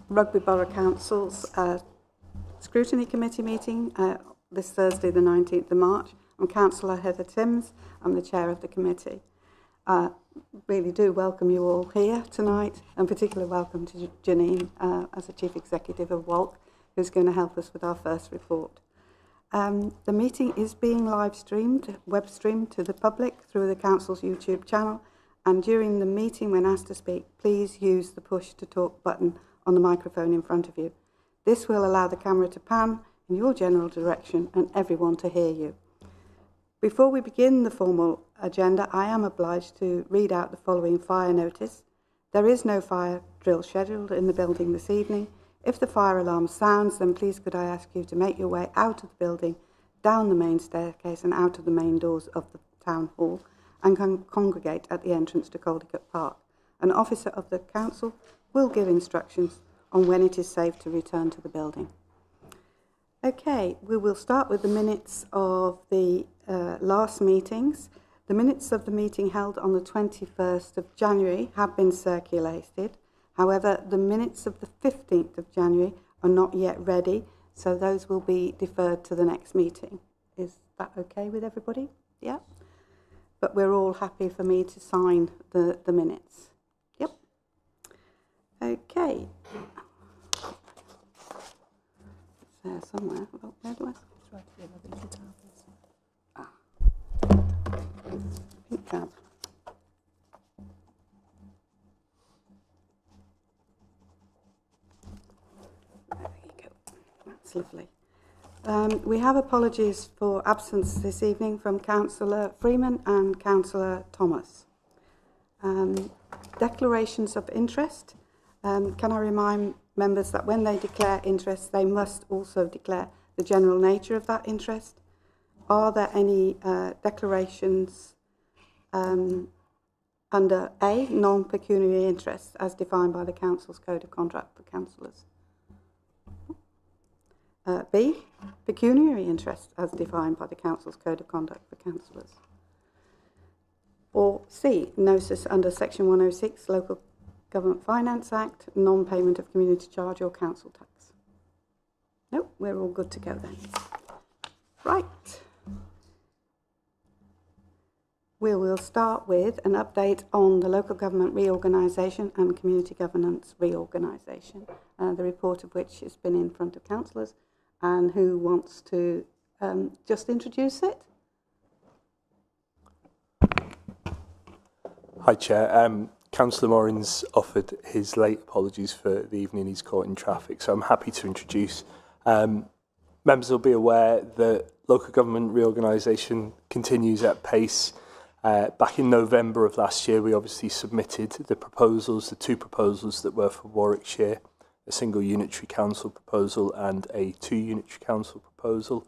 Rugby Borough Council's Scrutiny Committee meeting this Thursday, the 19th of March. I'm Councillor Heather Timms. I'm the chair of the committee. Really do welcome you all here tonight, and particularly welcome to Janine as the Chief Executive of WALC, who's going to help us with our first report. The meeting is being live streamed, web streamed to the public through the Council's YouTube channel, and during the meeting, when asked to speak, please use the push to talk button on the microphone in front of you. This will allow the camera to pan in your general direction and everyone to hear you. Before we begin the formal agenda, I am obliged to read out the following fire notice. There is no fire drill scheduled in the building this evening. If the fire alarm sounds, then please could I ask you to make your way out of the building, down the main staircase and out of the main doors of the town hall, and congregate at the entrance to Caldicott Park. An officer of the council will give instructions on when it is safe to return to the building. Okay, we will start with the minutes of the last meetings. The minutes of the meeting held on the 21st of January have been circulated. However, the minutes of the 15th of January are not yet ready, so those will be deferred to the next meeting. Is that okay with everybody? Yeah? But we're all happy for me to sign the minutes. Yep. Okay. It's there somewhere. Oh, where do I? It's right here, I think it's pink tab. There you go. That's lovely. We have apologies for absence this evening from Councillor Freeman and Councillor Thomas. Declarations of interest. Can I remind members that when they declare interest, they must also declare the general nature of that interest? Are there any declarations under A, non-pecuniary interests as defined by the Council's Code of Conduct for Councillors? B, pecuniary interest as defined by the Council's Code of Conduct for Councillors. Or C, notice under Section 106, Local Government Finance Act, non-payment of community charge or council tax. Nope, we're all good to go then. Right. We will start with an update on the local government reorganisation and community governance reorganisation, the report of which has been in front of councillors. And who wants to just introduce it? Hi, Chair. Councillor Morin's offered his late apologies for the evening he's caught in traffic, so I'm happy to introduce. Members will be aware that local government reorganisation continues at pace. Back in November of last year, we obviously submitted the proposals, the two proposals that were for Warwickshire, a single unitary council proposal and a two unitary council proposal.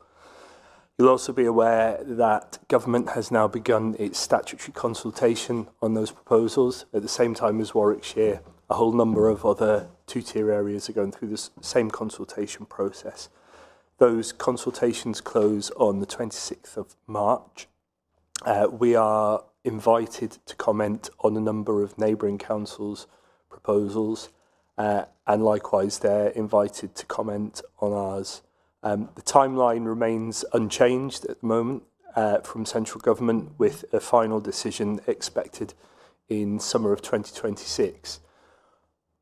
You'll also be aware that government has now begun its statutory consultation on those proposals. At the same time as Warwickshire, a whole number of other two-tier areas are going through the same consultation process. Those consultations close on the 26th of March. We are invited to comment on a number of neighbouring councils' proposals, and likewise they're invited to comment on ours. The timeline remains unchanged at the moment from central government, with a final decision expected in summer of 2026.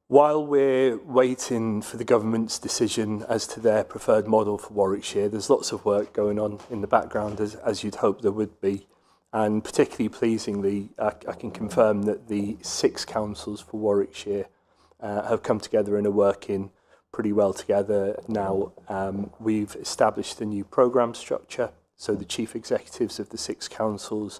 While we're waiting for the government's decision as to their preferred model for Warwickshire, there's lots of work going on in the background, as you'd hope there would be. And particularly pleasingly, I can confirm that the 6 councils for Warwickshire have come together and are working pretty well together now. We've established a new programme structure, so the chief executives of the 6 councils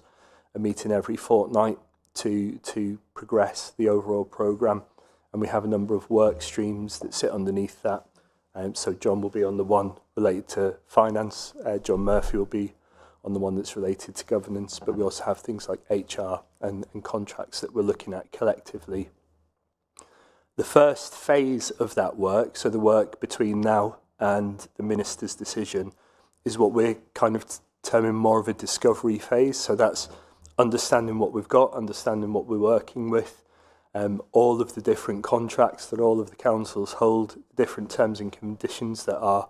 are meeting every fortnight to progress the overall programme, and we have a number of work streams that sit underneath that. So John will be on the one related to finance, John Murphy will be on the one that's related to governance, but we also have things like HR and contracts that we're looking at collectively. The first phase of that work, so the work between now and the Minister's decision, is what we're kind of terming more of a discovery phase. So that's understanding what we've got, understanding what we're working with, all of the different contracts that all of the councils hold, different terms and conditions that our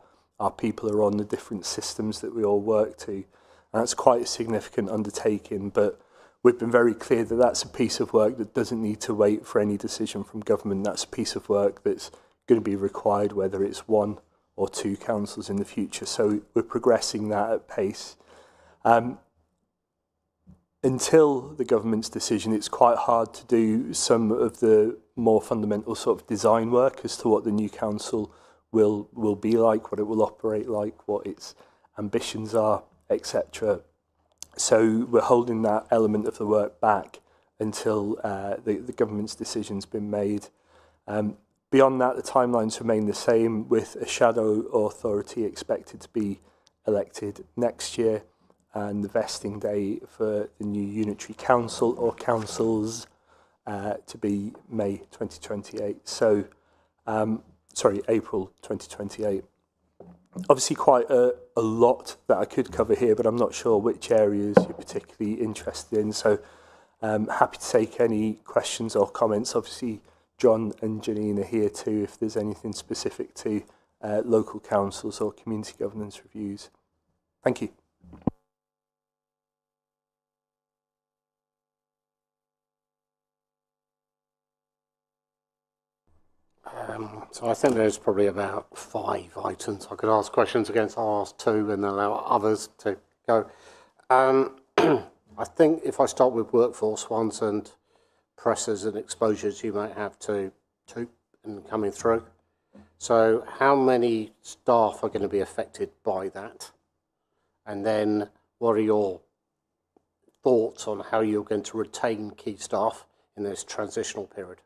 people are on, the different systems that we all work to. And that's quite a significant undertaking, but we've been very clear that that's a piece of work that doesn't need to wait for any decision from government. That's a piece of work that's going to be required, whether it's one or two councils in the future. So we're progressing that at pace. Until the government's decision, it's quite hard to do some of the more fundamental sort of design work as to what the new council will be like, what it will operate like, what its ambitions are, etc. So we're holding that element of the work back until the government's decision's been made. Beyond that, the timelines remain the same, with a shadow authority expected to be elected next year, and the vesting day for the new unitary council or councils to be May 2028. So, April 2028. Obviously quite a lot that I could cover here, but I'm not sure which areas you're particularly interested in. So happy to take any questions or comments. Obviously, John and Janine are here too if there's anything specific to local councils or community governance reviews. Thank you. So I think there's probably about 5 items I could ask questions against. I'll ask 2 and allow others to go. I think if I start with workforce ones and pressures and exposures you might have to and coming through. So how many staff are going to be affected by that? And then what are your thoughts on how you're going to retain key staff in this transitional period?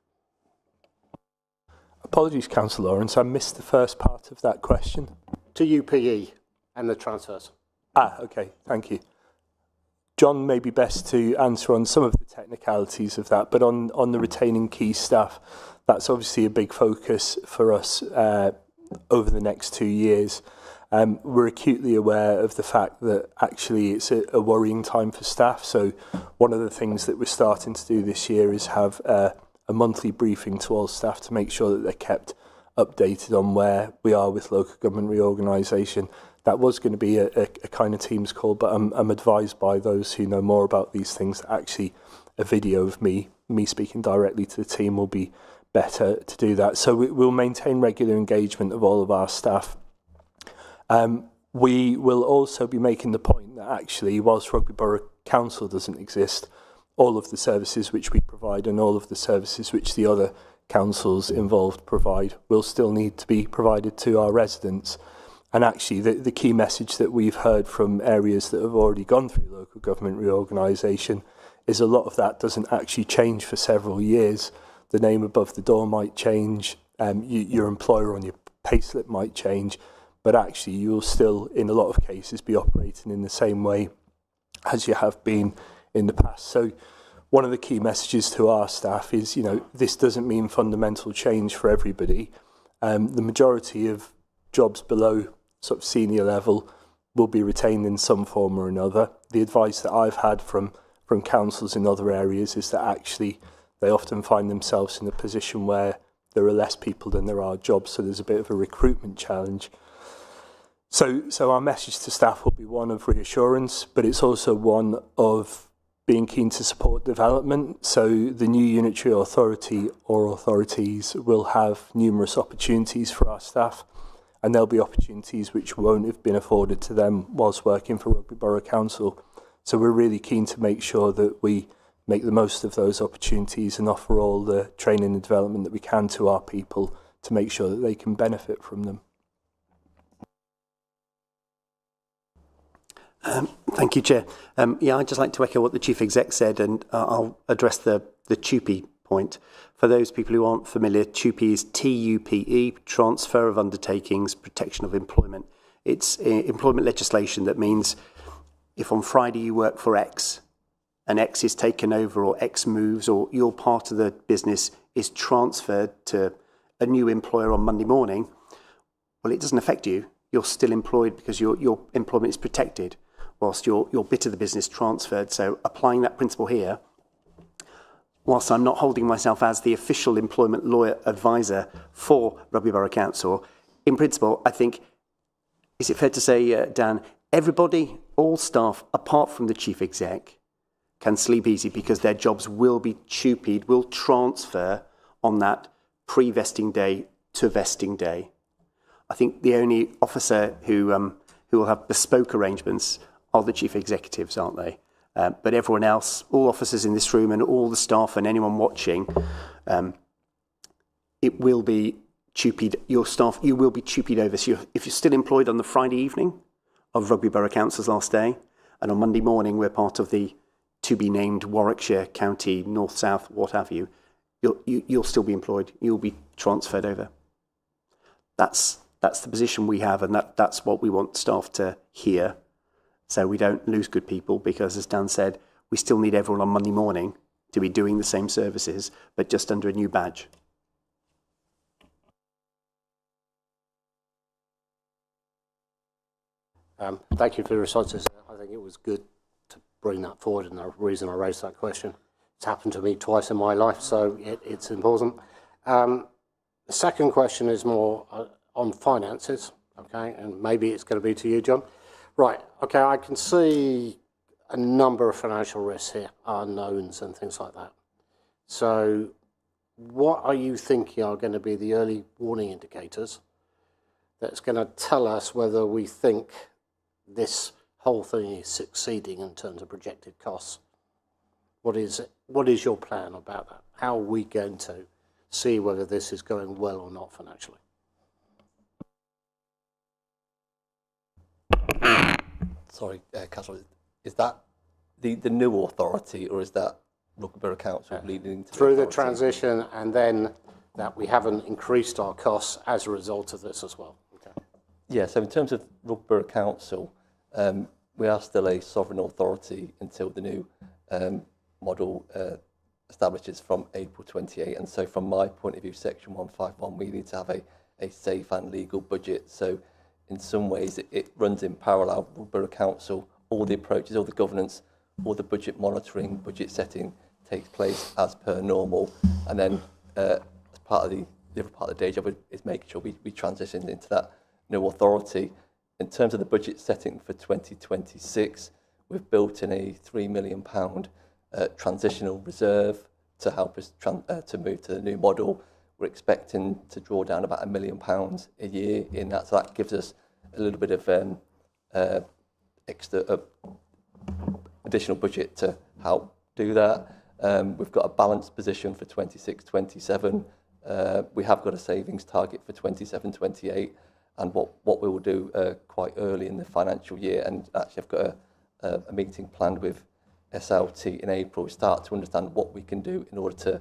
Apologies, Councillor Lawrence, I missed the first part of that question. To UPE and the transfers. Okay, thank you. John may be best to answer on some of the technicalities of that, but on the retaining key staff, that's obviously a big focus for us over the next 2 years. We're acutely aware of the fact that actually it's a worrying time for staff. So one of the things that we're starting to do this year is have a monthly briefing to all staff to make sure that they're kept updated on where we are with local government reorganisation. That was going to be a kind of Teams call, but I'm advised by those who know more about these things that actually a video of me speaking directly to the team will be better to do that. So we'll maintain regular engagement of all of our staff. We will also be making the point that actually, whilst Rugby Borough Council doesn't exist, all of the services which we provide and all of the services which the other councils involved provide will still need to be provided to our residents. And actually, the key message that we've heard from areas that have already gone through local government reorganisation is a lot of that doesn't actually change for several years. The name above the door might change, your employer on your payslip might change, but actually you'll still, in a lot of cases, be operating in the same way as you have been in the past. So one of the key messages to our staff is, this doesn't mean fundamental change for everybody. The majority of jobs below sort of senior level will be retained in some form or another. The advice that I've had from councils in other areas is that actually they often find themselves in a position where there are less people than there are jobs, so there's a bit of a recruitment challenge. So our message to staff will be one of reassurance, but it's also one of being keen to support development. So the new unitary authority or authorities will have numerous opportunities for our staff, and there'll be opportunities which won't have been afforded to them whilst working for Rugby Borough Council. So we're really keen to make sure that we make the most of those opportunities and offer all the training and development that we can to our people to make sure that they can benefit from them. Thank you, Chair. I'd just like to echo what the Chief Exec said, and I'll address the TUPE point. For those people who aren't familiar, TUPE is TUPE, Transfer of Undertakings, Protection of Employment. It's employment legislation that means if on Friday you work for X and X is taken over or X moves or your part of the business is transferred to a new employer on Monday morning, well, it doesn't affect you. You're still employed because your employment is protected whilst your bit of the business transferred. So applying that principle here, whilst I'm not holding myself as the official employment lawyer advisor for Rugby Borough Council, in principle, I think, is it fair to say, Dan, everybody, all staff, apart from the chief exec, can sleep easy because their jobs will be TUPE'd, will transfer on that pre-vesting day to vesting day. I think the only officer who will have bespoke arrangements are the chief executives, aren't they? But everyone else, all officers in this room and all the staff and anyone watching, it will be TUPE'd, your staff, you will be TUPE'd over. So if you're still employed on the Friday evening of Rugby Borough Council's last day, and on Monday morning we're part of the to-be-named Warwickshire County, North, South, what have you, you'll still be employed. You'll be transferred over. That's the position we have, and that's what we want staff to hear, so we don't lose good people, because, as Dan said, we still need everyone on Monday morning to be doing the same services, but just under a new badge. Thank you for the responses. I think it was good to bring that forward, and the reason I raised that question, it's happened to me twice in my life, so it's important. The second question is more on finances, okay, and maybe it's going to be to you, John. Right, okay, I can see a number of financial risks here, unknowns and things like that. So what are you thinking are going to be the early warning indicators that's going to tell us whether we think this whole thing is succeeding in terms of projected costs? What is your plan about that? How are we going to see whether this is going well or not financially? Sorry, Councillor, is that the new authority, or is that Rugby Borough Council leading to through the transition, and then that we haven't increased our costs as a result of this as well? Okay. Yeah, so in terms of Rugby Borough Council, we are still a sovereign authority until the new model establishes from April 28. And so from my point of view, Section 151, we need to have a safe and legal budget. So in some ways, it runs in parallel. Rugby Borough Council, all the approaches, all the governance, all the budget monitoring, budget setting takes place as per normal. And then as part of the other part of the day job is making sure we transition into that new authority. In terms of the budget setting for 2026, we've built in a £3 million transitional reserve to help us to move to the new model. We're expecting to draw down about £1 million a year in that, so that gives us a little bit of extra additional budget to help do that. We've got a balanced position for 26-27. We have got a savings target for 27-28, and what we will do quite early in the financial year, and actually I've got a meeting planned with SLT in April, start to understand what we can do in order to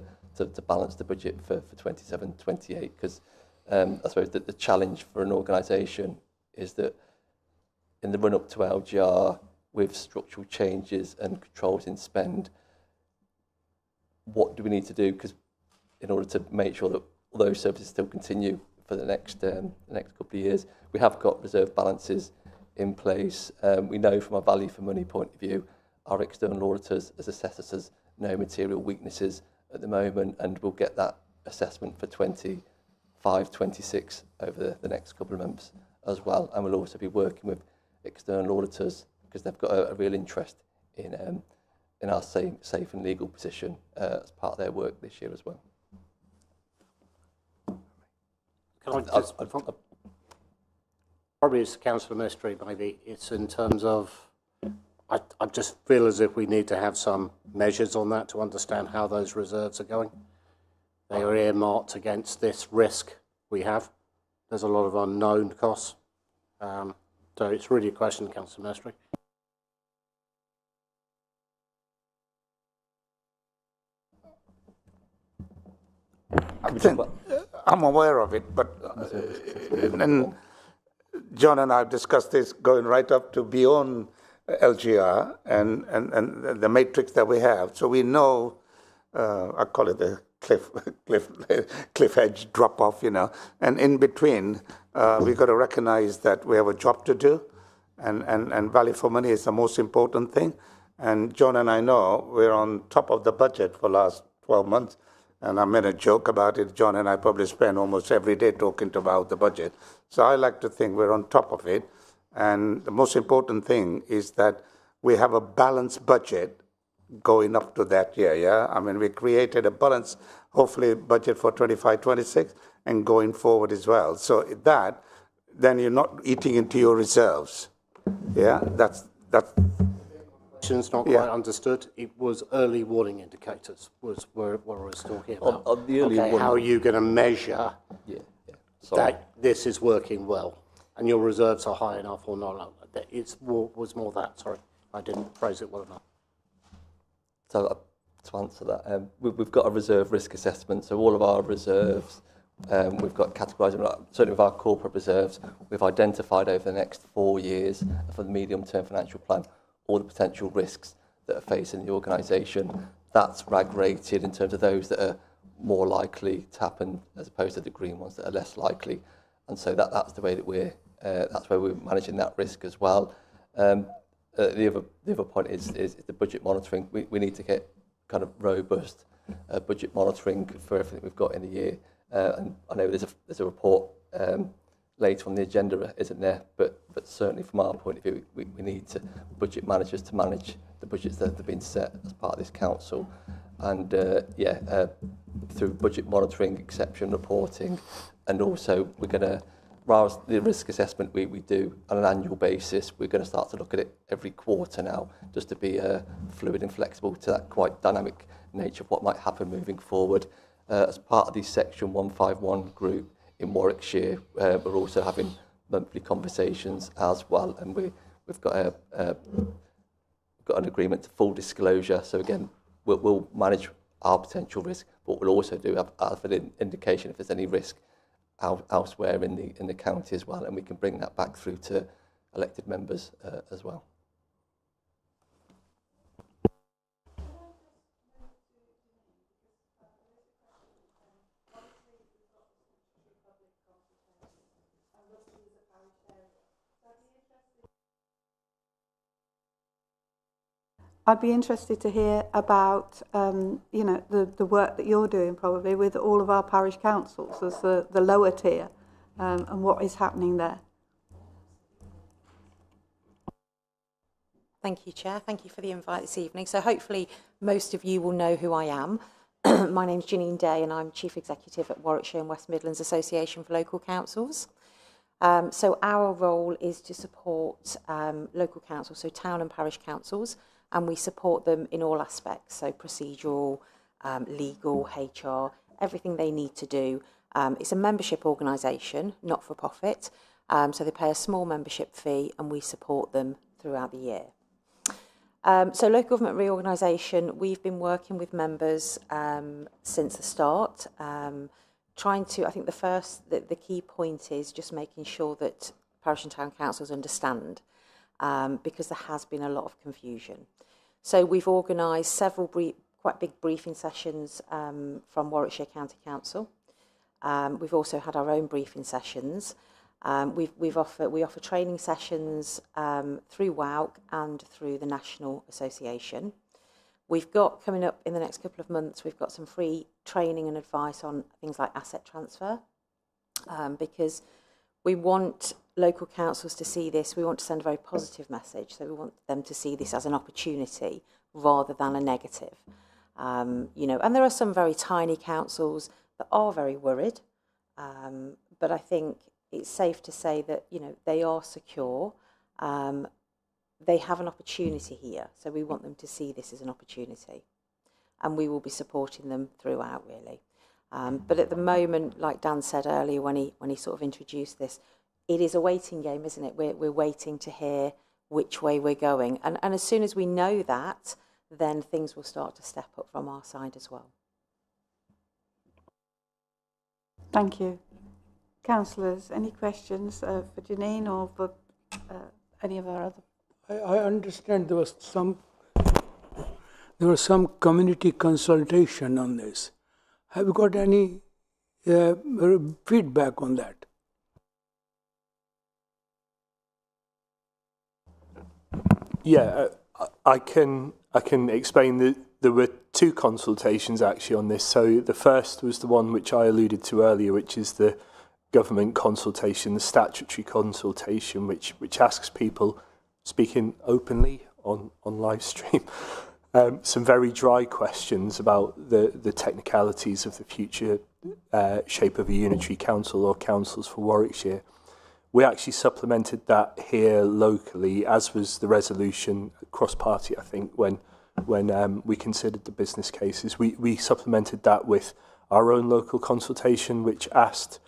balance the budget for 27-28, because I suppose that the challenge for an organisation is that in the run-up to LGR, with structural changes and controls in spend, what do we need to do? Because in order to make sure that all those services still continue for the next couple of years, we have got reserve balances in place. We know from a value for money point of view, our external auditors has assessed us as no material weaknesses at the moment, and we'll get that assessment for 25-26 over the next couple of months as well. And we'll also be working with external auditors because they've got a real interest in our safe and legal position as part of their work this year as well. Can I just, probably it's Councillor Ministry, maybe it's in terms of, I just feel as if we need to have some measures on that to understand how those reserves are going. They are earmarked against this risk we have. There's a lot of unknown costs. So it's really a question, Councillor Ministry. I'm aware of it, but and John and I have discussed this going right up to beyond LGR and the matrix that we have. So we know, I call it the cliff edge drop off, and in between, we've got to recognize that we have a job to do, and value for money is the most important thing. And John and I know we're on top of the budget for last 12 months. And I made a joke about it. John and I probably spend almost every day talking about the budget. So I like to think we're on top of it. And the most important thing is that we have a balanced budget going up to that year, yeah? I mean, we created a balanced, hopefully, budget for 25-26 and going forward as well. So that, then you're not eating into your reserves, yeah? That's Question's not quite understood. It was early warning indicators was what I was talking about. On the early warning, how are you going to measure that this is working well and your reserves are high enough or not? It was more that, sorry. I didn't phrase it well enough. So to answer that, we've got a reserve risk assessment. So all of our reserves, we've got categorised, certainly with our corporate reserves, we've identified over the next 4 years for the medium-term financial plan all the potential risks that are facing the organisation. That's RAG rated in terms of those that are more likely to happen as opposed to the green ones that are less likely. And so that's the way that that's where we're managing that risk as well. The other point is the budget monitoring. We need to get kind of robust budget monitoring for everything we've got in the year. And I know there's a report later on the agenda, isn't there? But certainly from our point of view, we need budget managers to manage the budgets that have been set as part of this council. And through budget monitoring, exception reporting, and also we're going to, rather the risk assessment we do on an annual basis, we're going to start to look at it every quarter now, just to be fluid and flexible to that quite dynamic nature of what might happen moving forward. As part of the Section 151 group in Warwickshire, we're also having monthly conversations as well, and we've got an agreement to full disclosure. So again, we'll manage our potential risk, but we'll also have an indication if there's any risk elsewhere in the county as well, and we can bring that back through to elected members as well. I'd be interested to hear about, the work that you're doing probably with all of our parish councils as the lower tier, and what is happening there. Thank you, Chair. Thank you for the invite this evening. So hopefully most of you will know who I am. My name's Janine Day and I'm Chief Executive at Warwickshire and West Midlands Association for Local Councils. So our role is to support local councils, so town and parish councils, and we support them in all aspects, so procedural, legal, HR, everything they need to do. It's a membership organisation, not for profit, so they pay a small membership fee and we support them throughout the year. So local government reorganisation, we've been working with members since the start, trying to, I think the key point is just making sure that parish and town councils understand, because there has been a lot of confusion. So we've organised several quite big briefing sessions from Warwickshire County Council. We've also had our own briefing sessions. We offer training sessions through WOWC and through the National Association. We've got, coming up in the next couple of months, we've got some free training and advice on things like asset transfer, because we want local councils to see this. We want to send a very positive message, so we want them to see this as an opportunity rather than a negative. And there are some very tiny councils that are very worried, but I think it's safe to say that, they are secure. They have an opportunity here, so we want them to see this as an opportunity. And we will be supporting them throughout, really. But at the moment, like Dan said earlier when he sort of introduced this, it is a waiting game, isn't it? We're waiting to hear which way we're going. And as soon as we know that, then things will start to step up from our side as well. Thank you. Councillors, any questions for Janine or for any of our other? I understand there was some community consultation on this. Have you got any feedback on that? Yeah, I can explain there were two consultations actually on this. So the first was the one which I alluded to earlier, which is the government consultation, the statutory consultation, which asks people, speaking openly on live stream, some very dry questions about the technicalities of the future shape of a unitary council or councils for Warwickshire. We actually supplemented that here locally, as was the resolution cross-party, I think, when we considered the business cases. We supplemented that with our own local consultation, which asked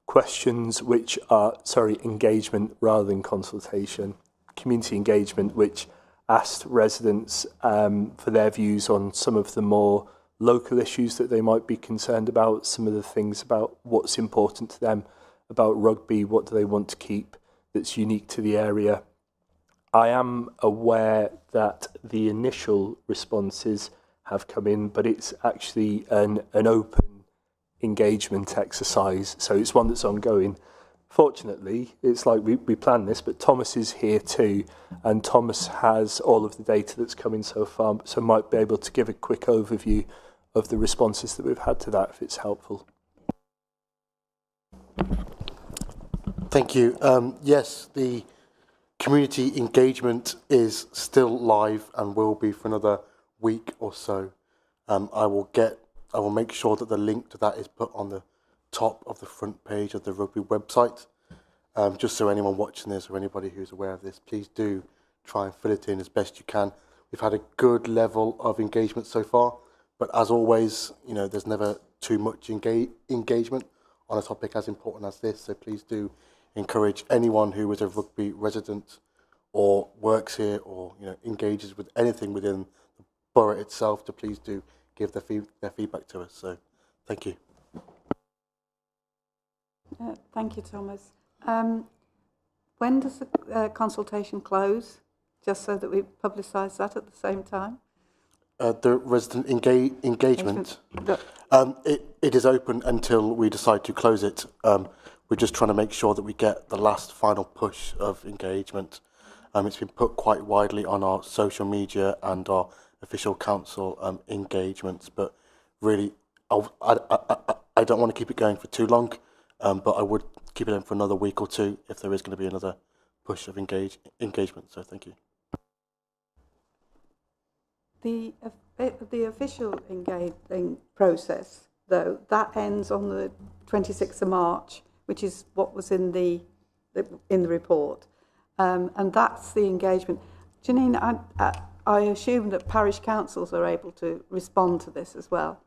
questions which are, engagement rather than consultation, community engagement, which asked residents for their views on some of the more local issues that they might be concerned about, some of the things about what's important to them about rugby, what do they want to keep that's unique to the area. I am aware that the initial responses have come in, but it's actually an open engagement exercise, so it's one that's ongoing. Fortunately, it's like we planned this, but Thomas is here too, and Thomas has all of the data that's come in so far, so might be able to give a quick overview of the responses that we've had to that, if it's helpful. Thank you. Yes, the community engagement is still live and will be for another week or so. I will make sure that the link to that is put on the top of the front page of the Rugby website. Just so anyone watching this or anybody who's aware of this, please do try and fill it in as best you can. We've had a good level of engagement so far, but as always, you know, there's never too much engagement on a topic as important as this. So please do encourage anyone who is a Rugby resident or works here or engages with anything within the borough itself to please do give their feedback to us. So thank you. Thank you, Thomas. When does the consultation close? Just so that we publicise that at the same time. The resident engagement, it is open until we decide to close it. We're just trying to make sure that we get the last final push of engagement. It's been put quite widely on our social media and our official council engagements, but really, I don't want to keep it going for too long, but I would keep it in for another week or two if there is going to be another push of engagement. So thank you. The official engaging process, though, that ends on the 26th of March, which is what was in the report, and that's the engagement. Janine, I assume that parish councils are able to respond to this as well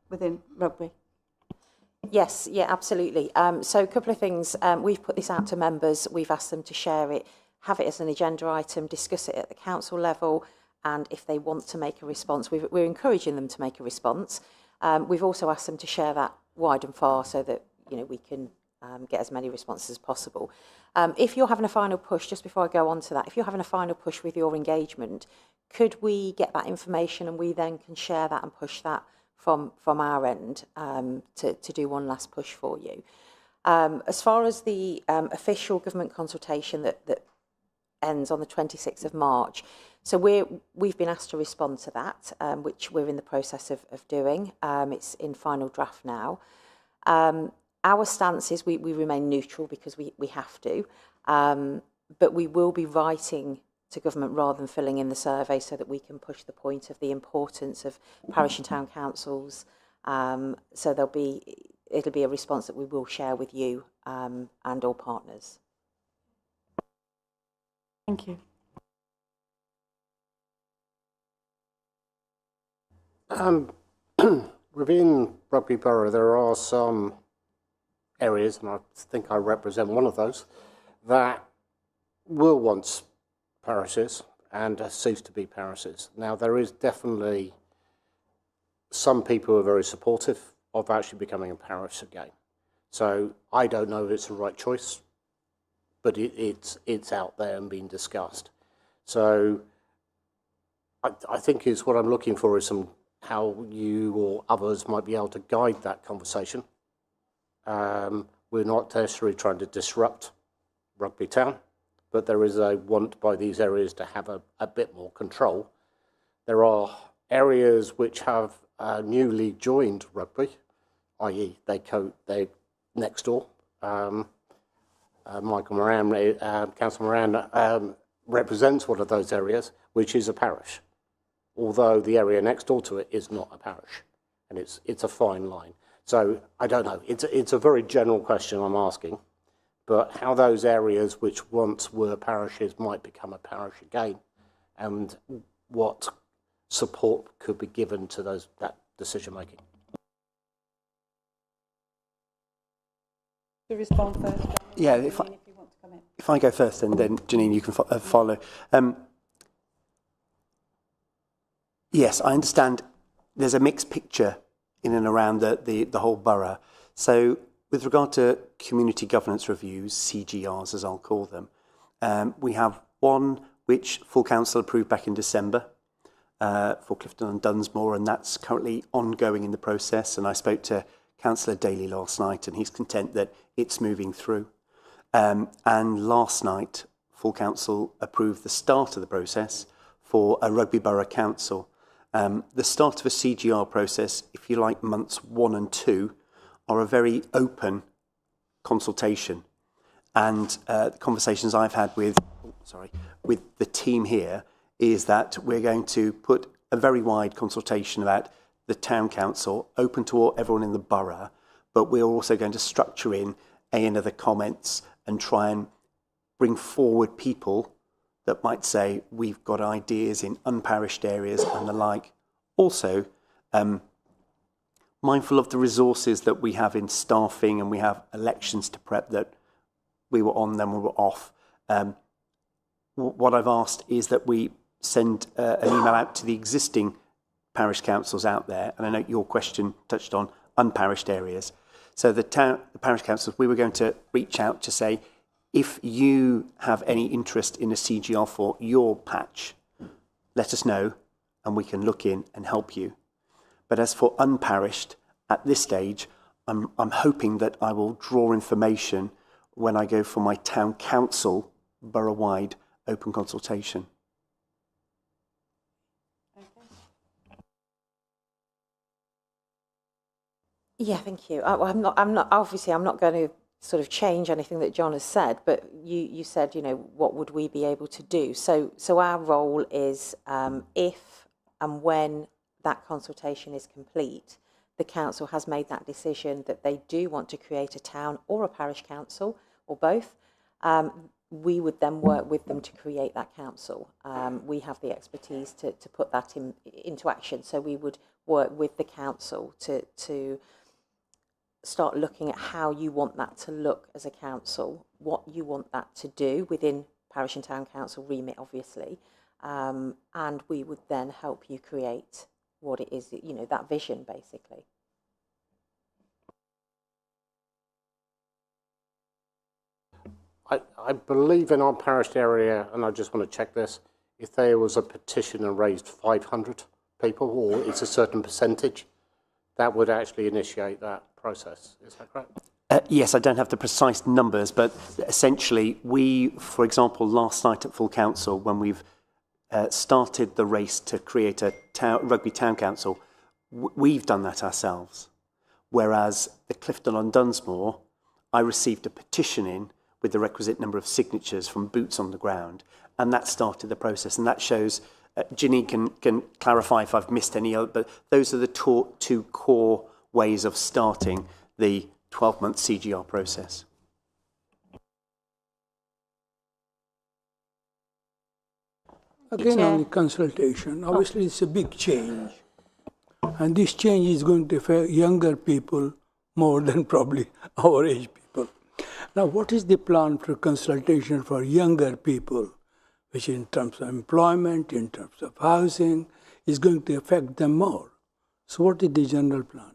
within Rugby. Yes, yeah, absolutely. So a couple of things. We've put this out to members. We've asked them to share it, have it as an agenda item, discuss it at the council level, and if they want to make a response, we're encouraging them to make a response. We've also asked them to share that wide and far so that we can get as many responses as possible. If you're having a final push, just before I go on to that, if you're having a final push with your engagement, could we get that information and we then can share that and push that from our end to do one last push for you. As far as the official government consultation that ends on the 26th of March, so we've been asked to respond to that, which we're in the process of doing. It's in final draft now. Our stance is we remain neutral because we have to, but we will be writing to government rather than filling in the survey so that we can push the point of the importance of parish and town councils. So it'll be a response that we will share with you and all partners. Thank you. Within Rugby Borough, there are some areas, and I think I represent one of those, that were once parishes and ceased to be parishes. Now, there is definitely some people who are very supportive of actually becoming a parish again. So I don't know if it's the right choice, but it's out there and being discussed. So I think is what I'm looking for is how you or others might be able to guide that conversation. We're not necessarily trying to disrupt Rugby Town, but there is a want by these areas to have a bit more control. There are areas which have newly joined Rugby, i.e. they next door. Michael Moran, Councillor Moran, represents one of those areas, which is a parish, although the area next door to it is not a parish, and it's a fine line. So I don't know. It's a very general question I'm asking, but how those areas which once were parishes might become a parish again, and what support could be given to that decision making. To respond first, John. Yeah, If you want to come in. If I go first, and then Janine, you can follow. Yes, I understand there's a mixed picture in and around the whole borough. So with regard to community governance reviews, CGRs as I'll call them, we have one which full council approved back in December for Clifton and Dunsmore, and that's currently ongoing in the process. And I spoke to Councillor Daly last night, and he's content that it's moving through. And last night, full council approved the start of the process for a Rugby Borough Council. The start of a CGR process, if you like, months 1 and 2, are a very open consultation. And the conversations I've had with the team here is that we're going to put a very wide consultation about the town council, open to everyone in the borough, but we're also going to structure in and other comments and try and bring forward people that might say, we've got ideas in unparished areas and the like. Also, mindful of the resources that we have in staffing, and we have elections to prep that we were on, then we were off. What I've asked is that we send an email out to the existing parish councils out there, and I know your question touched on unparished areas. So the parish councils, we were going to reach out to say, if you have any interest in a CGR for your patch, let us know and we can look in and help you. But as for unparished, at this stage, I'm hoping that I will draw information when I go for my town council borough-wide open consultation. Yeah, thank you. I'm not going to sort of change anything that John has said, but you said, what would we be able to do? So our role is, if and when that consultation is complete, the council has made that decision that they do want to create a town or a parish council, or both, we would then work with them to create that council. We have the expertise to put that into action, so we would work with the council to start looking at how you want that to look as a council, what you want that to do within parish and town council remit, obviously, and we would then help you create what it is, that vision, basically. I believe in our parish area, and I just want to check this, if there was a petition and raised 500 people, or it's a certain percentage, that would actually initiate that process. Is that correct? Yes, I don't have the precise numbers, but essentially we, for example, last night at full council, when we've started the race to create a Rugby Town Council, we've done that ourselves. Whereas the Clifton on Dunsmore, I received a petition in with the requisite number of signatures from boots on the ground, and that started the process. And that shows, Ginny can clarify if I've missed any other, but those are the two core ways of starting the 12-month CGR process. Again, on the consultation, obviously it's a big change. And this change is going to affect younger people more than probably our age people. Now, what is the plan for consultation for younger people, which in terms of employment, in terms of housing, is going to affect them more? So what is the general plan?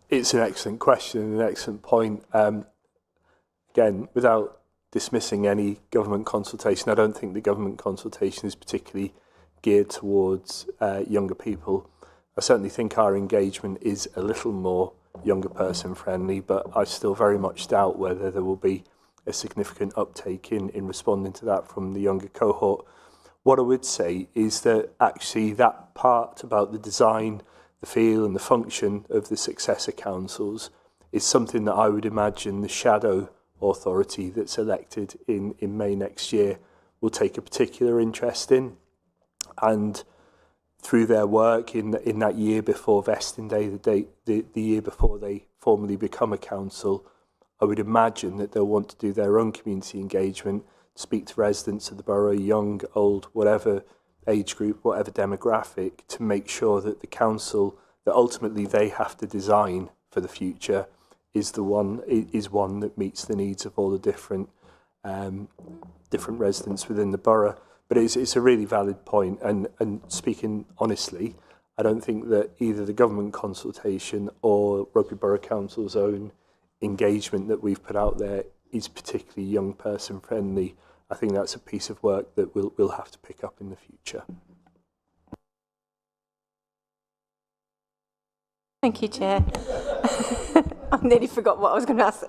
It's an excellent question and an excellent point. Again, without dismissing any government consultation, I don't think the government consultation is particularly geared towards younger people. I certainly think our engagement is a little more younger person friendly, but I still very much doubt whether there will be a significant uptake in responding to that from the younger cohort. What I would say is that actually that part about the design, the feel and the function of the successor councils is something that I would imagine the shadow authority that's elected in May next year will take a particular interest in. And through their work in that year before vesting day, the year before they formally become a council, I would imagine that they'll want to do their own community engagement, speak to residents of the borough, young, old, whatever age group, whatever demographic, to make sure that the council that ultimately they have to design for the future is one that meets the needs of all the different residents within the borough. But it's a really valid point, and speaking honestly, I don't think that either the government consultation or Rugby Borough Council's own engagement that we've put out there is particularly young person friendly. I think that's a piece of work that we'll have to pick up in the future. Thank you, Chair. I nearly forgot what I was going to ask.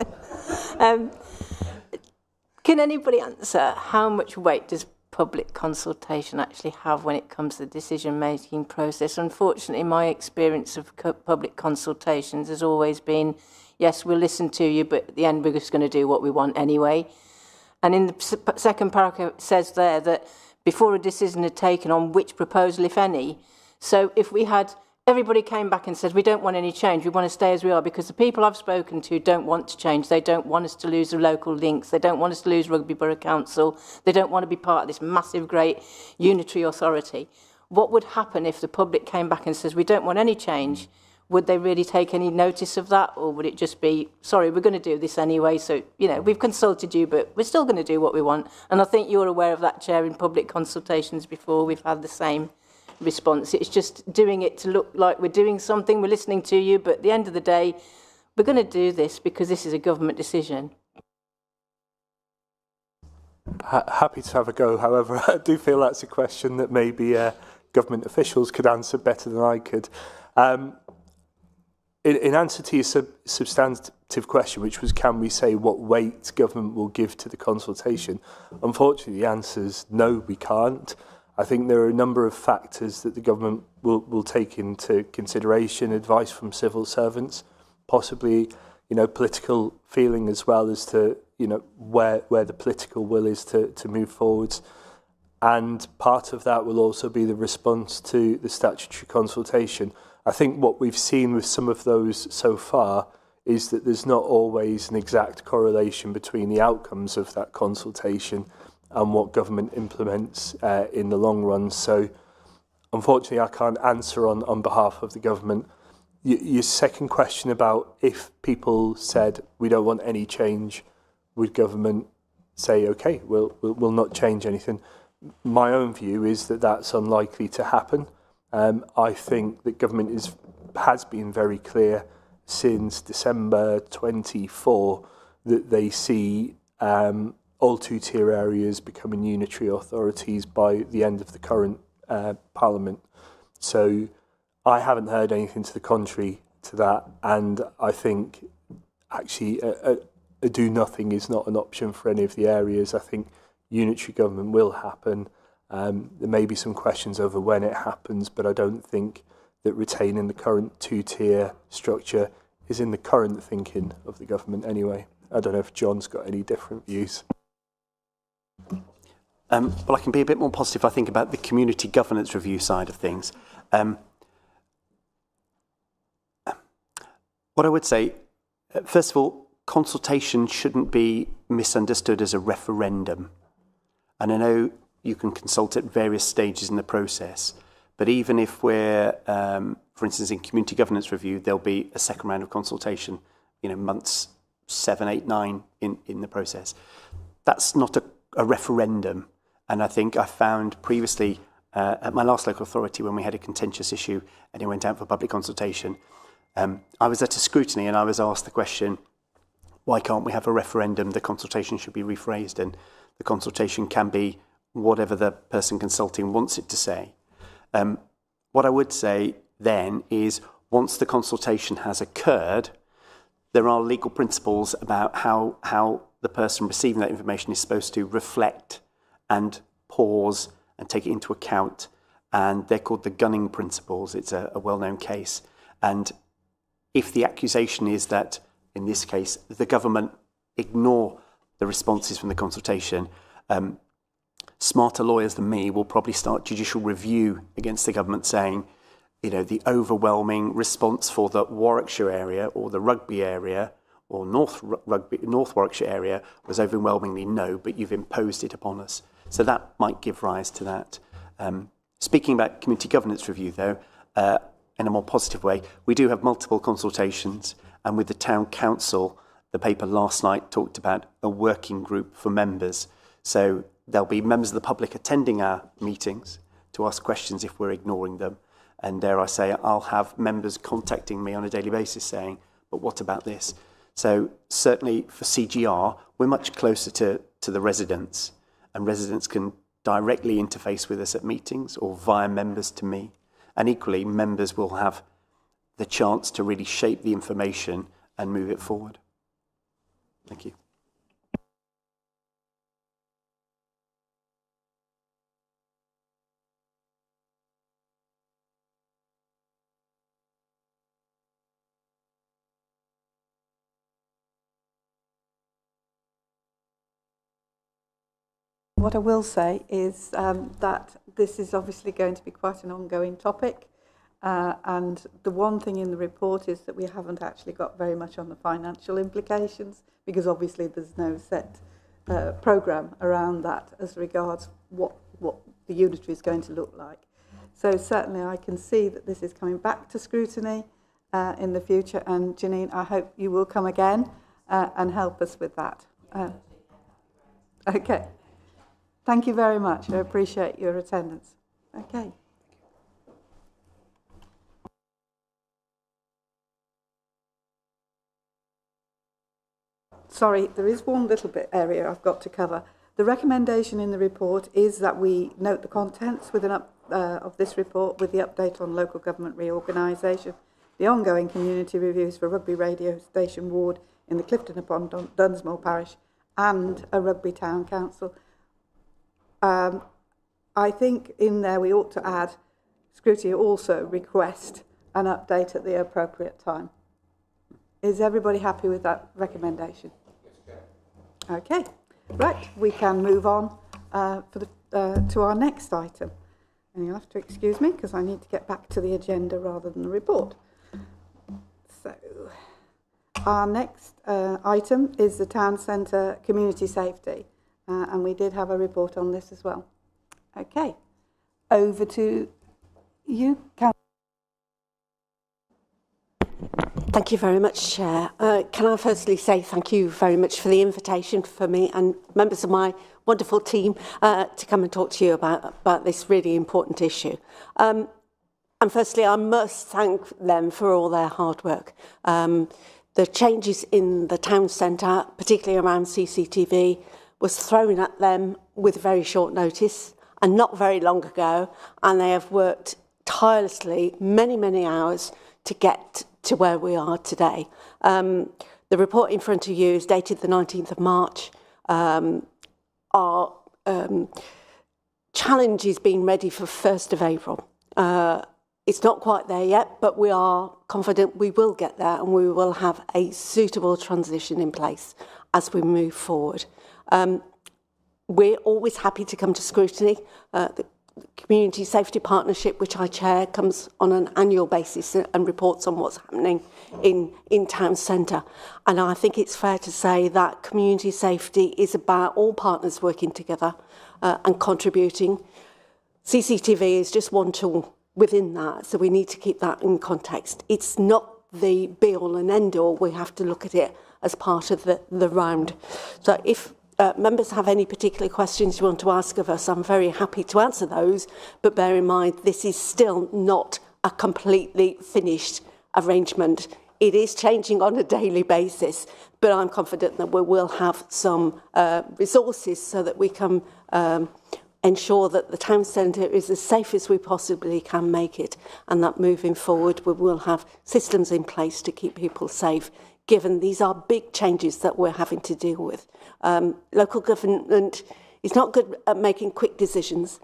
Can anybody answer how much weight does public consultation actually have when it comes to the decision-making process? Unfortunately, my experience of public consultations has always been, yes, we'll listen to you, but at the end we're just going to do what we want anyway. And in the second paragraph it says there that before a decision is taken on which proposal, if any. So if we had everybody came back and said, we don't want any change, we want to stay as we are, because the people I've spoken to don't want to change. They don't want us to lose the local links. They don't want us to lose Rugby Borough Council. They don't want to be part of this massive, great unitary authority. What would happen if the public came back and says, we don't want any change? Would they really take any notice of that? Or would it just be, sorry, we're going to do this anyway, so, you know, we've consulted you, but we're still going to do what we want. And I think you're aware of that, Chair, in public consultations before. We've had the same response. It's just doing it to look like we're doing something, we're listening to you, but at the end of the day, we're going to do this because this is a government decision. Happy to have a go. However, I do feel that's a question that maybe government officials could answer better than I could. In answer to your substantive question, which was, can we say what weight government will give to the consultation? Unfortunately, the answer is no, we can't. I think there are a number of factors that the government will take into consideration, advice from civil servants, possibly, you know, political feeling as well as to, you know, where the political will is to move forwards. And part of that will also be the response to the statutory consultation. I think what we've seen with some of those so far is that there's not always an exact correlation between the outcomes of that consultation and what government implements in the long run. So unfortunately, I can't answer on behalf of the government. Your second question about if people said we don't want any change, would government say, okay, we'll not change anything? My own view is that that's unlikely to happen. I think that government has been very clear since December 24 that they see all two-tier areas becoming unitary authorities by the end of the current Parliament. So I haven't heard anything to the contrary to that, and I think actually a do-nothing is not an option for any of the areas. I think unitary government will happen. There may be some questions over when it happens, but I don't think that retaining the current two-tier structure is in the current thinking of the government anyway. I don't know if John's got any different views. Well, I can be a bit more positive, I think, about the community governance review side of things. What I would say, first of all, consultation shouldn't be misunderstood as a referendum. And I know you can consult at various stages in the process, but even if we're, for instance, in community governance review, there'll be a second round of consultation, you know, months 7, 8, 9 in the process. That's not a referendum. And I think I found previously at my last local authority when we had a contentious issue and it went out for public consultation, I was at a scrutiny and I was asked the question, why can't we have a referendum? The consultation should be rephrased and the consultation can be whatever the person consulting wants it to say. What I would say then is once the consultation has occurred, there are legal principles about how the person receiving that information is supposed to reflect and pause and take it into account. And they're called the gunning principles. It's a well-known case. And if the accusation is that, in this case, the government ignore the responses from the consultation, smarter lawyers than me will probably start judicial review against the government saying, you know, the overwhelming response for the Warwickshire area or the Rugby area or North Warwickshire area was overwhelmingly no, but you've imposed it upon us. So that might give rise to that. Speaking about community governance review, though, in a more positive way, we do have multiple consultations, and with the town council, the paper last night talked about a working group for members. So there'll be members of the public attending our meetings to ask questions if we're ignoring them. And dare I say, I'll have members contacting me on a daily basis saying, but what about this? So certainly for CGR, we're much closer to the residents, and residents can directly interface with us at meetings or via members to me. And equally, members will have the chance to really shape the information and move it forward. Thank you. What I will say is that this is obviously going to be quite an ongoing topic, and the one thing in the report is that we haven't actually got very much on the financial implications, because obviously there's no set programme around that as regards what the unitary is going to look like. So certainly I can see that this is coming back to scrutiny in the future, and Janine, I hope you will come again and help us with that. Okay. Thank you very much. I appreciate your attendance. Okay. Sorry, there is one little bit area I've got to cover. The recommendation in the report is that we note the contents of this report with the update on local government reorganisation, the ongoing community reviews for Rugby Radio Station Ward in the Clifton upon Dunsmore Parish, and a Rugby Town Council. I think in there we ought to add Scrutiny also request an update at the appropriate time. Is everybody happy with that recommendation? Okay, right, we can move on to our next item. And you'll have to excuse me because I need to get back to the agenda rather than the report. So, our next item is the Town Centre Community Safety. And we did have a report on this as well. Okay, over to you, Councillor. Thank you very much, Chair. Can I firstly say thank you very much for the invitation for me and members of my wonderful team to come and talk to you about this really important issue. And firstly, I must thank them for all their hard work. The changes in the town centre, particularly around CCTV, was thrown at them with very short notice and not very long ago, and they have worked tirelessly many, many hours to get to where we are today. The report in front of you is dated the 19th of March. Our challenge is being ready for 1st of April. It's not quite there yet, but we are confident we will get there and we will have a suitable transition in place as we move forward. We're always happy to come to Scrutiny. The Community Safety Partnership, which I chair, comes on an annual basis and reports on what's happening in town centre. And I think it's fair to say that community safety is about all partners working together and contributing. CCTV is just one tool within that, so we need to keep that in context. It's not the be-all and end-all. We have to look at it as part of the round. So if members have any particular questions you want to ask of us, I'm very happy to answer those, but bear in mind this is still not a completely finished arrangement. It is changing on a daily basis, but I'm confident that we will have some resources so that we can ensure that the town centre is as safe as we possibly can make it, and that moving forward we will have systems in place to keep people safe, given these are big changes that we're having to deal with. Local government is not good at making quick decisions.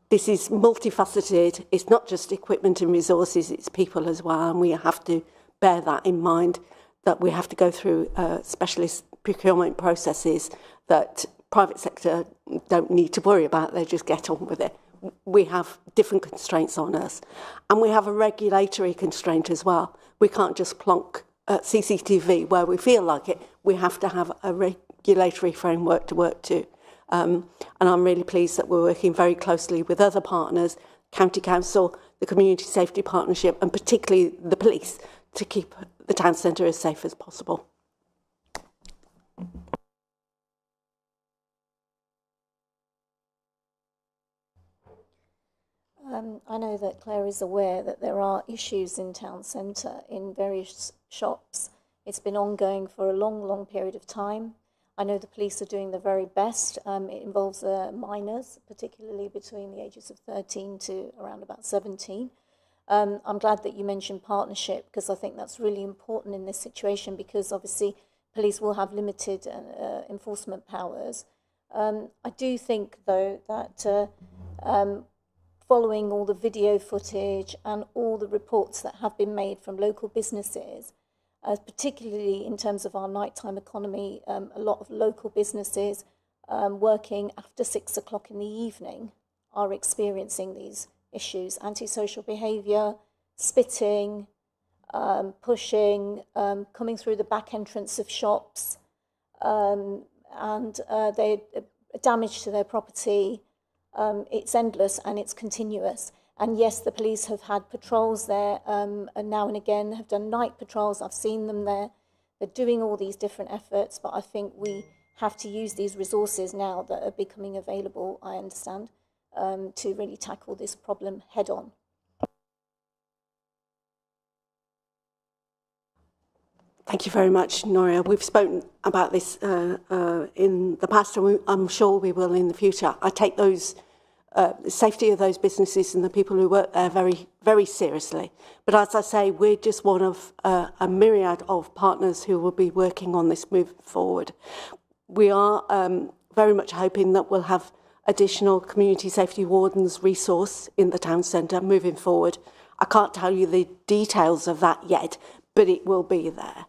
This is multifaceted. It's not just equipment and resources, it's people as well, and we have to bear that in mind, that we have to go through specialist procurement processes that private sector don't need to worry about. They just get on with it. We have different constraints on us, and we have a regulatory constraint as well. We can't just plonk CCTV where we feel like it. We have to have a regulatory framework to work to. And I'm really pleased that we're working very closely with other partners, County Council, the Community Safety Partnership, and particularly the police, to keep the town centre as safe as possible. I know that Claire is aware that there are issues in town centre in various shops. It's been ongoing for a long, long period of time. I know the police are doing their very best. It involves minors, particularly between the ages of 13 to around about 17. I'm glad that you mentioned partnership, because I think that's really important in this situation, because obviously police will have limited enforcement powers. I do think, though, that following all the video footage and all the reports that have been made from local businesses, particularly in terms of our nighttime economy, a lot of local businesses working after 6 o'clock in the evening are experiencing these issues: antisocial behaviour, spitting, pushing, coming through the back entrance of shops, and they damage to their property. It's endless and it's continuous. And yes, the police have had patrols there, and now and again have done night patrols. I've seen them there. They're doing all these different efforts, but I think we have to use these resources now that are becoming available, I understand, to really tackle this problem head on. Thank you very much, Noria. We've spoken about this in the past, and I'm sure we will in the future. I take those the safety of those businesses and the people who work there very, very seriously. But as I say, we're just one of a myriad of partners who will be working on this moving forward. We are very much hoping that we'll have additional community safety wardens resource in the town centre moving forward. I can't tell you the details of that yet, but it will be there.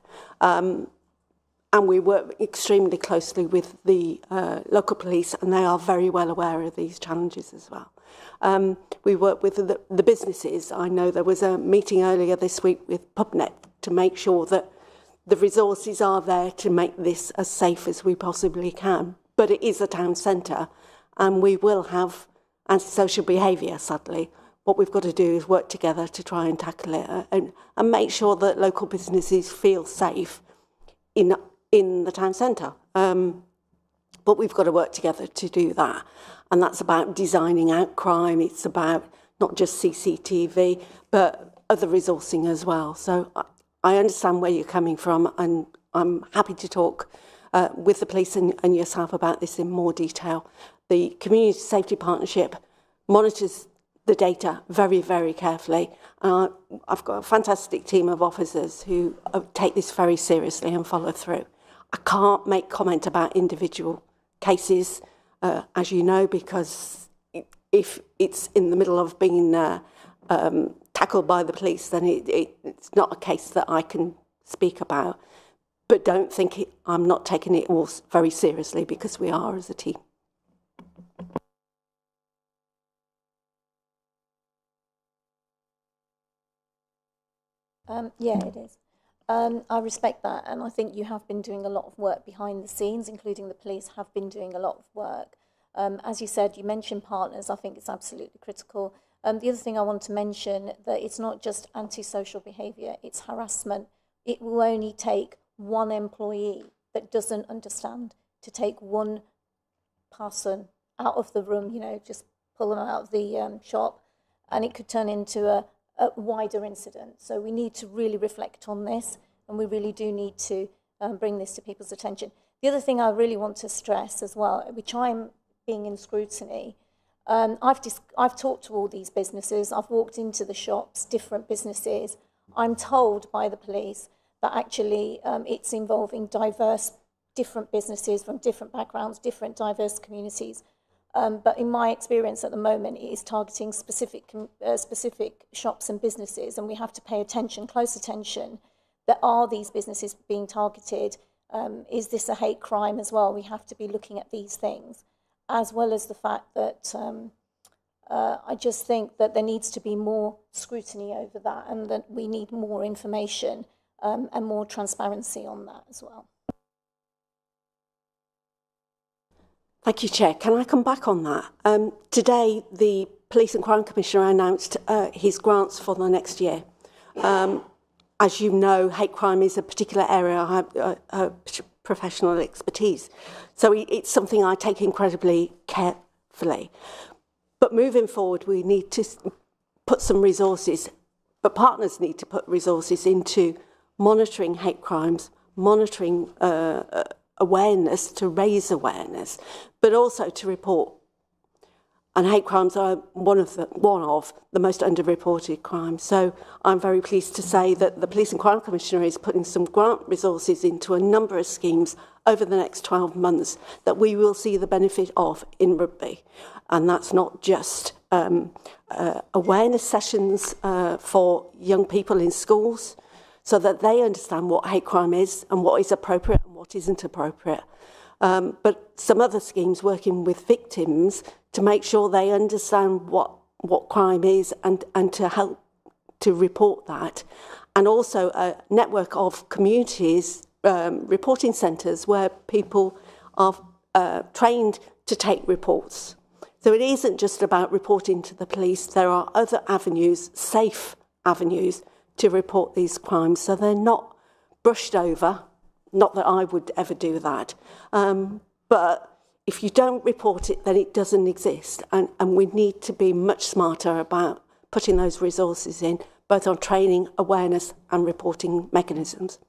And we work extremely closely with the local police, and they are very well aware of these challenges as well. We work with the businesses. I know there was a meeting earlier this week with PubNet to make sure that the resources are there to make this as safe as we possibly can. But it is a town centre, and we will have antisocial behaviour, sadly. What we've got to do is work together to try and tackle it and make sure that local businesses feel safe in the town centre. But we've got to work together to do that. And that's about designing out crime. It's about not just CCTV, but other resourcing as well. So I understand where you're coming from, and I'm happy to talk with the police and yourself about this in more detail. The Community Safety Partnership monitors the data very, very carefully. I've got a fantastic team of officers who take this very seriously and follow through. I can't make comment about individual cases, as you know, because if it's in the middle of being tackled by the police, then it's not a case that I can speak about. But don't think I'm not taking it all very seriously, because we are as a team. Yeah, it is. I respect that, and I think you have been doing a lot of work behind the scenes, including the police have been doing a lot of work. As you said, you mentioned partners. I think it's absolutely critical. The other thing I want to mention, that it's not just antisocial behaviour, it's harassment. It will only take one employee that doesn't understand to take one person out of the room, you know, just pull them out of the shop, and it could turn into a wider incident. So we need to really reflect on this, and we really do need to bring this to people's attention. The other thing I really want to stress as well, which I'm being in Scrutiny, I've talked to all these businesses, I've walked into the shops, different businesses. I'm told by the police that actually it's involving diverse, different businesses from different backgrounds, different diverse communities. But in my experience at the moment, it is targeting specific shops and businesses, and we have to pay attention, close attention, that are these businesses being targeted? Is this a hate crime as well? We have to be looking at these things, as well as the fact that I just think that there needs to be more scrutiny over that, and that we need more information and more transparency on that as well. Thank you, Chair. Can I come back on that? Today, the Police and Crime Commissioner announced his grants for the next year. As you know, hate crime is a particular area I have professional expertise. So it's something I take incredibly carefully. But moving forward, we need to put some resources, but partners need to put resources into monitoring hate crimes, monitoring awareness, to raise awareness, but also to report. And hate crimes are one of the most underreported crimes. So I'm very pleased to say that the Police and Crime Commissioner is putting some grant resources into a number of schemes over the next 12 months that we will see the benefit of in Rugby. And that's not just awareness sessions for young people in schools, so that they understand what hate crime is and what is appropriate and what isn't appropriate. But some other schemes working with victims to make sure they understand what crime is and to help to report that. And also a network of communities, reporting centres where people are trained to take reports. So it isn't just about reporting to the police. There are other avenues, safe avenues, to report these crimes, so they're not brushed over. Not that I would ever do that. But if you don't report it, then it doesn't exist. And we need to be much smarter about putting those resources in, both on training, awareness and reporting mechanisms.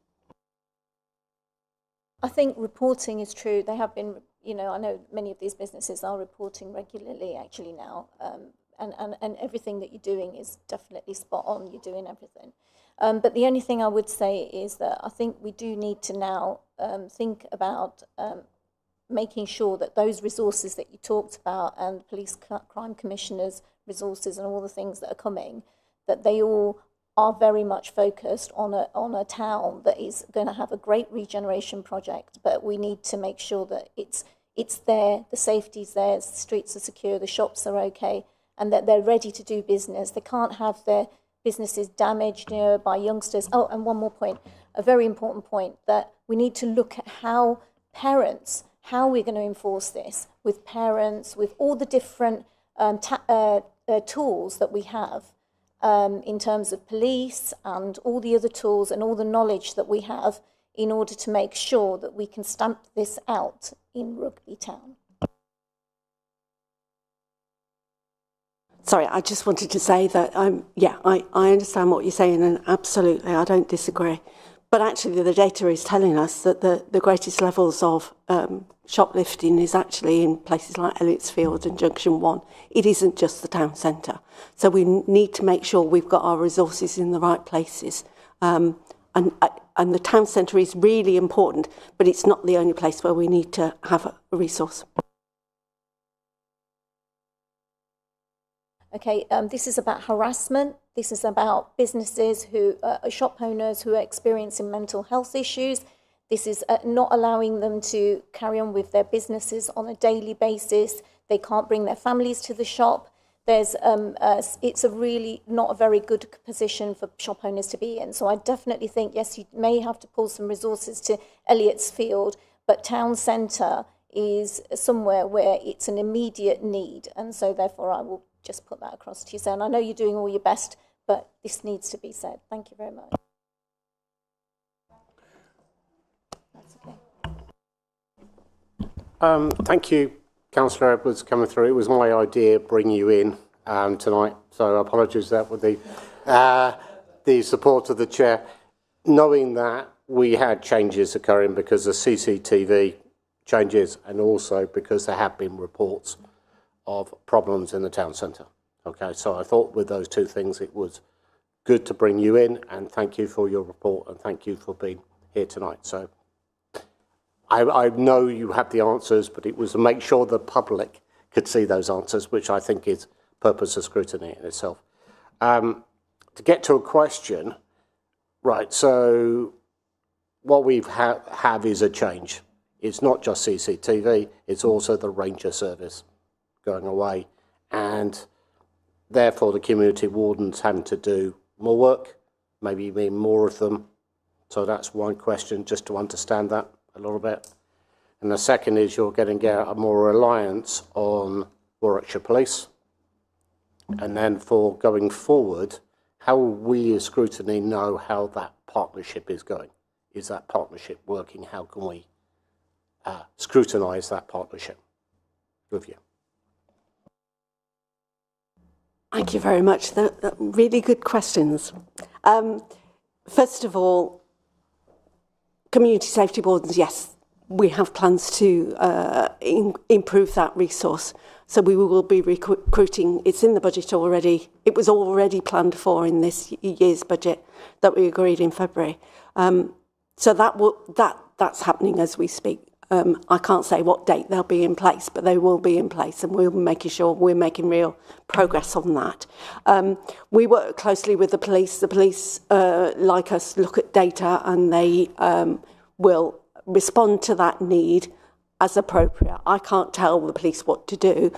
I think reporting is true. They have been, I know many of these businesses are reporting regularly actually now. And everything that you're doing is definitely spot on. You're doing everything. But the only thing I would say is that I think we do need to now think about making sure that those resources that you talked about, and the Police Crime Commissioner's resources and all the things that are coming, that they all are very much focused on a town that is going to have a great regeneration project. But we need to make sure that it's there, the safety's there, the streets are secure, the shops are okay, and that they're ready to do business. They can't have their businesses damaged by youngsters. Oh, and one more point, a very important point, that we need to look at how we're going to enforce this with parents, with all the different tools that we have in terms of police and all the other tools and all the knowledge that we have in order to make sure that we can stamp this out in Rugby Town. Sorry, I just wanted to say that, I understand what you're saying, and absolutely, I don't disagree. But actually, the data is telling us that the greatest levels of shoplifting is actually in places like Elliotsfield and Junction 1. It isn't just the town centre. So we need to make sure we've got our resources in the right places. And the town centre is really important, but it's not the only place where we need to have a resource. Okay, this is about harassment. This is about businesses who are shop owners who are experiencing mental health issues. This is not allowing them to carry on with their businesses on a daily basis. They can't bring their families to the shop. It's a really not a very good position for shop owners to be in. So I definitely think, yes, you may have to pull some resources to Elliotsfield, but town centre is somewhere where it's an immediate need. And so therefore I will just put that across to you, sir. And I know you're doing all your best, but this needs to be said. Thank you very much. That's okay. Thank you, Councillor Edwards, coming through. It was my idea bringing you in tonight, so apologies that with the support of the chair. Knowing that we had changes occurring because of CCTV changes, and also because there have been reports of problems in the town centre. Okay, so I thought with those two things it was good to bring you in, and thank you for your report, and thank you for being here tonight. So I know you have the answers, but it was to make sure the public could see those answers, which I think is purpose of scrutiny in itself. To get to a question, right, so what we have is a change. It's not just CCTV, it's also the ranger service going away, and therefore the community wardens having to do more work, maybe even more of them. So that's one question, just to understand that a little bit. And the second is you're getting a more reliance on Warwickshire Police. And then for going forward, how will we as Scrutiny know how that partnership is going? Is that partnership working? How can we scrutinise that partnership with you? Thank you very much. They're really good questions. First of all, community safety wardens, yes, we have plans to improve that resource. So we will be recruiting. It's in the budget already. It was already planned for in this year's budget that we agreed in February. So that's happening as we speak. I can't say what date they'll be in place, but they will be in place, and we'll be making sure we're making real progress on that. We work closely with the police. The police, like us, look at data, and they will respond to that need as appropriate. I can't tell the police what to do,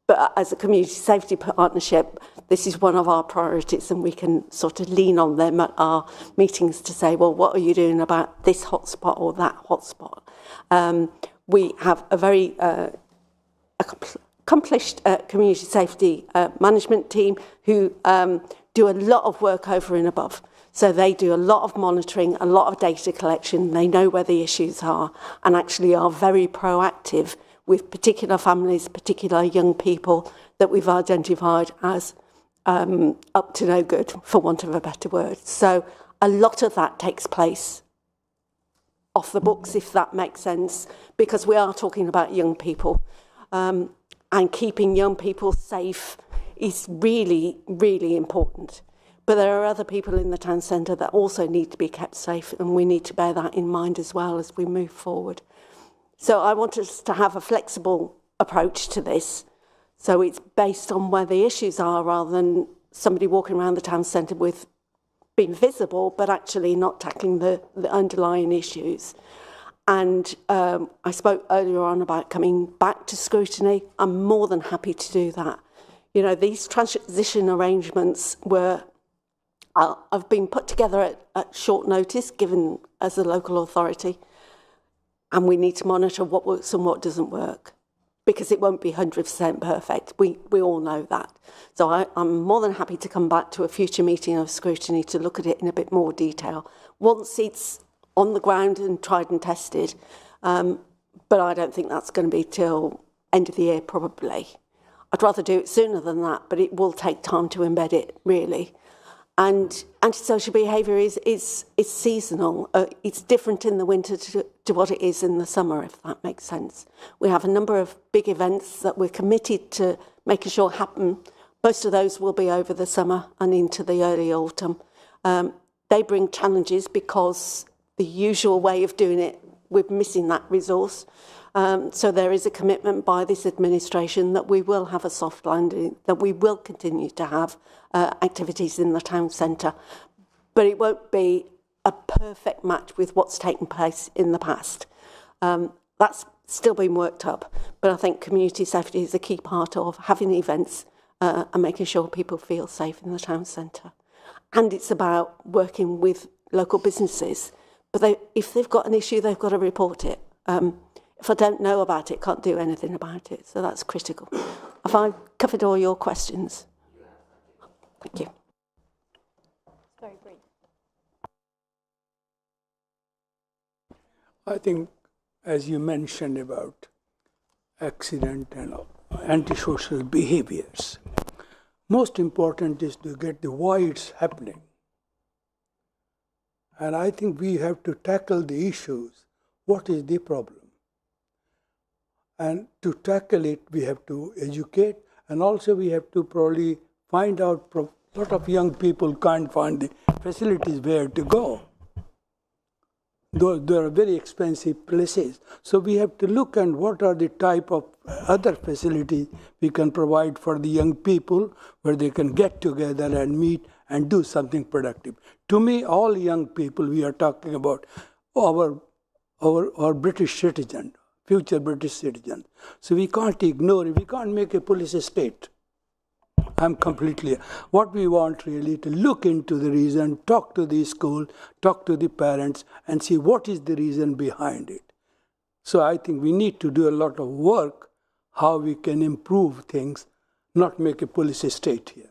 but as a community safety partnership, this is one of our priorities, and we can sort of lean on them at our meetings to say, well, what are you doing about this hotspot or that hotspot? We have a very accomplished community safety management team who do a lot of work over and above. So they do a lot of monitoring, a lot of data collection. They know where the issues are, and actually are very proactive with particular families, particular young people that we've identified as up to no good, for want of a better word. So a lot of that takes place off the books, if that makes sense, because we are talking about young people. And keeping young people safe is really, really important. But there are other people in the town centre that also need to be kept safe, and we need to bear that in mind as well as we move forward. So I want us to have a flexible approach to this. So it's based on where the issues are, rather than somebody walking around the town centre with being visible, but actually not tackling the underlying issues. And I spoke earlier on about coming back to scrutiny. I'm more than happy to do that. You know, these transition arrangements have been put together at short notice, given as a local authority, and we need to monitor what works and what doesn't work, because it won't be 100% perfect. We all know that. So I'm more than happy to come back to a future meeting of scrutiny to look at it in a bit more detail once it's on the ground and tried and tested. But I don't think that's going to be till end of the year, probably. I'd rather do it sooner than that, but it will take time to embed it, really. And antisocial behaviour is seasonal. It's different in the winter to what it is in the summer, if that makes sense. We have a number of big events that we're committed to making sure happen. Most of those will be over the summer and into the early autumn. They bring challenges because the usual way of doing it, we're missing that resource. So there is a commitment by this administration that we will have a soft landing, that we will continue to have activities in the town centre, but it won't be a perfect match with what's taken place in the past. That's still being worked up, but I think community safety is a key part of having events and making sure people feel safe in the town centre. And it's about working with local businesses, but if they've got an issue, they've got to report it. If I don't know about it, can't do anything about it. So that's critical. Have I covered all your questions? Thank you. Very brief. I think, as you mentioned about accident and antisocial behaviors, most important is to get the why it's happening. And I think we have to tackle the issues. What is the problem? And to tackle it, we have to educate, and also we have to probably find out A lot of young people can't find the facilities where to go. There are very expensive places. So we have to look at what are the type of other facilities we can provide for the young people where they can get together and meet and do something productive. To me, all young people, we are talking about our British citizens, future British citizens. So we can't ignore it. We can't make a police state. I'm completely. What we want really to look into the reason, talk to the school, talk to the parents, and see what is the reason behind it. So I think we need to do a lot of work how we can improve things, not make a police state here.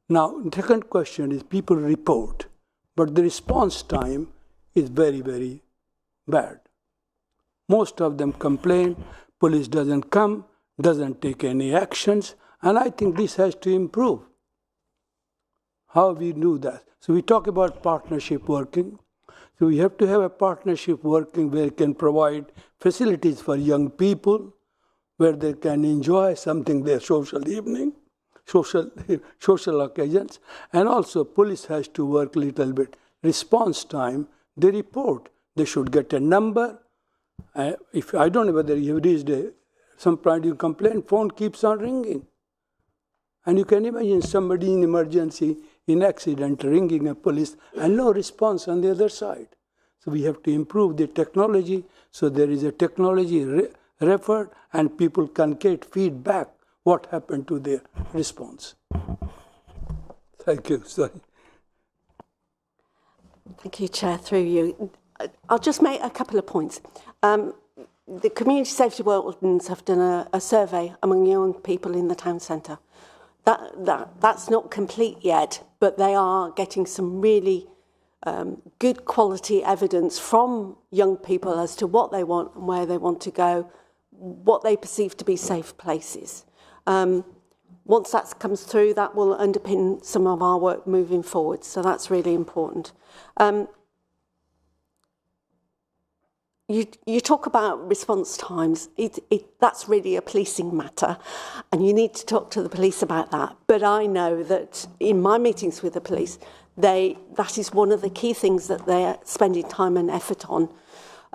Now, the second question is people report, but the response time is very, very bad. Most of them complain, police doesn't come, doesn't take any actions, and I think this has to improve. How we do that? So we talk about partnership working. So we have to have a partnership working where it can provide facilities for young people, where they can enjoy something, their social evening, social occasions, and also police has to work a little bit. Response time, they report. They should get a number. If I don't know whether you have reached some point you complain, phone keeps on ringing. And you can imagine somebody in emergency, in accident, ringing a police and no response on the other side. So we have to improve the technology so there is a technology referred and people can get feedback what happened to their response. Thank you. Sorry. Thank you, Chair, through you. I'll just make a couple of points. The community safety wardens have done a survey among young people in the town centre. That's not complete yet, but they are getting some really good quality evidence from young people as to what they want and where they want to go, what they perceive to be safe places. Once that comes through, that will underpin some of our work moving forward, so that's really important. You talk about response times. That's really a policing matter, and you need to talk to the police about that. But I know that in my meetings with the police, that is one of the key things that they're spending time and effort on.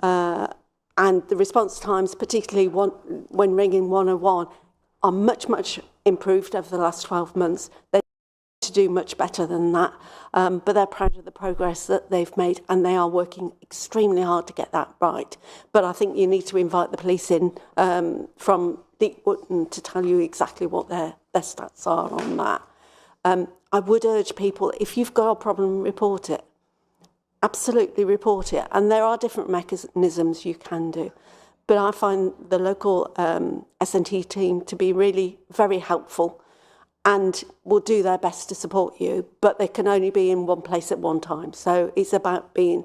And the response times, particularly when ringing 101, are much, much improved over the last 12 months. They to do much better than that, but they're proud of the progress that they've made and they are working extremely hard to get that right. But I think you need to invite the police in from Deepwood to tell you exactly what their stats are on that. I would urge people, if you've got a problem, report it. Absolutely report it. And there are different mechanisms you can do. But I find the local S&T team to be really very helpful and will do their best to support you, but they can only be in one place at one time. So it's about being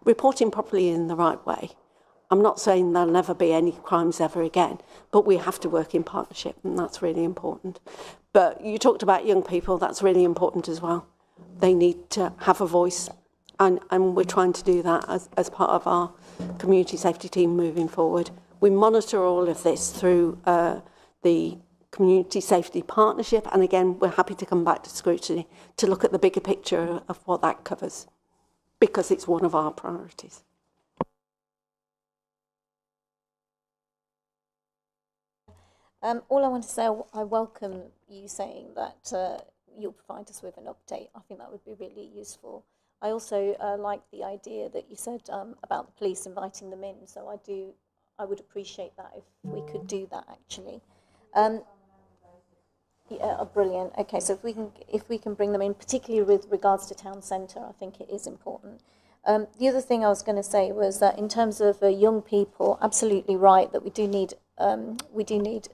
reporting properly in the right way. I'm not saying there'll never be any crimes ever again, but we have to work in partnership, and that's really important. But you talked about young people, that's really important as well. They need to have a voice, and we're trying to do that as part of our community safety team moving forward. We monitor all of this through the Community Safety Partnership, and again, we're happy to come back to Scrutiny to look at the bigger picture of what that covers, because it's one of our priorities. All I want to say, I welcome you saying that you'll provide us with an update. I think that would be really useful. I also like the idea that you said about the police inviting them in, so I would appreciate that if we could do that actually. Yeah, brilliant. Okay, so if we can bring them in, particularly with regards to town centre, I think it is important. The other thing I was going to say was that in terms of young people, absolutely right that we do need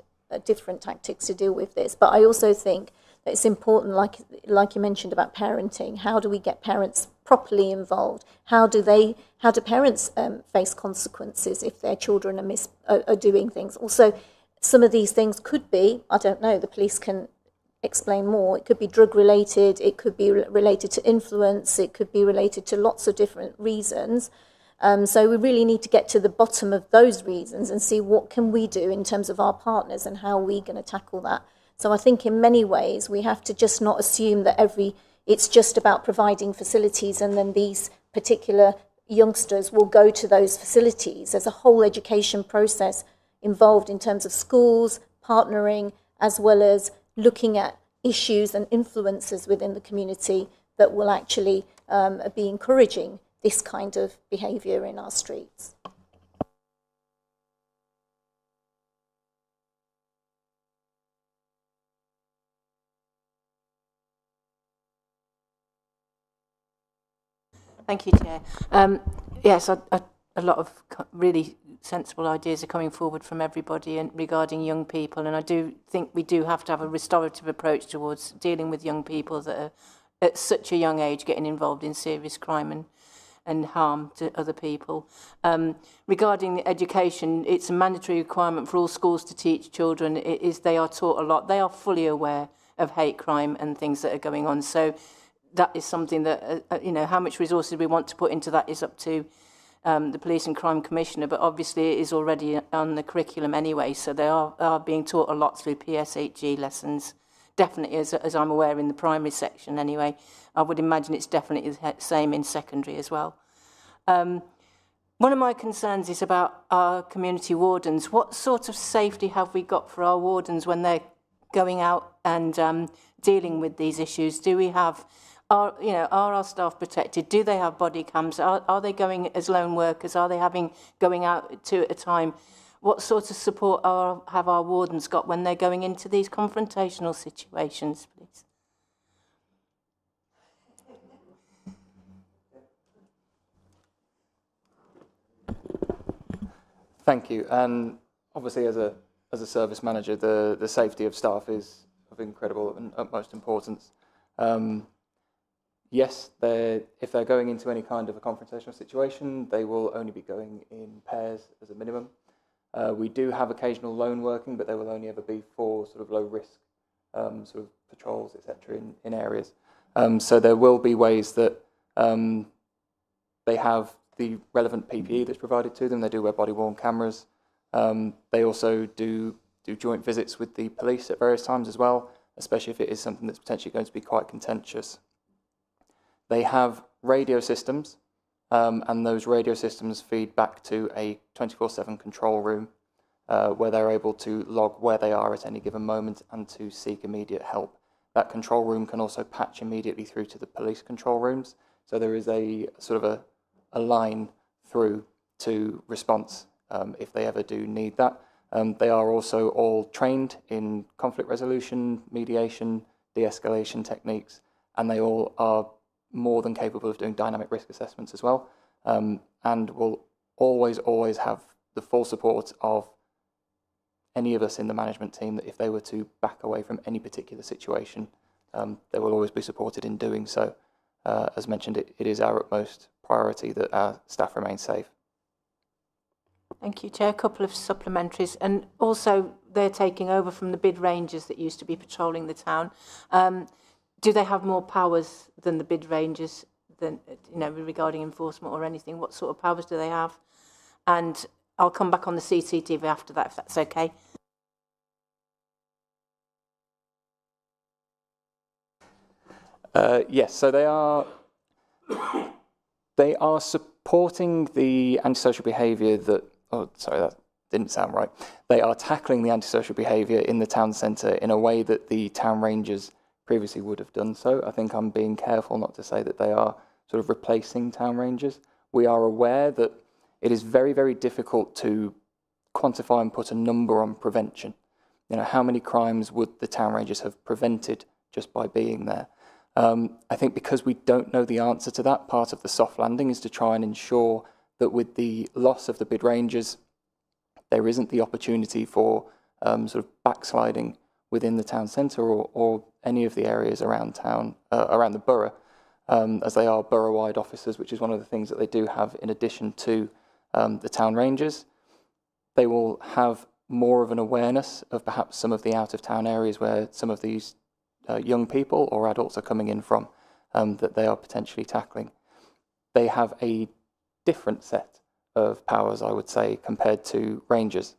different tactics to deal with this. But I also think that it's important, like you mentioned about parenting. How do we get parents properly involved? How do parents face consequences if their children are doing things? Also, some of these things could be, I don't know, the police can explain more. It could be drug related, it could be related to influence, it could be related to lots of different reasons. So we really need to get to the bottom of those reasons and see what can we do in terms of our partners and how we're going to tackle that. So I think in many ways we have to just not assume that it's just about providing facilities and then these particular youngsters will go to those facilities. There's a whole education process involved in terms of schools, partnering, as well as looking at issues and influences within the community that will actually be encouraging this kind of behaviour in our streets. Thank you, Chair. Yes, a lot of really sensible ideas are coming forward from everybody and regarding young people, and I do think we do have to have a restorative approach towards dealing with young people that are at such a young age getting involved in serious crime and harm to other people. Regarding the education, it's a mandatory requirement for all schools to teach children. They are taught a lot. They are fully aware of hate crime and things that are going on. So that is something that, how much resources we want to put into that is up to the Police and Crime Commissioner, but obviously it is already on the curriculum anyway, so they are being taught a lot through PSHE lessons, definitely as I'm aware in the primary section anyway. I would imagine it's definitely the same in secondary as well. One of my concerns is about our community wardens. What sort of safety have we got for our wardens when they're going out and dealing with these issues? Do we have... Are our staff protected? Do they have body cams? Are they going as lone workers? Are they going out 2 at a time? What sort of support have our wardens got when they're going into these confrontational situations, please? Thank you. And obviously, as a service manager, the safety of staff is of incredible and utmost importance. Yes, if they're going into any kind of a confrontational situation, they will only be going in pairs as a minimum. We do have occasional lone working, but they will only ever be for sort of low risk sort of patrols, etc. in areas. So there will be ways that they have the relevant PPE that's provided to them. They do wear body-worn cameras. They also do joint visits with the police at various times as well, especially if it is something that's potentially going to be quite contentious. They have radio systems, and those radio systems feed back to a 24/7 control room where they're able to log where they are at any given moment and to seek immediate help. That control room can also patch immediately through to the police control rooms, so there is a sort of a line through to response if they ever do need that. They are also all trained in conflict resolution, mediation, de-escalation techniques, and they all are more than capable of doing dynamic risk assessments as well, and will always have the full support of any of us in the management team that if they were to back away from any particular situation, they will always be supported in doing so. As mentioned, it is our utmost priority that our staff remain safe. Thank you, Chair. A couple of supplementaries, and also they're taking over from the bid rangers that used to be patrolling the town. Do they have more powers than the bid rangers, regarding enforcement or anything? What sort of powers do they have? And I'll come back on the CCTV after that, if that's okay. Yes, so they are supporting the antisocial behaviour that... Oh, sorry, that didn't sound right. They are tackling the antisocial behaviour in the town centre in a way that the town rangers previously would have done so. I think I'm being careful not to say that they are sort of replacing town rangers. We are aware that it is very, very difficult to quantify and put a number on prevention. How many crimes would the town rangers have prevented just by being there? I think because we don't know the answer to that, part of the soft landing is to try and ensure that with the loss of the bid rangers, there isn't the opportunity for sort of backsliding within the town centre or any of the areas around town, around the borough, as they are borough-wide officers, which is one of the things that they do have in addition to the town rangers. They will have more of an awareness of perhaps some of the out-of-town areas where some of these young people or adults are coming in from that they are potentially tackling. They have a different set of powers, I would say, compared to rangers.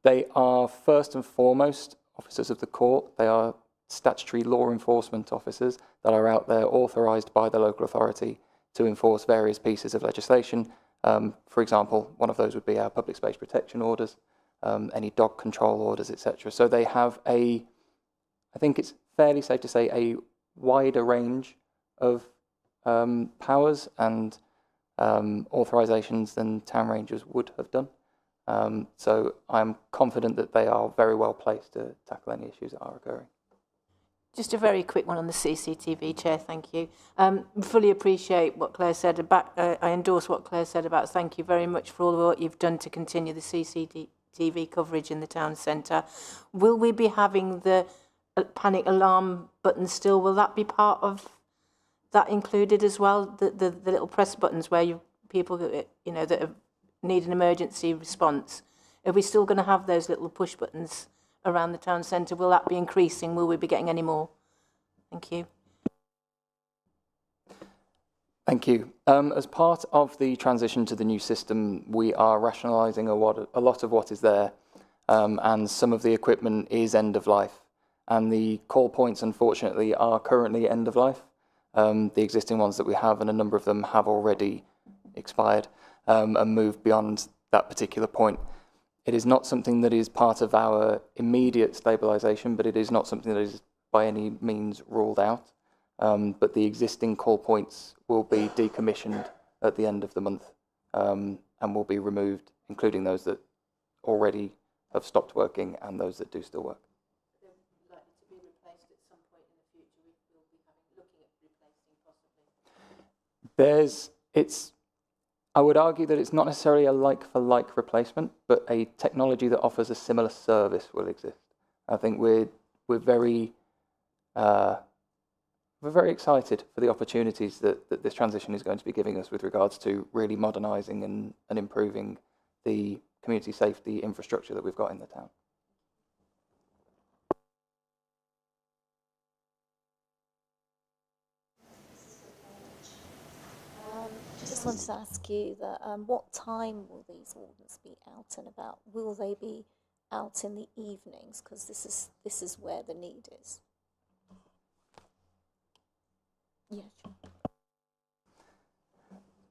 They are first and foremost officers of the court. They are statutory law enforcement officers that are out there authorised by the local authority to enforce various pieces of legislation. For example, one of those would be our public space protection orders, any dog control orders, etc. So they have I think it's fairly safe to say, a wider range of powers and authorisations than town rangers would have done. So I'm confident that they are very well placed to tackle any issues that are occurring. Just a very quick one on the CCTV, Chair, thank you. Fully appreciate what Claire said about, I endorse what Claire said about thank you very much for all of what you've done to continue the CCTV coverage in the town centre. Will we be having the panic alarm button still? Will that be part of that included as well? The little press buttons where people that need an emergency response. Are we still going to have those little push buttons around the town centre? Will that be increasing? Will we be getting any more? Thank you. Thank you. As part of the transition to the new system, we are rationalising a lot of what is there, and some of the equipment is end of life. And the call points, unfortunately, are currently end of life. The existing ones that we have, and a number of them have already expired and moved beyond that particular point. It is not something that is part of our immediate stabilisation, but it is not something that is by any means ruled out. But the existing call points will be decommissioned at the end of the month and will be removed, including those that already have stopped working and those that do still work. They're likely to be replaced at some point in the future. We will be looking at replacing possibly. I would argue that it's not necessarily a like-for-like replacement, but a technology that offers a similar service will exist. I think we're very excited for the opportunities that this transition is going to be giving us with regards to really modernising and improving the community safety infrastructure that we've got in the town. Just wanted to ask you that what time will these wardens be out and about? Will they be out in the evenings? Because this is where the need is. Yeah, sure.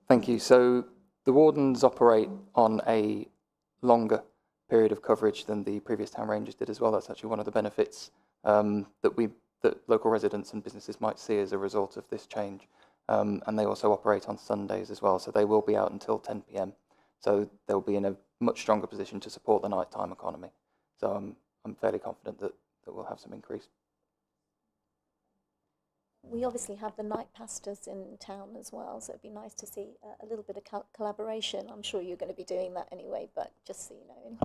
Thank you. So the wardens operate on a longer period of coverage than the previous town rangers did as well. That's actually one of the benefits that local residents and businesses might see as a result of this change. And they also operate on Sundays as well, so they will be out until 10 p.m. So they'll be in a much stronger position to support the nighttime economy. So I'm fairly confident that we'll have some increase. We obviously have the night pastors in town as well, so it'd be nice to see a little bit of collaboration. I'm sure you're going to be doing that anyway, but just so you know.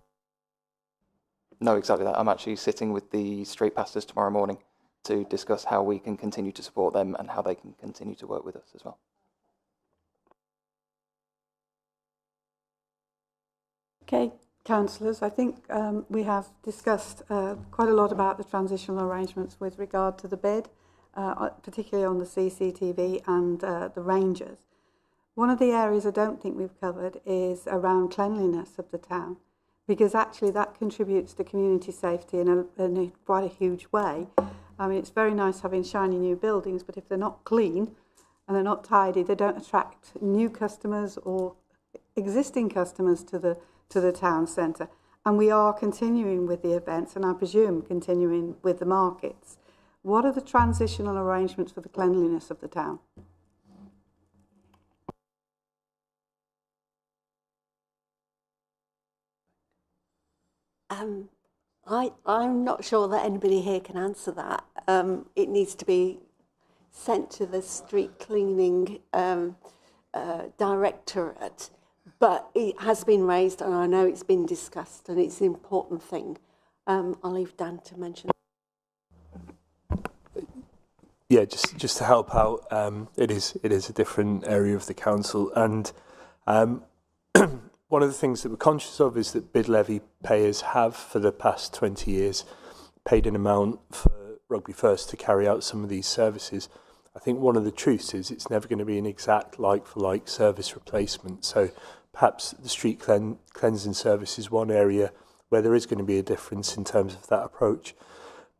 No, exactly that. I'm actually sitting with the street pastors tomorrow morning to discuss how we can continue to support them and how they can continue to work with us as well. Okay, councillors, I think we have discussed quite a lot about the transitional arrangements with regard to the bid, particularly on the CCTV and the rangers. One of the areas I don't think we've covered is around cleanliness of the town, because actually that contributes to community safety in quite a huge way. I mean, it's very nice having shiny new buildings, but if they're not clean and they're not tidy, they don't attract new customers or existing customers to the town centre. And we are continuing with the events, and I presume continuing with the markets. What are the transitional arrangements for the cleanliness of the town? I'm not sure that anybody here can answer that. It needs to be sent to the street cleaning directorate, but it has been raised and I know it's been discussed and it's an important thing. I'll leave Dan to mention. Yeah, just to help out, it is a different area of the council, and one of the things that we're conscious of is that bid levy payers have, for the past 20 years, paid an amount for Rugby First to carry out some of these services. I think one of the truths is it's never going to be an exact like-for-like service replacement. So perhaps the street cleansing service is one area where there is going to be a difference in terms of that approach.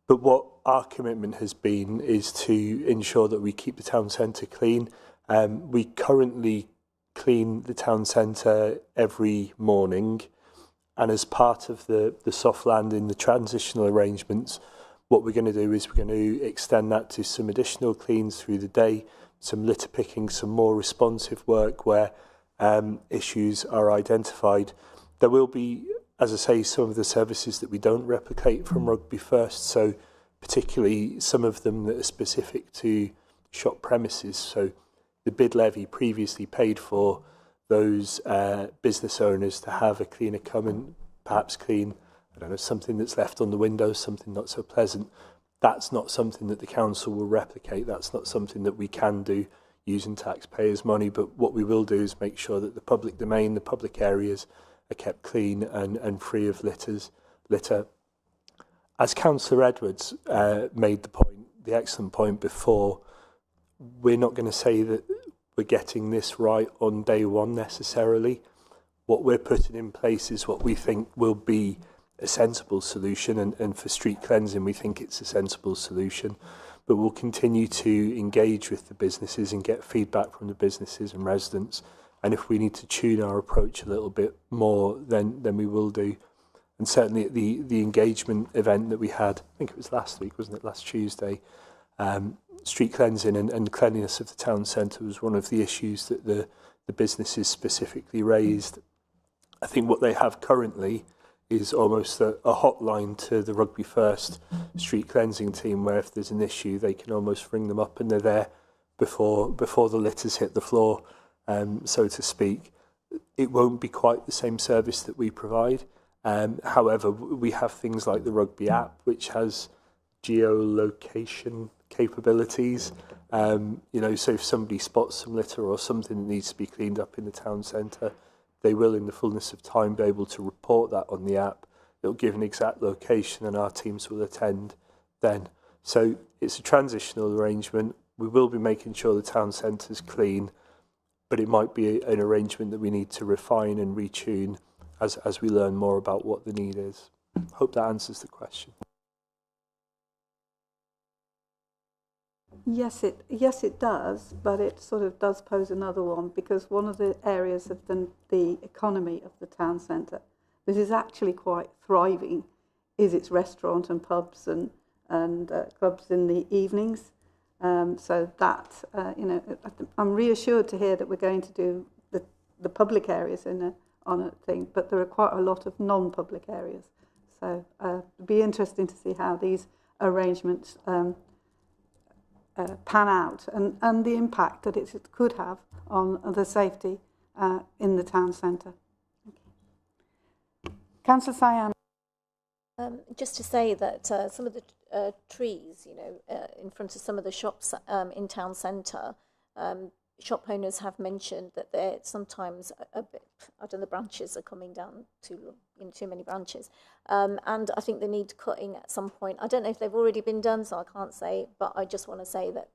But what our commitment has been is to ensure that we keep the town centre clean. We currently clean the town centre every morning, and as part of the soft landing, the transitional arrangements, what we're going to do is we're going to extend that to some additional cleans through the day, some litter picking, some more responsive work where issues are identified. There will be, as I say, some of the services that we don't replicate from Rugby First, so particularly some of them that are specific to shop premises. So the bid levy previously paid for those business owners to have a cleaner come and perhaps clean, I don't know, something that's left on the windows, something not so pleasant. That's not something that the council will replicate. That's not something that we can do using taxpayers' money. But what we will do is make sure that the public domain, the public areas are kept clean and free of litter. As Councillor Edwards made the excellent point before, we're not going to say that we're getting this right on day one necessarily. What we're putting in place is what we think will be a sensible solution, and for street cleansing we think it's a sensible solution, but we'll continue to engage with the businesses and get feedback from the businesses and residents, and if we need to tune our approach a little bit more then we will do. And certainly at the engagement event that we had, I think it was last week, wasn't it, last Tuesday, street cleansing and cleanliness of the town centre was one of the issues that the businesses specifically raised. I think what they have currently is almost a hotline to the Rugby First street cleansing team, where if there's an issue they can almost ring them up and they're there before the litters hit the floor, so to speak. It won't be quite the same service that we provide. However, we have things like the Rugby app, which has geolocation capabilities. So if somebody spots some litter or something that needs to be cleaned up in the town centre, they will, in the fullness of time, be able to report that on the app. It'll give an exact location and our teams will attend then. So it's a transitional arrangement. We will be making sure the town centre's clean, but it might be an arrangement that we need to refine and retune as we learn more about what the need is. Hope that answers the question. Yes, it does, but it sort of does pose another one, because one of the areas of the economy of the town centre that is actually quite thriving is its restaurant and pubs and clubs in the evenings. So that, I'm reassured to hear that we're going to do the public areas on a thing, but there are quite a lot of non-public areas. So it'd be interesting to see how these arrangements pan out and the impact that it could have on the safety in the town centre. Okay. Councillor Cyan. Just to say that some of the trees, in front of some of the shops in town centre, shop owners have mentioned that they're sometimes a bit, the branches are coming down too many branches. And I think they need cutting at some point. I don't know if they've already been done, so I can't say, but I just want to say that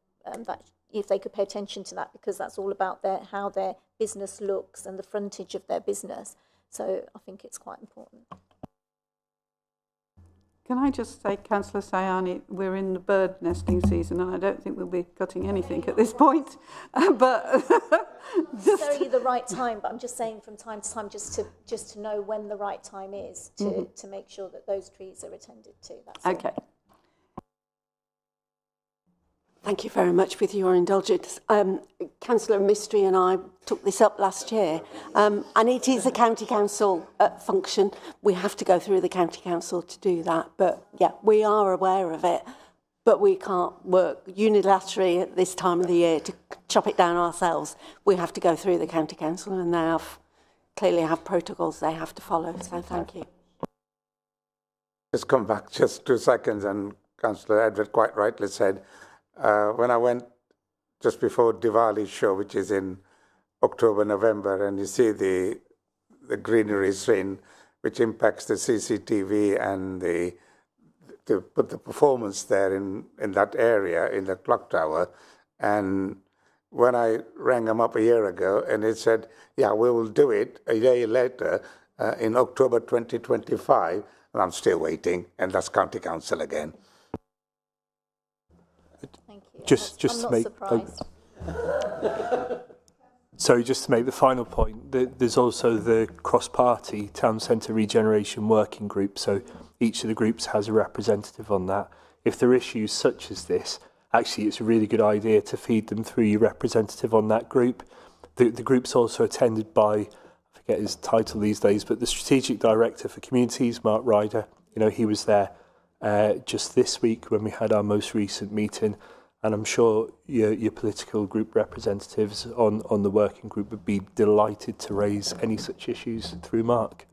that if they could pay attention to that, because that's all about how their business looks and the frontage of their business. So I think it's quite important. Can I just say, Councillor Sayani, we're in the bird nesting season, and I don't think we'll be cutting anything at this point. But just necessarily the right time. But I'm just saying, from time to time, just to know when the right time is to make sure that those trees are attended to. That's okay. All. Thank you very much for your indulgence. Councillor Mistry and I took this up last year, and it is a county council function. We have to go through the county council to do that, but yeah, we are aware of it, but we can't work unilaterally at this time of the year to chop it down ourselves. We have to go through the county council, and they clearly have protocols they have to follow, so thank you. Just come back just 2 seconds, and Councillor Edward quite rightly said, when I went just before Diwali show, which is in October, November, and you see the greenery scene, which impacts the CCTV and to put the performance there in that area, in the clock tower. And when I rang them up a year ago, and it said, yeah, we will do it, a year later, in October 2025, and I'm still waiting, and that's County Council again. Thank you. Just I'm to not make surprised. Sorry, just to make the final point, there's also the cross-party town centre regeneration working group. So each of the groups has a representative on that. If there are issues such as this, actually it's a really good idea to feed them through your representative on that group. The group's also attended by, I forget his title these days, but the Strategic Director for Communities, Mark Ryder. You know, he was there just this week when we had our most recent meeting. And I'm sure your political group representatives on the working group would be delighted to raise any such issues through Mark.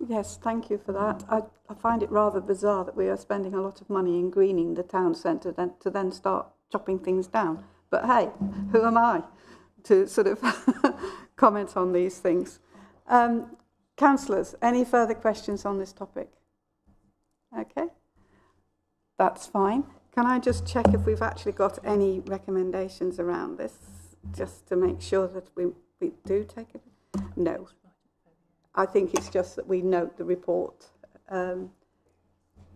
Yes, thank you for that. I find it rather bizarre that we are spending a lot of money in greening the town centre to then start chopping things down. But hey, who am I to sort of comment on these things? Councillors, any further questions on this topic? Okay. That's fine. Can I just check if we've actually got any recommendations around this, just to make sure that we do take it? No. I think it's just that we note the report, the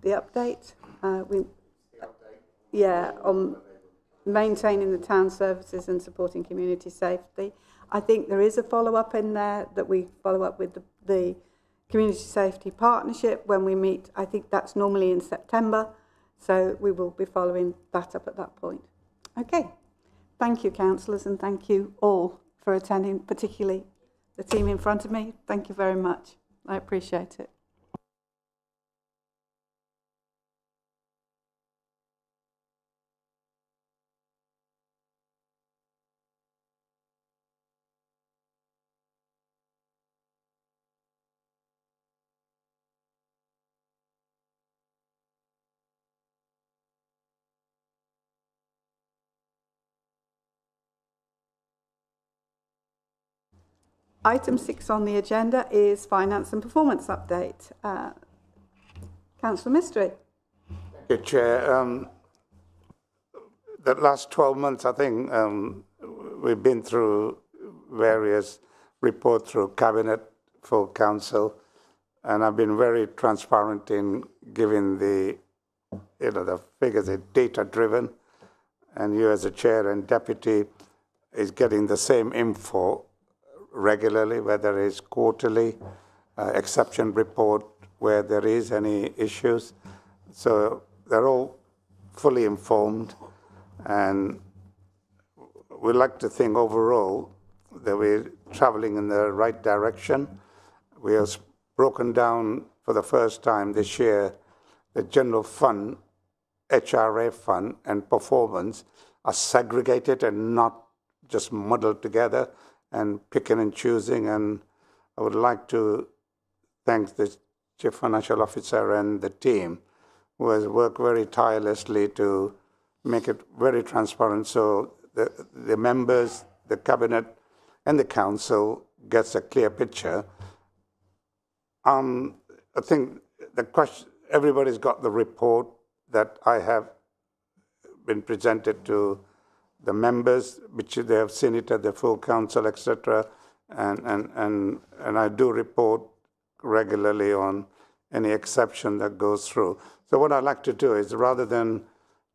update. On maintaining the town services and supporting community safety. I think there is a follow-up in there that we follow up with the Community Safety Partnership when we meet. I think that's normally in September. So we will be following that up at that point. Okay. Thank you, councillors, and thank you all for attending, particularly the team in front of me. Thank you very much. I appreciate it. Item 6 on the agenda is finance and performance update. Councillor Mystery. Thank you, Chair. The last 12 months, I think, we've been through various reports through Cabinet, full Council, and I've been very transparent in giving the figures are data-driven, and you as a Chair and Deputy is getting the same info regularly, whether it's quarterly, exception report, where there is any issues. So they're all fully informed, and we like to think overall that we're traveling in the right direction. We have broken down for the first time this year the general fund, HRA fund, and performance are segregated and not just muddled together and picking and choosing. And I would like to thank the Chief Financial Officer and the team who has worked very tirelessly to make it very transparent so the members, the Cabinet and the Council gets a clear picture. I think the question, everybody's got the report that I have been presented to the members, which they have seen it at the full Council, etc. And I do report regularly on any exception that goes through. So what I like to do is, rather than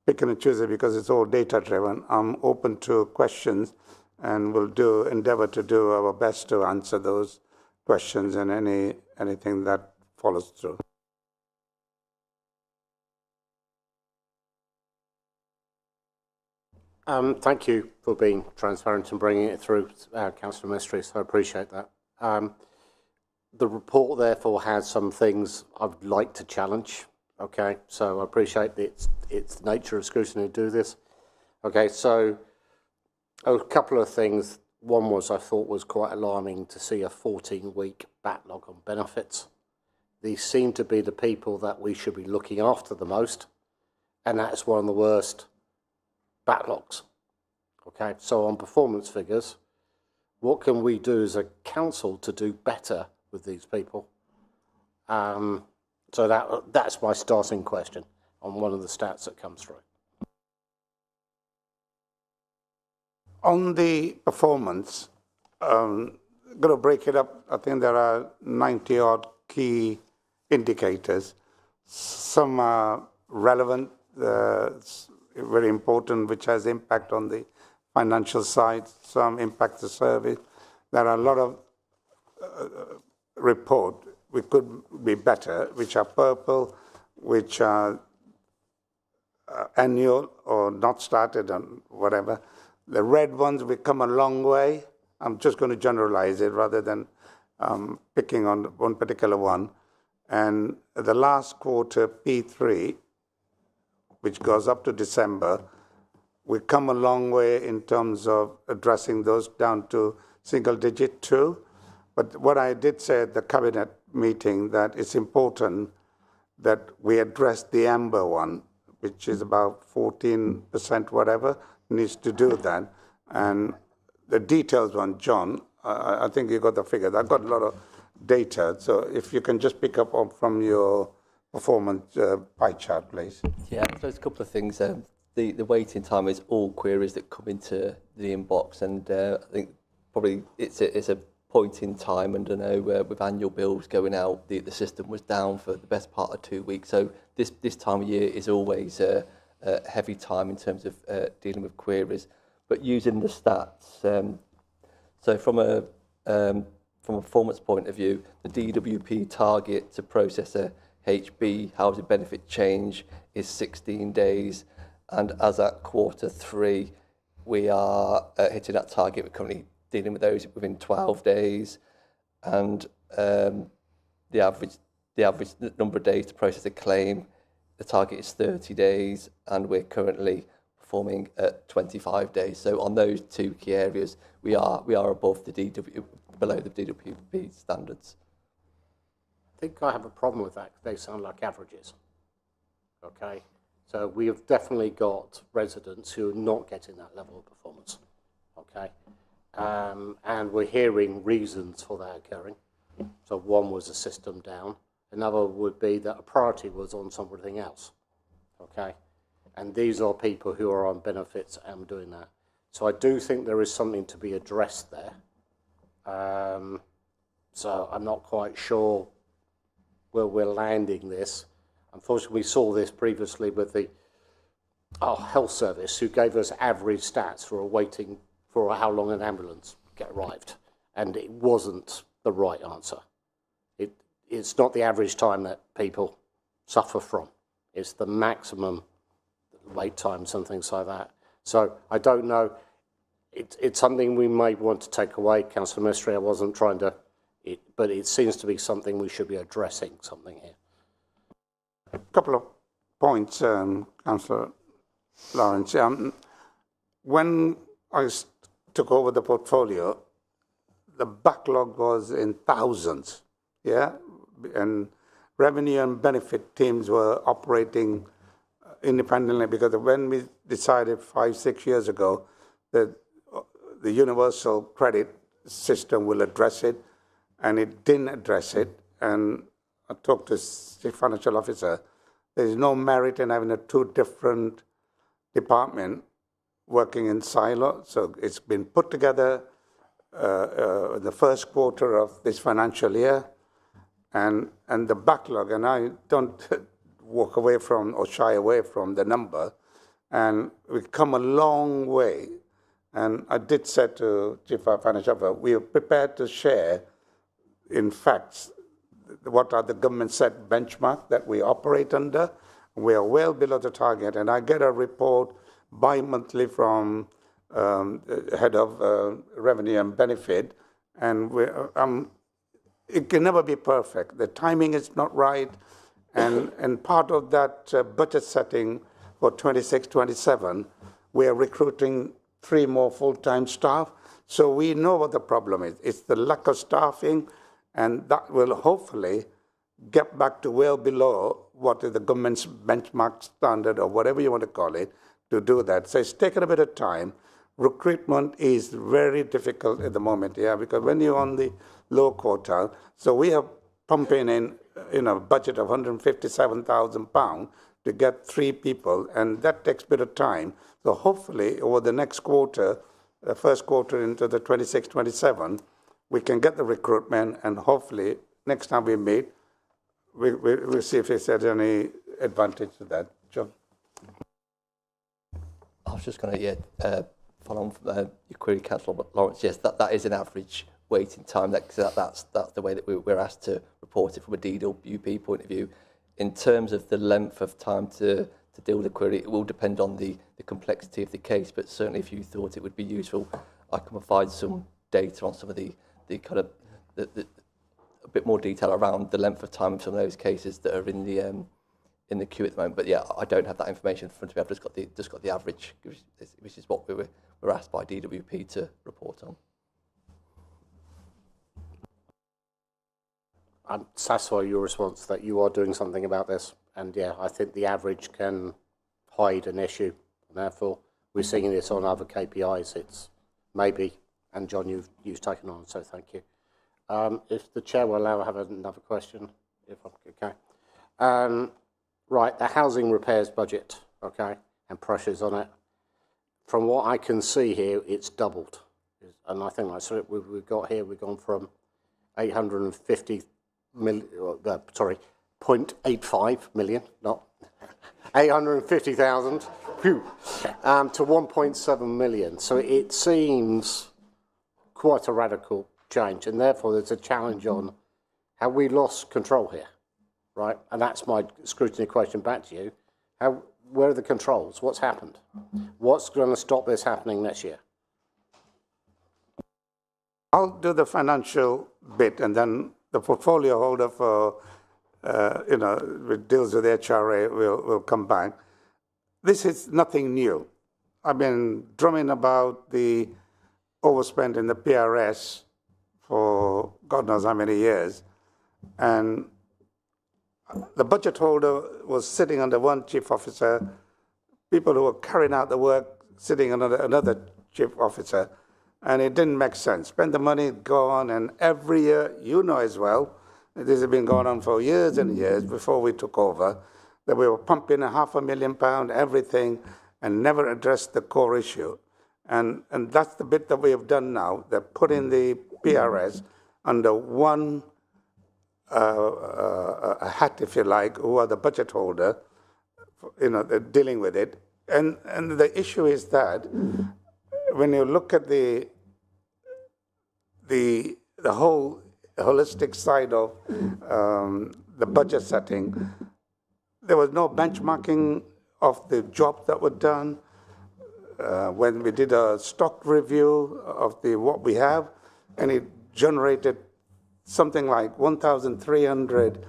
picking and choosing because it's all data-driven, I'm open to questions, and we'll endeavour to do our best to answer those questions and anything that follows through. Thank you for being transparent and bringing it through, Councillor Mystery, so I appreciate that. The report, therefore, has some things I'd like to challenge, okay? So I appreciate it's the nature of scrutiny to do this. Okay, so a couple of things. One was I thought was quite alarming to see a 14-week backlog on benefits. These seem to be the people that we should be looking after the most, and that's one of the worst backlogs. Okay, so on performance figures, what can we do as a council to do better with these people? So that's my starting question on one of the stats that comes through. On the performance, going to break it up. I think there are 90 odd key indicators. Some are relevant, very important, which has impact on the financial side. Some impact the service. There are a lot of report we could be better, which are purple, which are annual or not started and whatever. The red ones, we come a long way. I'm just going to generalize it rather than picking on one particular one. And the last quarter, P3, which goes up to December, we come a long way in terms of addressing those down to single digit too. But what I did say at the cabinet meeting, that it's important that we address the amber one, which is about 14%, whatever, needs to do that. And the details one, John, I think you got the figures. I've got a lot of data. So if you can just pick up on from your performance pie chart, please. Yeah, there's a couple of things. The waiting time is all queries that come into the inbox, and I think probably it's a point in time, and I know with annual bills going out, the system was down for the best part of 2 weeks. So this time of year is always a heavy time in terms of dealing with queries. But using the stats, so from a performance point of view, the DWP target to process a HB, housing benefit change, is 16 days. And as at quarter 3, we are hitting that target. We're currently dealing with those within 12 days. And the average number of days to process a claim, the target is 30 days, and we're currently performing at 25 days. So on those 2 key areas, we are above the below the DWP standards. I think I have a problem with that. They sound like averages. Okay, so we have definitely got residents who are not getting that level of performance. Okay, and we're hearing reasons for that occurring. So one was a system down. Another would be that a priority was on something else. Okay, and these are people who are on benefits and doing that. So I do think there is something to be addressed there. So I'm not quite sure where we're landing this. Unfortunately, we saw this previously with our health service, who gave us average stats for waiting for how long an ambulance arrived, and it wasn't the right answer. It's not the average time that people suffer from. It's the maximum wait times and things like that. So I don't know. It's something we may want to take away. Councillor Mistry, I wasn't trying to, but it seems to be something we should be addressing something here. A couple of points, Councillor Lawrence. When I took over the portfolio, the backlog was in thousands, yeah? And revenue and benefit teams were operating independently, because when we decided 5-6 years ago that the universal credit system will address it, and it didn't address it, and I talked to the Chief Financial Officer, there is no merit in having 2 different departments working in silo. So it's been put together in the first quarter of this financial year, and the backlog, and I don't walk away from or shy away from the number, and we've come a long way. And I did say to Chief Financial Officer, we are prepared to share, in facts, what are the government set benchmark that we operate under. We are well below the target, and I get a report bi-monthly from the head of revenue and benefit, and it can never be perfect. The timing is not right, and part of that budget setting for 26-27, we are recruiting 3 more full-time staff. So we know what the problem is. It's the lack of staffing, and that will hopefully get back to well below what is the government's benchmark standard, or whatever you want to call it, to do that. So it's taken a bit of time. Recruitment is very difficult at the moment, yeah, because when you're on the low quartile, so we are pumping in a budget of £157,000 to get 3 people, and that takes a bit of time. So hopefully over the next quarter, the first quarter into the 26-27, we can get the recruitment, and hopefully next time we meet, we'll see if there's any advantage to that. John? I was just going to follow on from your query, Councillor Lawrence. Yes, that is an average waiting time. That's the way that we're asked to report it from a DWP point of view. In terms of the length of time to deal with the query, it will depend on the complexity of the case, but certainly if you thought it would be useful, I can provide some data on some of the kind of a bit more detail around the length of time of some of those cases that are in the queue at the moment. But yeah, I don't have that information in front of me. I've just got the average, which is what we're asked by DWP to report on. I'm satisfied with your response that you are doing something about this. And yeah, I think the average can hide an issue. And therefore, we're seeing this on other KPIs. It's maybe, and John, you've taken on, so thank you. If the chair will allow, I have another question, if I'm okay. Right, the housing repairs budget, okay, and pressures on it. From what I can see here, it's doubled. And I think that's what we've got here. We've gone from 850 million, sorry, 0.85 million, not 850,000, to 1.7 million. So it seems quite a radical change, and therefore there's a challenge on how we lost control here, right? And that's my scrutiny question back to you. Where are the controls? What's happened? What's going to stop this happening next year? I'll do the financial bit, and then the portfolio holder for, which deals with HRA will come back. This is nothing new. I've been drumming about the overspend in the PRS for God knows how many years. And the budget holder was sitting under one chief officer, people who were carrying out the work sitting under another chief officer, and it didn't make sense. Spend the money, go on, and every year, you know as well, this has been going on for years and years before we took over, that we were pumping £500,000, everything, and never addressed the core issue. And that's the bit that we have done now. They're putting the PRS under one a hat, if you like, who are the budget holder, they're dealing with it. And the issue is that when you look at the whole holistic side of the budget setting, there was no benchmarking of the jobs that were done. When we did a stock review of what we have, and it generated something like 1,300,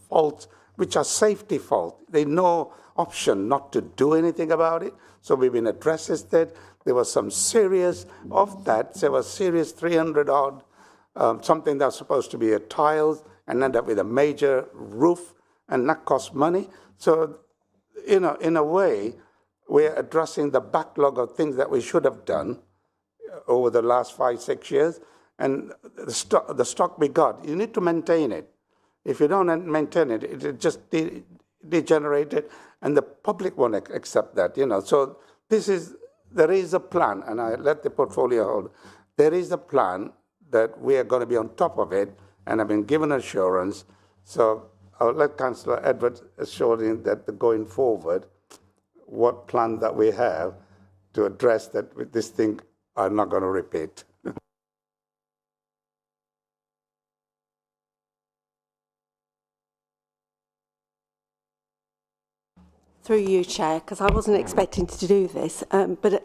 faults, which are safety faults. There's no option not to do anything about it. So we've been addressing that. There was some serious of that. There was serious 300 odd, something that's supposed to be a tiles, and end up with a major roof, and that costs money. So, in a way, we're addressing the backlog of things that we should have done over the last 5-6 years. And the stock we got, you need to maintain it. If you don't maintain it, it just degenerated, and the public won't accept that, So there is a plan, and I let the portfolio hold. There is a plan that we are going to be on top of it, and I've been given assurance. So I'll let Councillor Edwards assure him that going forward, what plan that we have to address that with this thing are not going to repeat. Through you, Chair, because I wasn't expecting to do this, but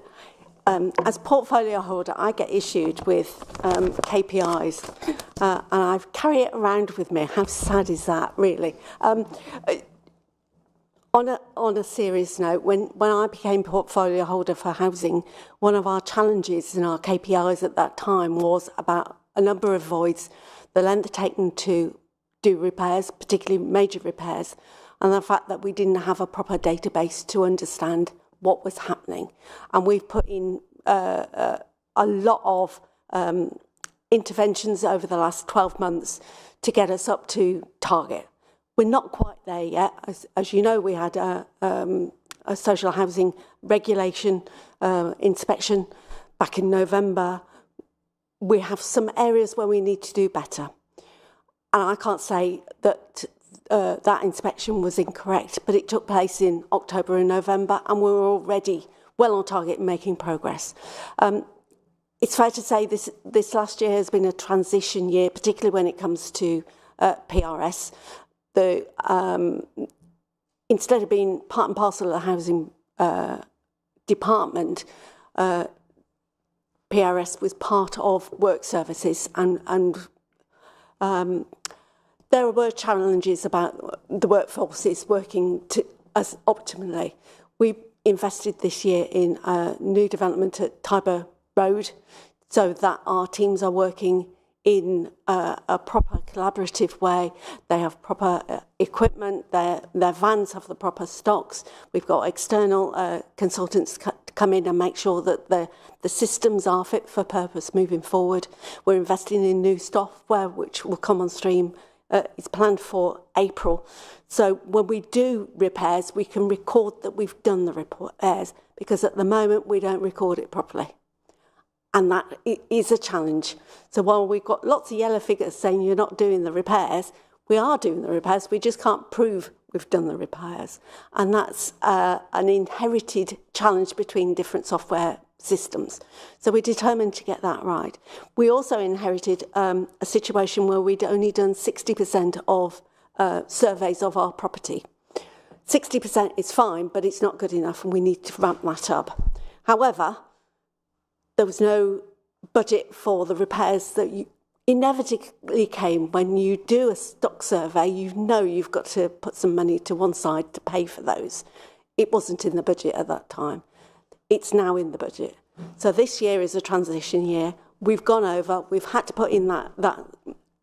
as portfolio holder, I get issued with KPIs, and I carry it around with me. How sad is that, really? On a serious note, when I became portfolio holder for housing, one of our challenges in our KPIs at that time was about a number of voids, the length taken to do repairs, particularly major repairs, and the fact that we didn't have a proper database to understand what was happening. And we've put in a lot of interventions over the last 12 months to get us up to target. We're not quite there yet. As you know, we had a social housing regulation inspection back in November. we have some areas where we need to do better. And I can't say that that inspection was incorrect, but it took place in October and November, and we're already well on target in making progress. It's fair to say this last year has been a transition year, particularly when it comes to PRS. Instead of being part and parcel of the housing department, PRS was part of work services, and there were challenges about the workforces working as optimally. We invested this year in a new development at Tiber Road, so that our teams are working in a proper collaborative way. They have proper equipment, their vans have the proper stocks. We've got external consultants come in and make sure that the systems are fit for purpose moving forward. We're investing in new software which will come on stream. It's planned for April. So when we do repairs, we can record that we've done the repairs, because at the moment we don't record it properly. And that is a challenge. So while we've got lots of yellow figures saying you're not doing the repairs, we are doing the repairs. We just can't prove we've done the repairs. And that's an inherited challenge between different software systems. So we're determined to get that right. We also inherited a situation where we'd only done 60% of surveys of our property. 60% is fine, but it's not good enough, and we need to ramp that up. However, there was no budget for the repairs that inevitably came when you do a stock survey. You know you've got to put some money to one side to pay for those. It wasn't in the budget at that time. It's now in the budget. So this year is a transition year. We've gone over. We've had to put in that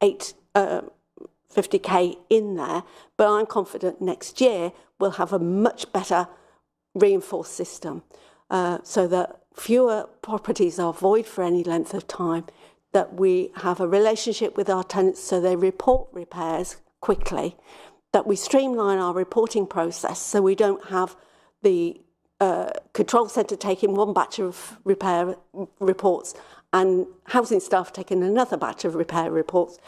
850k in there, but I'm confident next year we'll have a much better reinforced system, so that fewer properties are void for any length of time, that we have a relationship with our tenants so they report repairs quickly, that we streamline our reporting process so we don't have the control centre taking one batch of repair reports and housing staff taking another batch of repair reports.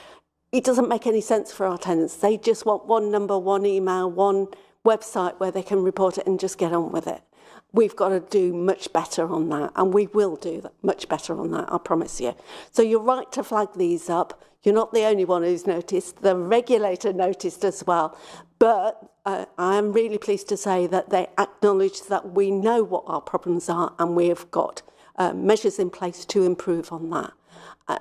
It doesn't make any sense for our tenants. They just want one number, one email, one website where they can report it and just get on with it. We've got to do much better on that, and we will do that, much better on that, I promise you. So you're right to flag these up. You're not the only one who's noticed. The regulator noticed as well. But I am really pleased to say that they acknowledge that we know what our problems are, and we have got measures in place to improve on that.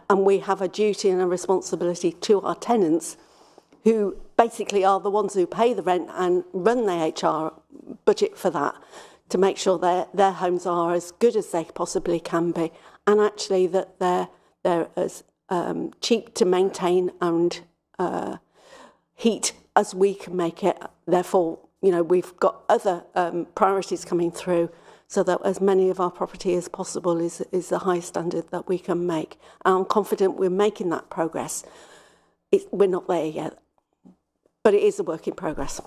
And we have a duty and a responsibility to our tenants, who basically are the ones who pay the rent and run the HR budget for that, to make sure their homes are as good as they possibly can be, and actually that they're as cheap to maintain and heat as we can make it. Therefore, you know, we've got other priorities coming through, so that as many of our property as possible is the highest standard that we can make. And I'm confident we're making that progress. We're not there yet, but it is a work in progress.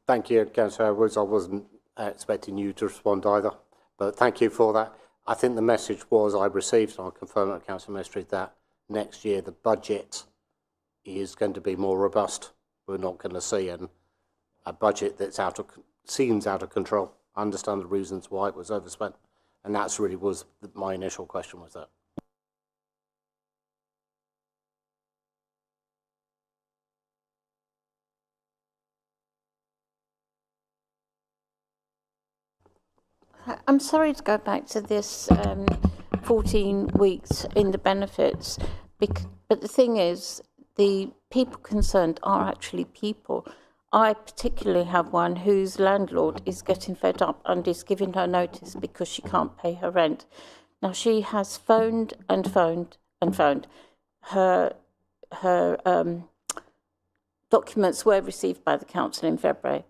Thank you, Councillor Woods. I wasn't expecting you to respond either, but thank you for that. I think the message was I received, and I'll confirm at Council Ministry, that next year the budget is going to be more robust. We're not going to see a budget that's seems out of control. I understand the reasons why it was overspent, and that's really was my initial question, was that. I'm sorry to go back to this 14 weeks in the benefits, but the thing is, the people concerned are actually people. I particularly have one whose landlord is getting fed up and is giving her notice because she can't pay her rent. Now, she has phoned and phoned and phoned. Her documents were received by the council in February.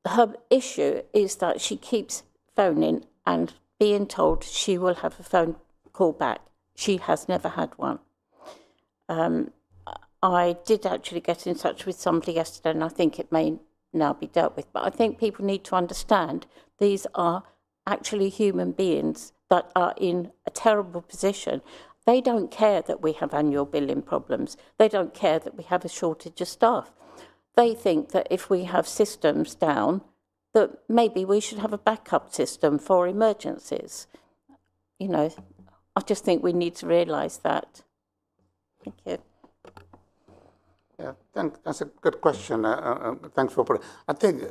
Her issue is that she keeps phoning and being told she will have a phone call back. She has never had one. I did actually get in touch with somebody yesterday, and I think it may now be dealt with. But I think people need to understand these are actually human beings that are in a terrible position. They don't care that we have annual billing problems. They don't care that we have a shortage of staff. They think that if we have systems down, that maybe we should have a backup system for emergencies. You know, I just think we need to realise that. Thank you. Yeah, that's a good question. Thanks for putting. I think,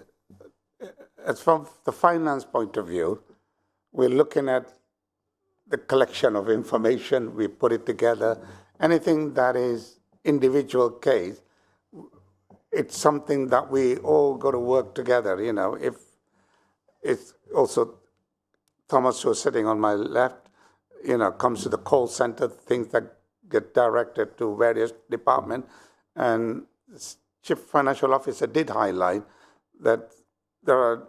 as from the finance point of view, we're looking at the collection of information. We put it together. Anything that is individual case, it's something that we all got to work together. You know, if it's also Thomas, who's sitting on my left, you know, comes to the call center, things that get directed to various departments. And the Chief Financial Officer did highlight that there are,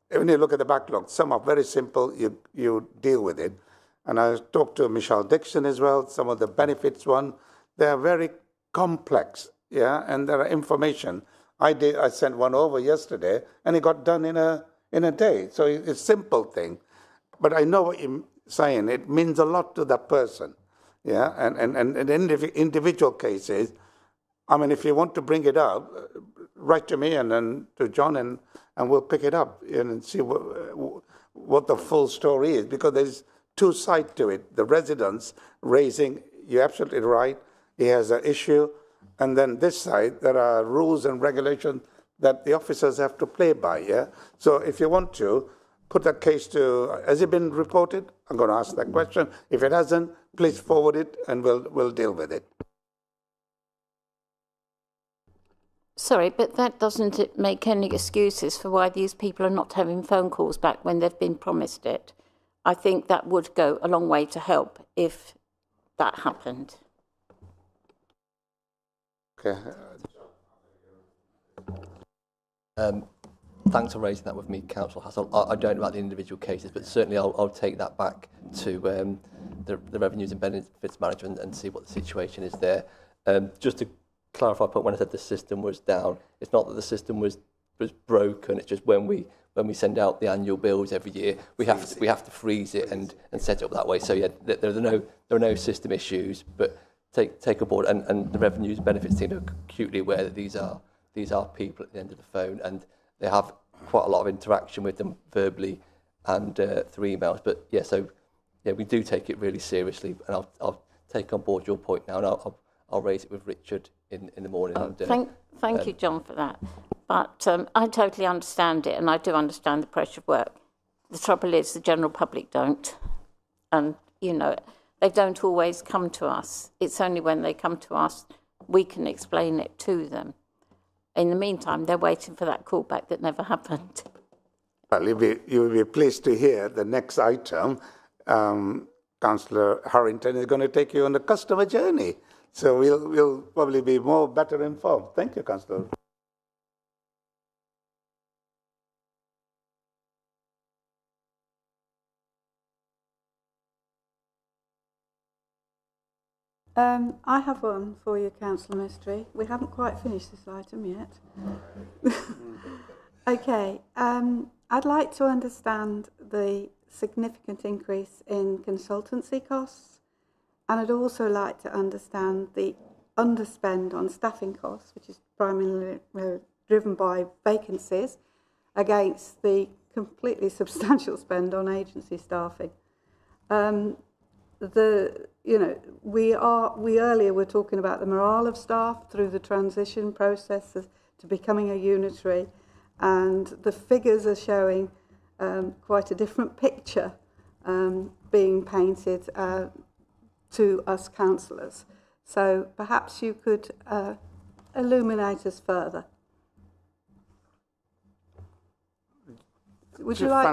when you look at the backlog, some are very simple, you deal with it. And I talked to Michelle Dixon as well, some of the benefits one, they are very complex, yeah, and there are information. I sent one over yesterday, and it got done in a day. So it's a simple thing. But I know what you're saying, it means a lot to that person, yeah, and in individual cases, I mean, if you want to bring it up, write to me and then to John, and we'll pick it up and see what the full story is, because there's two sides to it. The residents raising, you're absolutely right, he has an issue, and then this side, there are rules and regulations that the officers have to play by, yeah? So if you want to, put that case to, has it been reported? I'm going to ask that question. If it hasn't, please forward it and we'll deal with it. Sorry, but that doesn't make any excuses for why these people are not having phone calls back when they've been promised it. I think that would go a long way to help if that happened. Okay. Thanks for raising that with me, Councillor Hassel. I don't know about the individual cases, but certainly I'll take that back to the Revenues and Benefits Management and see what the situation is there. Just to clarify, when I said the system was down, it's not that the system was broken. It's just when we send out the annual bills every year, we have to freeze it and set it up that way. So yeah, there are no system issues, but take aboard, and the Revenues and Benefits team are acutely aware that these are people at the end of the phone, and they have quite a lot of interaction with them verbally and through emails. But yeah, so yeah, we do take it really seriously, and I'll take on board your point now, and I'll raise it with Richard in the morning. Thank you, John, for that. But I totally understand it, and I do understand the pressure of work. The trouble is the general public don't. And, you know, they don't always come to us. It's only when they come to us we can explain it to them. In the meantime, they're waiting for that callback that never happened. Well, you'll be pleased to hear the next item. Councillor Harrington is going to take you on the customer journey. So we'll probably be better informed. Thank you, Councillor. I have one for you, Councillor Mystery. We haven't quite finished this item yet. Okay, I'd like to understand the significant increase in consultancy costs, and I'd also like to understand the underspend on staffing costs, which is primarily driven by vacancies, against the completely substantial spend on agency staffing. We earlier were talking about the morale of staff through the transition process to becoming a unitary, and the figures are showing quite a different picture being painted to us councillors. So perhaps you could illuminate us further. Would you like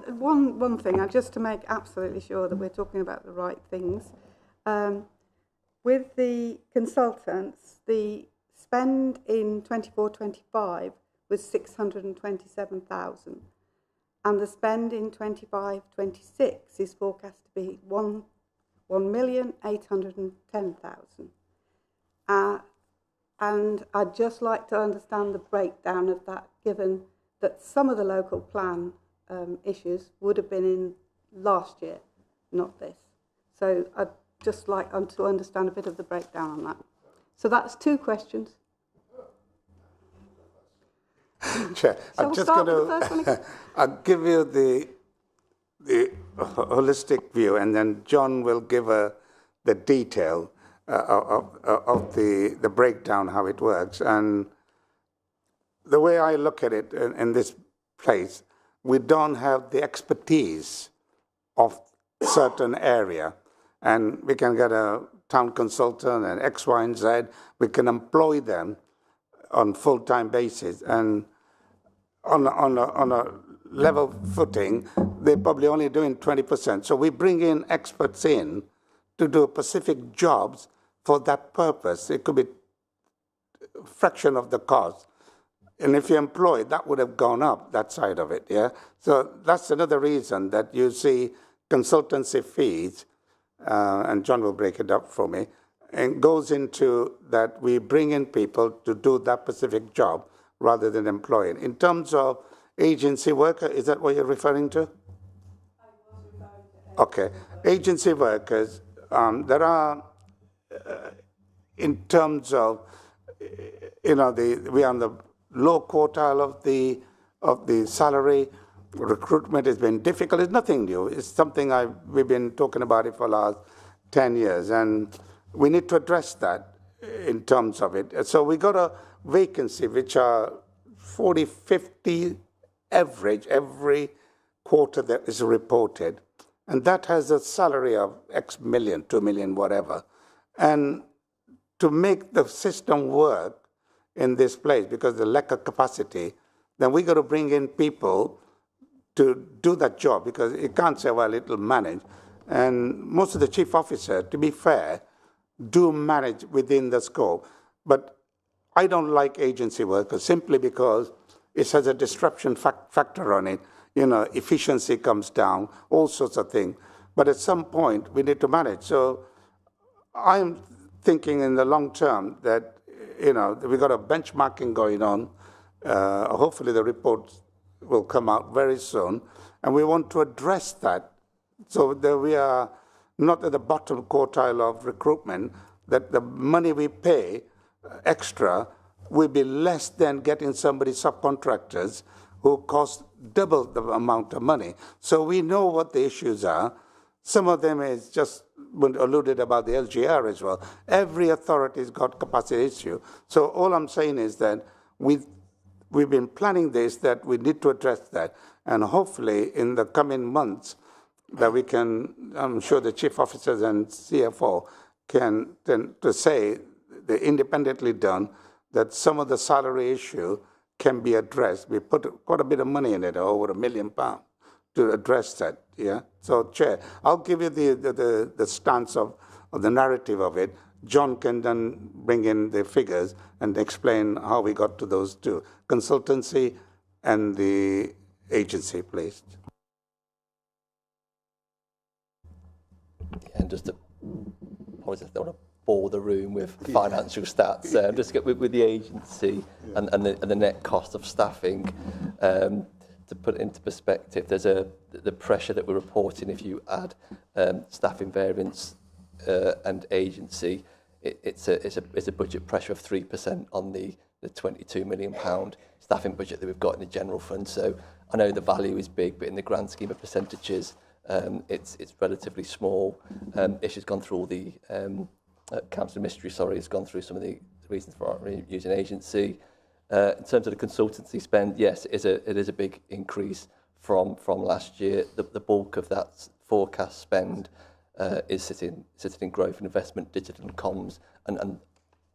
one thing, just to make absolutely sure that we're talking about the right things? With the consultants, the spend in 24-25 was 627,000, and the spend in 25-26 is forecast to be 1,810,000. And I'd just like to understand the breakdown of that, given that some of the local plan issues would have been in last year, not this. So I'd just like to understand a bit of the breakdown on that. So that's 2 questions. Chair, I'm just going to I'll give you the holistic view, and then John will give the detail of the breakdown, how it works. And the way I look at it in this place, we don't have the expertise of certain area, and we can get a town consultant and X, Y, and Z. We can employ them on full-time basis, and on a level footing, they're probably only doing 20%. So we bring in experts in to do specific jobs for that purpose. It could be a fraction of the cost. And if you employ, that would have gone up, that side of it, yeah? So that's another reason that you see consultancy fees, and John will break it up for me, and goes into that we bring in people to do that specific job rather than employing. In terms of agency worker, is that what you're referring to? Okay. Agency workers, there are, in terms of, we are on the low quartile of the salary. Recruitment has been difficult. It's nothing new. It's something we've been talking about it for the last 10 years, and we need to address that in terms of it. So we got a vacancy which are 40, 50 average every quarter that is reported, and that has a salary of X million, 2 million, whatever. And to make the system work in this place, because of the lack of capacity, then we got to bring in people to do that job, because you can't say, well, it'll manage. And most of the chief officer, to be fair, do manage within the scope. But I don't like agency workers simply because it has a disruption factor on it. Efficiency comes down, all sorts of things. But at some point, we need to manage. So I'm thinking in the long term that, we've got a benchmarking going on. Hopefully the report will come out very soon. And we want to address that so that we are not at the bottom quartile of recruitment, that the money we pay extra will be less than getting somebody subcontractors who cost double the amount of money. So we know what the issues are. Some of them is just alluded about the LGR as well. Every authority's got capacity issue. So all I'm saying is that we've been planning this, that we need to address that. And hopefully in the coming months that we can, I'm sure the chief officers and CFO can then to say, they're independently done, that some of the salary issue can be addressed. We put quite a bit of money in it, over £1 million, to address that, yeah? So, Chair, I'll give you the stance of the narrative of it. John can then bring in the figures and explain how we got to those two, consultancy and the agency, please. And just to, apologies, I don't want to bore the room with financial stats. Just get with the agency and the net cost of staffing. To put it into perspective, there's the pressure that we're reporting if you add staffing variance and agency. It's a budget pressure of 3% on the £22 million staffing budget that we've got in the general fund. So I know the value is big, but in the grand scheme of percentages, it's relatively small. Ish has gone through all the Council Ministry, has gone through some of the reasons for using agency. In terms of the consultancy spend, yes, it is a big increase from last year. The bulk of that forecast spend is sitting in growth and investment, digital and comms, and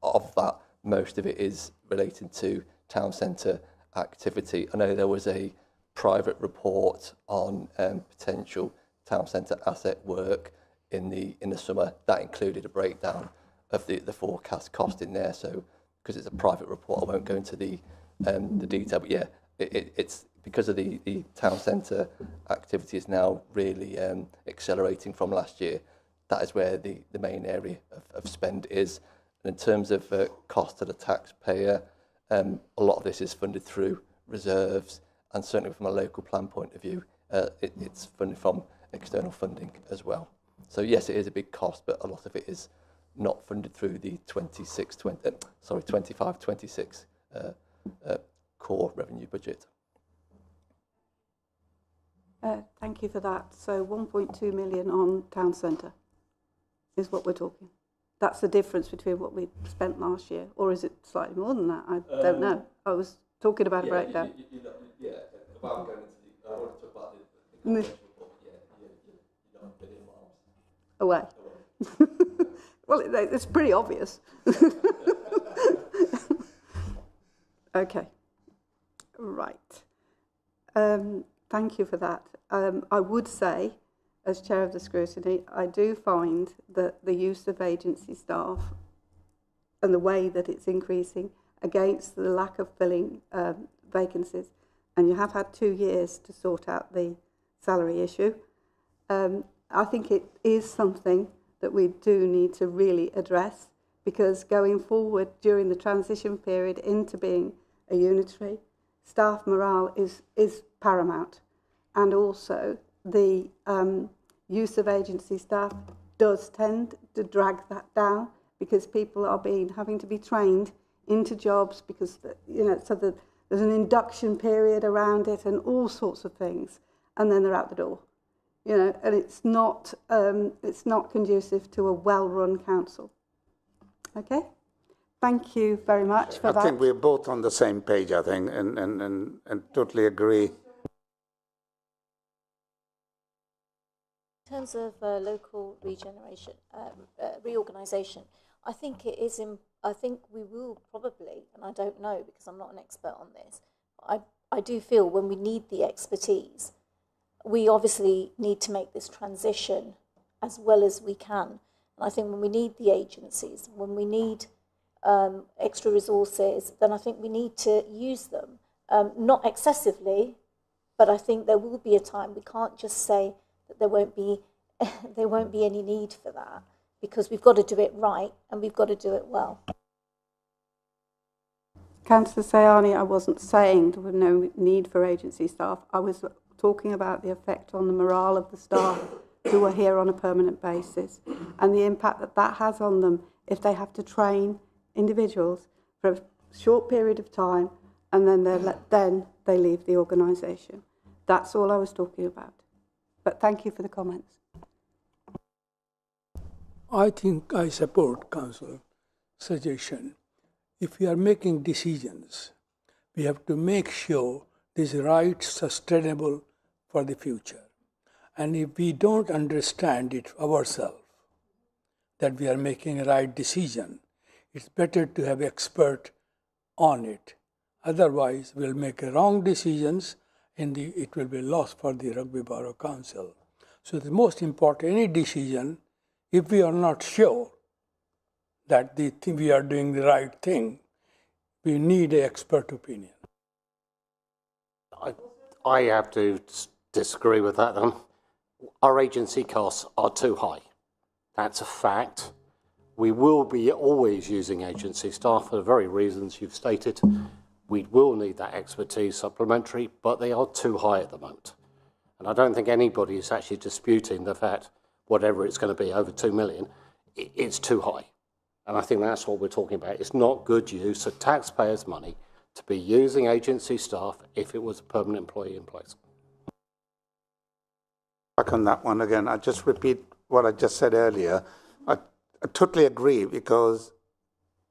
of that, most of it is relating to town centre activity. I know there was a private report on potential town centre asset work in the summer that included a breakdown of the forecast cost in there. So because it's a private report, I won't go into the detail. But yeah, it's because of the town centre activity is now really accelerating from last year. That is where the main area of spend is. And in terms of cost to the taxpayer, a lot of this is funded through reserves, and certainly from a local plan point of view, it's funded from external funding as well. So yes, it is a big cost, but a lot of it is not funded through the 25-26 core revenue budget. Thank you for that. So 1.2 million on town centre is what we're talking. That's the difference between what we spent last year, or is it slightly more than that? I don't know. I was talking about a breakdown. Without going into the, I want to talk about the conventional report, you're not a billion miles away. Well, it's pretty obvious. Okay. Right. Thank you for that. I would say, as chair of the scrutiny, I do find that the use of agency staff and the way that it's increasing against the lack of filling vacancies, and you have had 2 years to sort out the salary issue, I think it is something that we do need to really address, because going forward during the transition period into being a unitary, staff morale is paramount. And also the use of agency staff does tend to drag that down, because people are having to be trained into jobs, because, so that there's an induction period around it and all sorts of things, and then they're out the door. And it's not conducive to a well-run council. Okay, thank you very much for that. I think we're both on the same page, I think, and totally agree. In terms of local reorganisation, I think it is. I think we will probably, and I don't know because I'm not an expert on this. I do feel when we need the expertise, we obviously need to make this transition as well as we can. And I think when we need the agencies, when we need extra resources, then I think we need to use them, not excessively, but I think there will be a time. We can't just say that there won't be any need for that, because we've got to do it right and we've got to do it well. Councillor Sayani, I wasn't saying there was no need for agency staff. I was talking about the effect on the morale of the staff who are here on a permanent basis, and the impact that has on them if they have to train individuals for a short period of time, and then they leave the organisation. That's all I was talking about. But thank you for the comments. I think I support Councillor's suggestion. If we are making decisions, we have to make sure this is right, sustainable for the future. And if we don't understand it ourselves, that we are making a right decision, it's better to have expert on it. Otherwise, we'll make wrong decisions and it will be lost for the Rugby Borough Council. So the most important, any decision, if we are not sure that we are doing the right thing, we need an expert opinion. I have to disagree with that then. Our agency costs are too high. That's a fact. We will be always using agency staff for the very reasons you've stated. We will need that expertise supplementary, but they are too high at the moment. And I don't think anybody is actually disputing the fact, whatever it's going to be, over 2 million, it's too high. And I think that's what we're talking about. It's not good use of taxpayers' money to be using agency staff if it was a permanent employee in place. Back on that one again, I just repeat what I just said earlier. I totally agree, because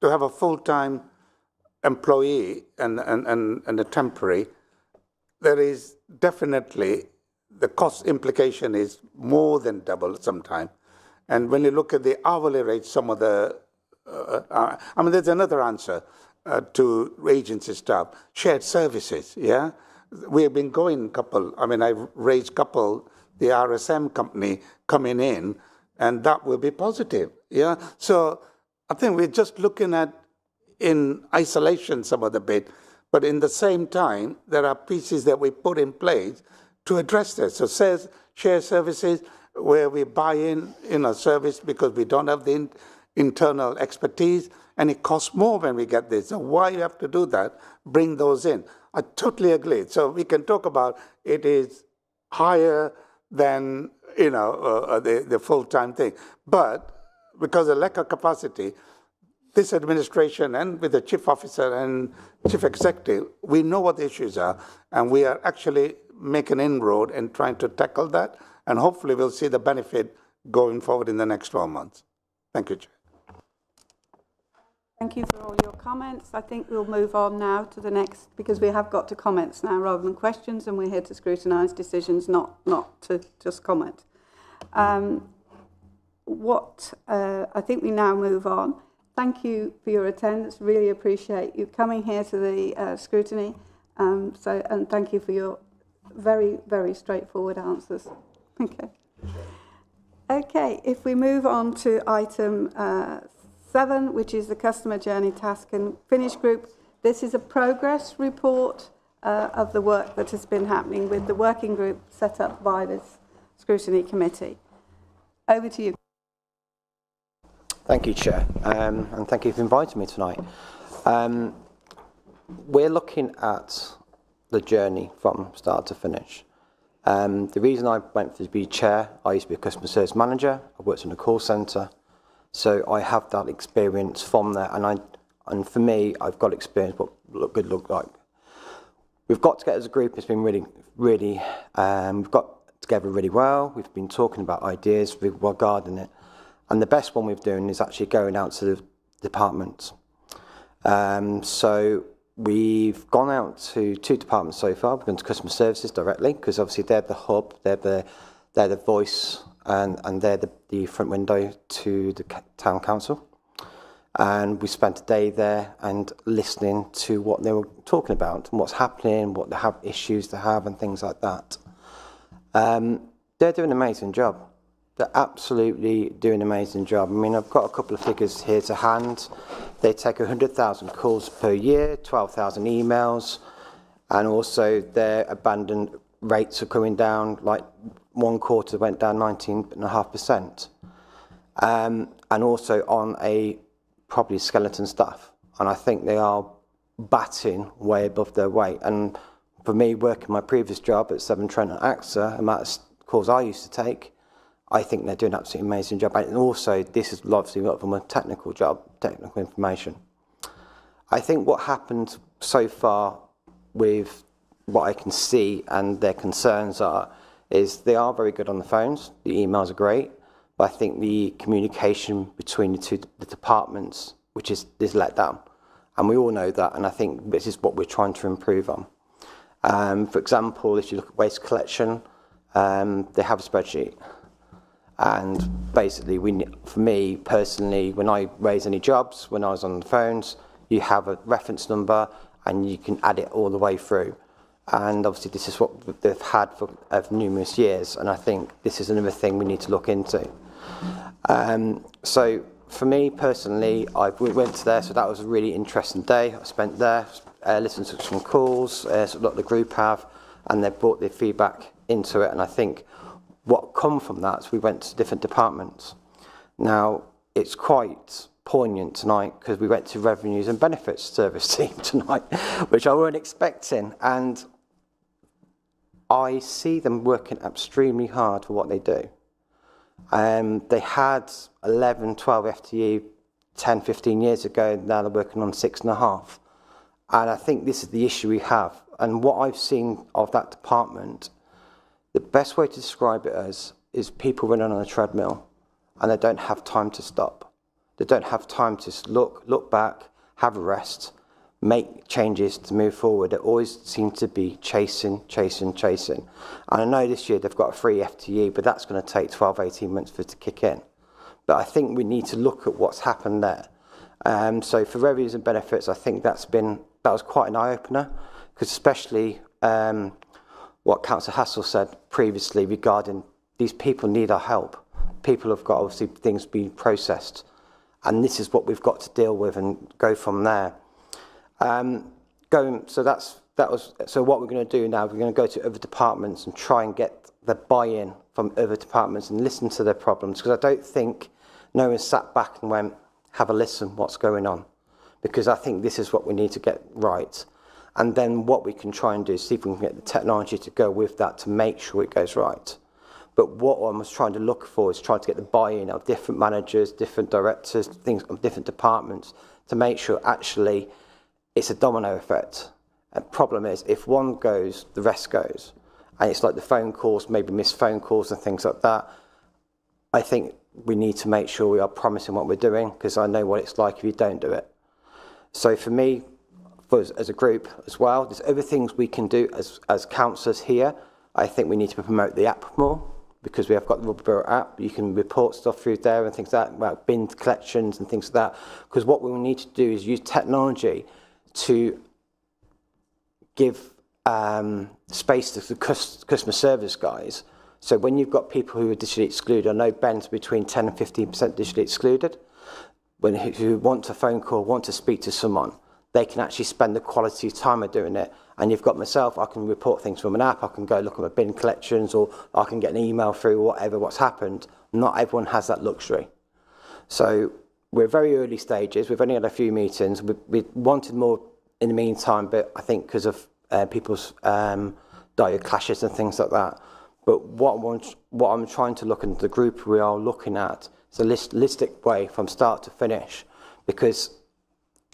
to have a full-time employee and a temporary, there is definitely, the cost implication is more than double sometimes. And when you look at the hourly rate, some of the, there's another answer to agency staff, shared services, yeah? We have been going I've raised couple, the RSM company coming in, and that will be positive, yeah? So I think we're just looking at in isolation some of the bit, but in the same time, there are pieces that we put in place to address this. So share services where we buy in a service because we don't have the internal expertise, and it costs more when we get this. So why you have to do that? Bring those in. I totally agree. So we can talk about it is higher than the full-time thing. But because of lack of capacity, this administration and with the chief officer and chief executive, we know what the issues are, and we are actually making inroad and trying to tackle that, and hopefully we'll see the benefit going forward in the next 12 months. Thank you, Chair. Thank you for all your comments. I think we'll move on now to the next, because we have got to comments now rather than questions, and we're here to scrutinise decisions, not to just comment. I think we now move on. Thank you for your attendance. Really appreciate you coming here to the scrutiny. And thank you for your very, very straightforward answers. Okay. Okay, if we move on to item 7, which is the customer journey task and finish group. This is a progress report of the work that has been happening with the working group set up by this scrutiny committee. Over to you. Thank you, Chair, and thank you for inviting me tonight. We're looking at the journey from start to finish. The reason I went to be chair, I used to be a customer service manager. I worked in a call centre, so I have that experience from there. And for me, I've got experience what good look like. We've got together as a group. It's been really, we've got together really well. We've been talking about ideas regarding it. And the best one we've done is actually going out to the departments. So we've gone out to 2 departments so far. We've gone to customer services directly, because obviously they're the hub, they're the voice, and they're the front window to the town council. And we spent a day there and listening to what they were talking about and what's happening, what they have issues they have, and things like that. They're doing an amazing job. They're absolutely doing an amazing job. I mean, I've got a couple of figures here to hand. They take 100,000 calls per year, 12,000 emails, and also their abandoned rates are coming down. Like 1 quarter went down 19.5%. And also on a probably skeleton staff. And I think they are batting way above their weight. And for me, working my previous job at Severn Trent and AXA, the amount of calls I used to take, I think they're doing an absolutely amazing job. And also, this is obviously not from a technical job, technical information. I think what happened so far with what I can see and their concerns is they are very good on the phones. The emails are great. But I think the communication between the departments, which is let down. And we all know that. And I think this is what we're trying to improve on. For example, if you look at waste collection, they have a spreadsheet. And basically, for me personally, when I raise any jobs, when I was on the phones, you have a reference number and you can add it all the way through. And obviously, this is what they've had for numerous years. And I think this is another thing we need to look into. So for me personally, we went there, so that was a really interesting day. I spent there, listened to some calls, a lot of the group have, and they brought their feedback into it. And I think what come from that is we went to different departments. Now, it's quite poignant tonight because we went to Revenues and Benefits Service team tonight, which I weren't expecting. And I see them working extremely hard for what they do. They had 11, 12 FTE 10, 15 years ago. Now they're working on 6.5. And I think this is the issue we have. And what I've seen of that department, the best way to describe it as is people running on a treadmill and they don't have time to stop. They don't have time to look back, have a rest, make changes to move forward. They always seem to be chasing. And I know this year they've got a free FTE, but that's going to take 12, 18 months for it to kick in. But I think we need to look at what's happened there. So for revenues and benefits, I think that was quite an eye-opener, because especially what Councillor Hassel said previously regarding these people need our help. People have got obviously things being processed, and this is what we've got to deal with and go from there. So what we're going to do now, we're going to go to other departments and try and get the buy-in from other departments and listen to their problems, because I don't think no one sat back and went, have a listen, what's going on, because I think this is what we need to get right. And then what we can try and do is see if we can get the technology to go with that to make sure it goes right. But what I was trying to look for is trying to get the buy-in of different managers, different directors, things of different departments to make sure actually it's a domino effect. And problem is, if one goes, the rest goes. And it's like the phone calls, maybe missed phone calls and things like that. I think we need to make sure we are promising what we're doing, because I know what it's like if you don't do it. So for me, as a group as well, there's other things we can do as councillors here. I think we need to promote the app more, because we have got the Rugby Borough app. You can report stuff through there and things like that, about bin collections and things like that. Because what we will need to do is use technology to give space to the customer service guys. So when you've got people who are digitally excluded, I know Ben's between 10 and 15% digitally excluded, who want a phone call, want to speak to someone, they can actually spend the quality time of doing it. And you've got myself, I can report things from an app, I can go look at my bin collections, or I can get an email through, whatever, what's happened. Not everyone has that luxury. So we're very early stages, we've only had a few meetings, we wanted more in the meantime, but I think because of people's diet clashes and things like that. But what I'm trying to look at, the group we are looking at, is a holistic way from start to finish, because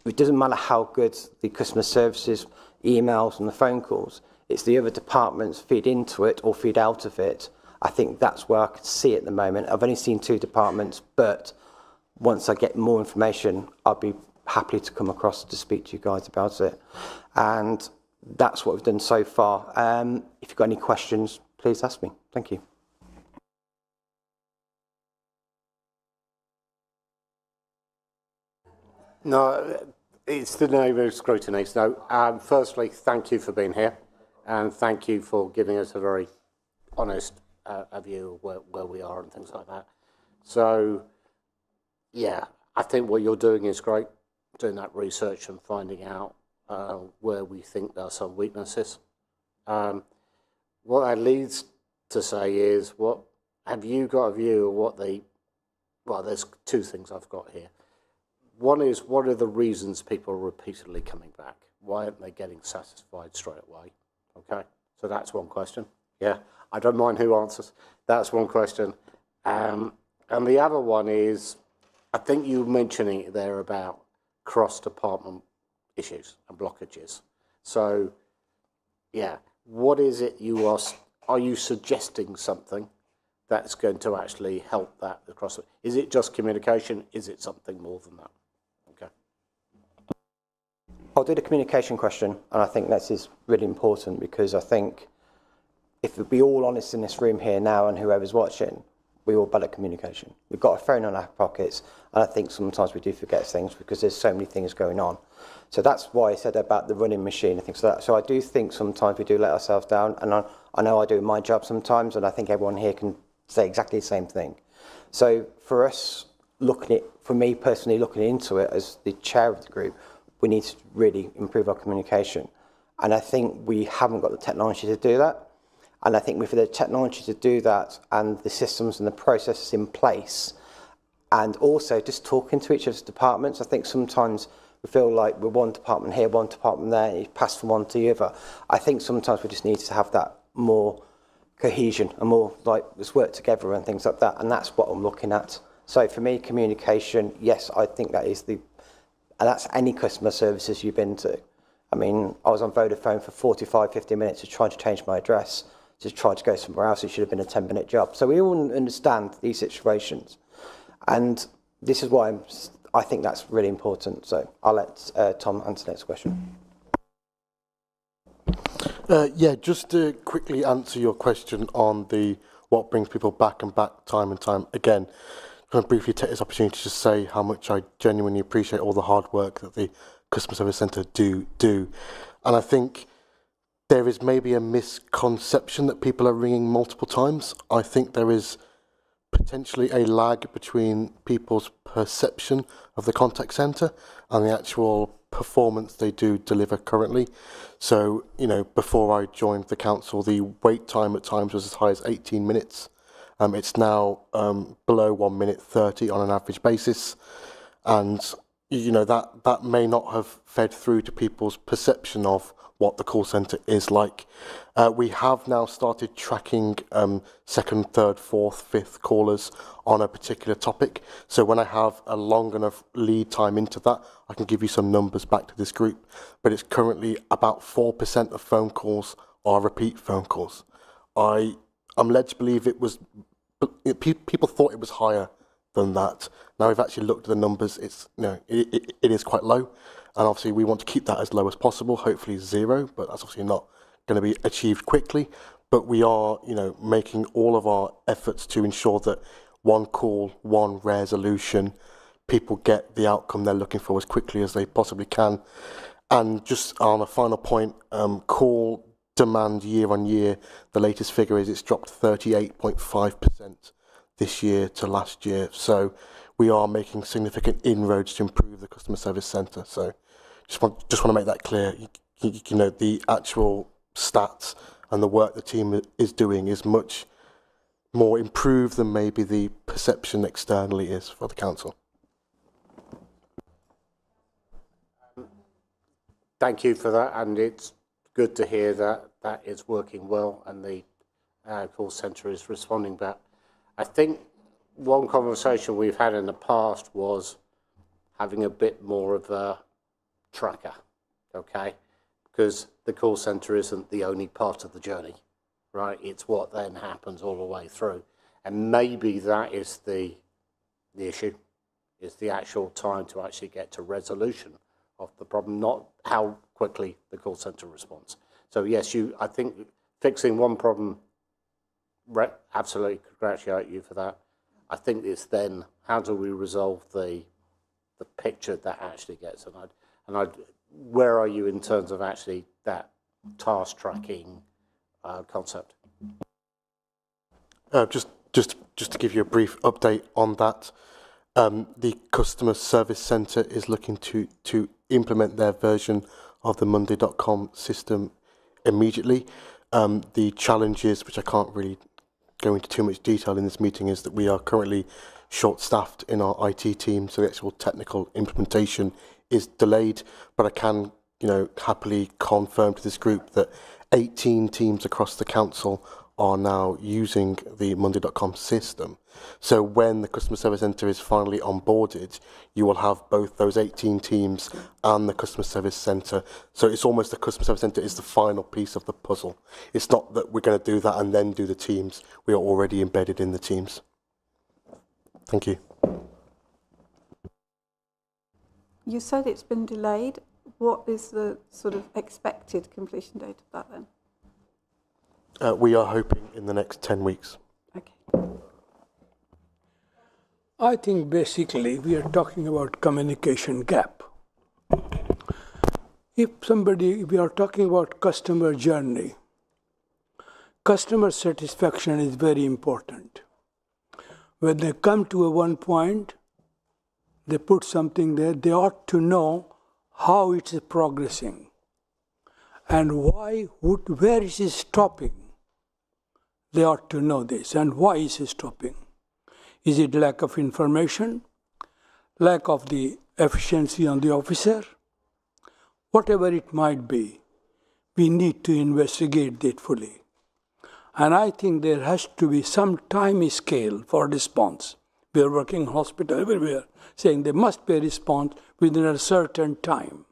it doesn't matter how good the customer services, emails and the phone calls, it's the other departments feed into it or feed out of it. I think that's where I could see at the moment. I've only seen 2 departments, but once I get more information, I'll be happy to come across to speak to you guys about it. And that's what we've done so far. If you've got any questions, please ask me. Thank you. No, it's the name of Scrutiny. So, firstly, thank you for being here, and thank you for giving us a very honest view of where we are and things like that. So, yeah, I think what you're doing is great, doing that research and finding out where we think there are some weaknesses. What that leads to say is, what have you got a view of what well, there's 2 things I've got here. One is, what are the reasons people are repeatedly coming back? Why aren't they getting satisfied straight away? Okay, so that's one question. Yeah, I don't mind who answers. That's one question. And the other one is, I think you were mentioning it there about cross-department issues and blockages. So, yeah, what is it are you suggesting something that's going to actually help that across? Is it just communication? Is it something more than that? Okay. I'll do the communication question, and I think this is really important, because I think if we'll be all honest in this room here now and whoever's watching, we're all bad at communication. We've got a phone in our pockets, and I think sometimes we do forget things because there's so many things going on. So that's why I said about the running machine and things like that. So I do think sometimes we do let ourselves down, and I know I do my job sometimes, and I think everyone here can say exactly the same thing. So for us, for me personally, looking into it as the chair of the group, we need to really improve our communication. And I think we haven't got the technology to do that. And I think with the technology to do that, and the systems and the processes in place, and also just talking to each other's departments, I think sometimes we feel like we're one department here, one department there, and you pass from one to the other. I think sometimes we just need to have that more cohesion and more like let's work together and things like that. And that's what I'm looking at. So for me, communication, yes, I think that is and that's any customer services you've been to. I mean, I was on Vodafone for 45, 50 minutes to try to change my address, to try to go somewhere else. It should have been a 10-minute job. So we all understand these situations. And this is why I think that's really important. So I'll let Tom answer the next question. Yeah, just to quickly answer your question on what brings people back and back time and time again. I'm going to briefly take this opportunity to say how much I genuinely appreciate all the hard work that the Customer Service Centre do. And I think there is maybe a misconception that people are ringing multiple times. I think there is potentially a lag between people's perception of the contact centre and the actual performance they do deliver currently. So, before I joined the council, the wait time at times was as high as 18 minutes. It's now below 1 minute 30 on an average basis. And, that may not have fed through to people's perception of what the call centre is like. We have now started tracking second, third, fourth, fifth callers on a particular topic. So when I have a long enough lead time into that, I can give you some numbers back to this group. But it's currently about 4% of phone calls are repeat phone calls. I'm led to believe people thought it was higher than that. Now we've actually looked at the numbers. It's it is quite low, and obviously we want to keep that as low as possible. Hopefully 0, but that's obviously not going to be achieved quickly. But we are making all of our efforts to ensure that one call, one resolution, people get the outcome they're looking for as quickly as they possibly can. And just on a final point, call demand year on year, the latest figure is it's dropped 38.5% this year to last year. So we are making significant inroads to improve the customer service centre. So just want to make that clear. The actual stats and the work the team is doing is much more improved than maybe the perception externally is for the council. Thank you for that, and it's good to hear that it's working well and the call centre is responding back. I think one conversation we've had in the past was having a bit more of a tracker, okay? Because the call centre isn't the only part of the journey, right? It's what then happens all the way through. And maybe that is the issue, is the actual time to actually get to resolution of the problem, not how quickly the call centre responds. So yes, I think fixing one problem, absolutely congratulate you for that. I think it's then how do we resolve the picture that actually gets, and where are you in terms of actually that task tracking concept? Just to give you a brief update on that, the customer service centre is looking to implement their version of the Monday.com system immediately. The challenges, which I can't really go into too much detail in this meeting, is that we are currently short-staffed in our IT team, so the actual technical implementation is delayed. But I can, happily confirm to this group that 18 teams across the council are now using the Monday.com system. So when the customer service centre is finally onboarded, you will have both those 18 teams and the customer service centre. So it's almost the customer service centre is the final piece of the puzzle. It's not that we're going to do that and then do the teams. We are already embedded in the teams. Thank you. You said it's been delayed. What is the sort of expected completion date of that then? We are hoping in the next 10 weeks. Okay. I think basically we are talking about communication gap. If we are talking about customer journey, customer satisfaction is very important. When they come to a one point, they put something there, they ought to know how it is progressing and where is it stopping. They ought to know this. And why is it stopping? Is it lack of information? Lack of the efficiency on the officer? Whatever it might be, we need to investigate it fully. And I think there has to be some time scale for response. We are working in hospital everywhere, saying there must be a response within a certain time.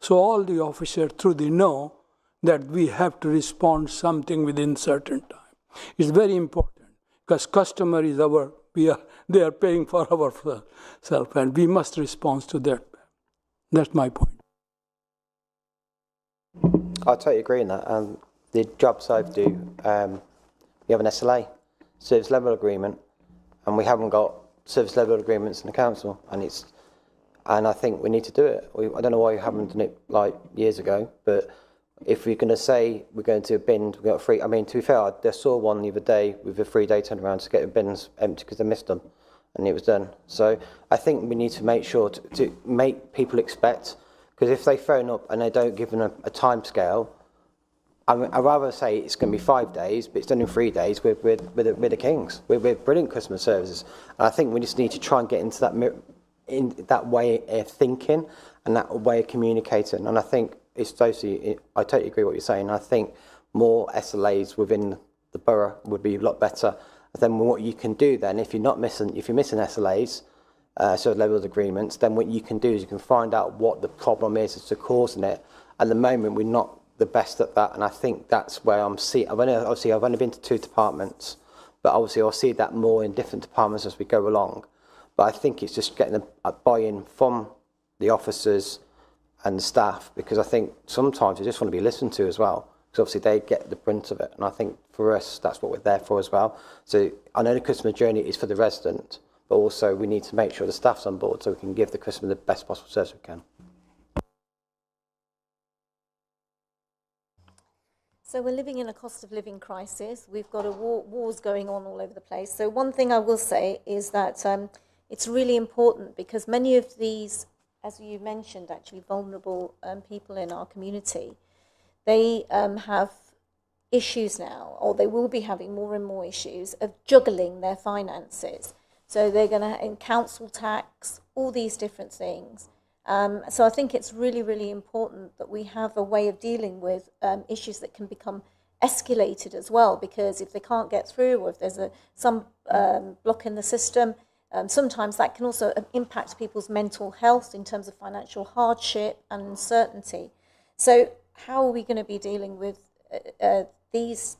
So all the officers through the know that we have to respond something within certain time. It's very important because customer is they are paying for our self and we must respond to that. That's my point. I totally agree in that. The jobs I do, we have an SLA, service level agreement, and we haven't got service level agreements in the council, and I think we need to do it. I don't know why we haven't done it like years ago, but if we're going to say we're going to a bin, we've got free. I mean, to be fair, I saw one the other day with a 3-day turnaround to get the bins empty because they missed them, and it was done. So I think we need to make sure to make people expect, because if they phone up and they don't give them a time scale, I'd rather say it's going to be 5 days, but it's done in 3 days. We're the kings. We're brilliant customer services, and I think we just need to try and get into that way of thinking and that way of communicating. And I think it's totally, I totally agree with what you're saying. I think more SLAs within the borough would be a lot better. Then what you can do then, if you're missing SLAs, so level agreements, then what you can do is you can find out what the problem is as to causing it. At the moment, we're not the best at that, and I think that's where I'm seeing. I've only been to 2 departments, but obviously I'll see that more in different departments as we go along. But I think it's just getting a buy-in from the officers and the staff, because I think sometimes they just want to be listened to as well, because obviously they get the brunt of it, and I think for us that's what we're there for as well. So I know the customer journey is for the resident, but also we need to make sure the staff's on board so we can give the customer the best possible service we can. So we're living in a cost of living crisis. We've got wars going on all over the place. So one thing I will say is that it's really important, because many of these, as you mentioned, actually vulnerable people in our community, they have issues now, or they will be having more and more issues of juggling their finances. So they're going to, in council tax, all these different things. So I think it's really, really important that we have a way of dealing with issues that can become escalated as well, because if they can't get through, or if there's some block in the system, sometimes that can also impact people's mental health in terms of financial hardship and uncertainty. So how are we going to be dealing with these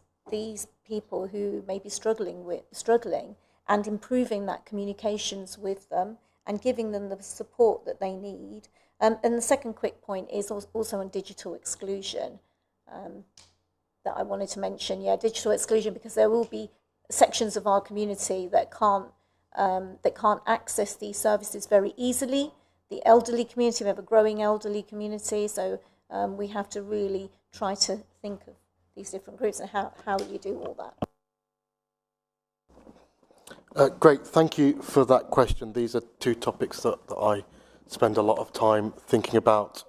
people who may be struggling, and improving that communications with them and giving them the support that they need? And the second quick point is also on digital exclusion that I wanted to mention. Yeah, digital exclusion, because there will be sections of our community that can't access these services very easily. The elderly community, we have a growing elderly community, so we have to really try to think of these different groups and how you do all that. Great, thank you for that question. These are 2 topics that I spend a lot of time thinking about,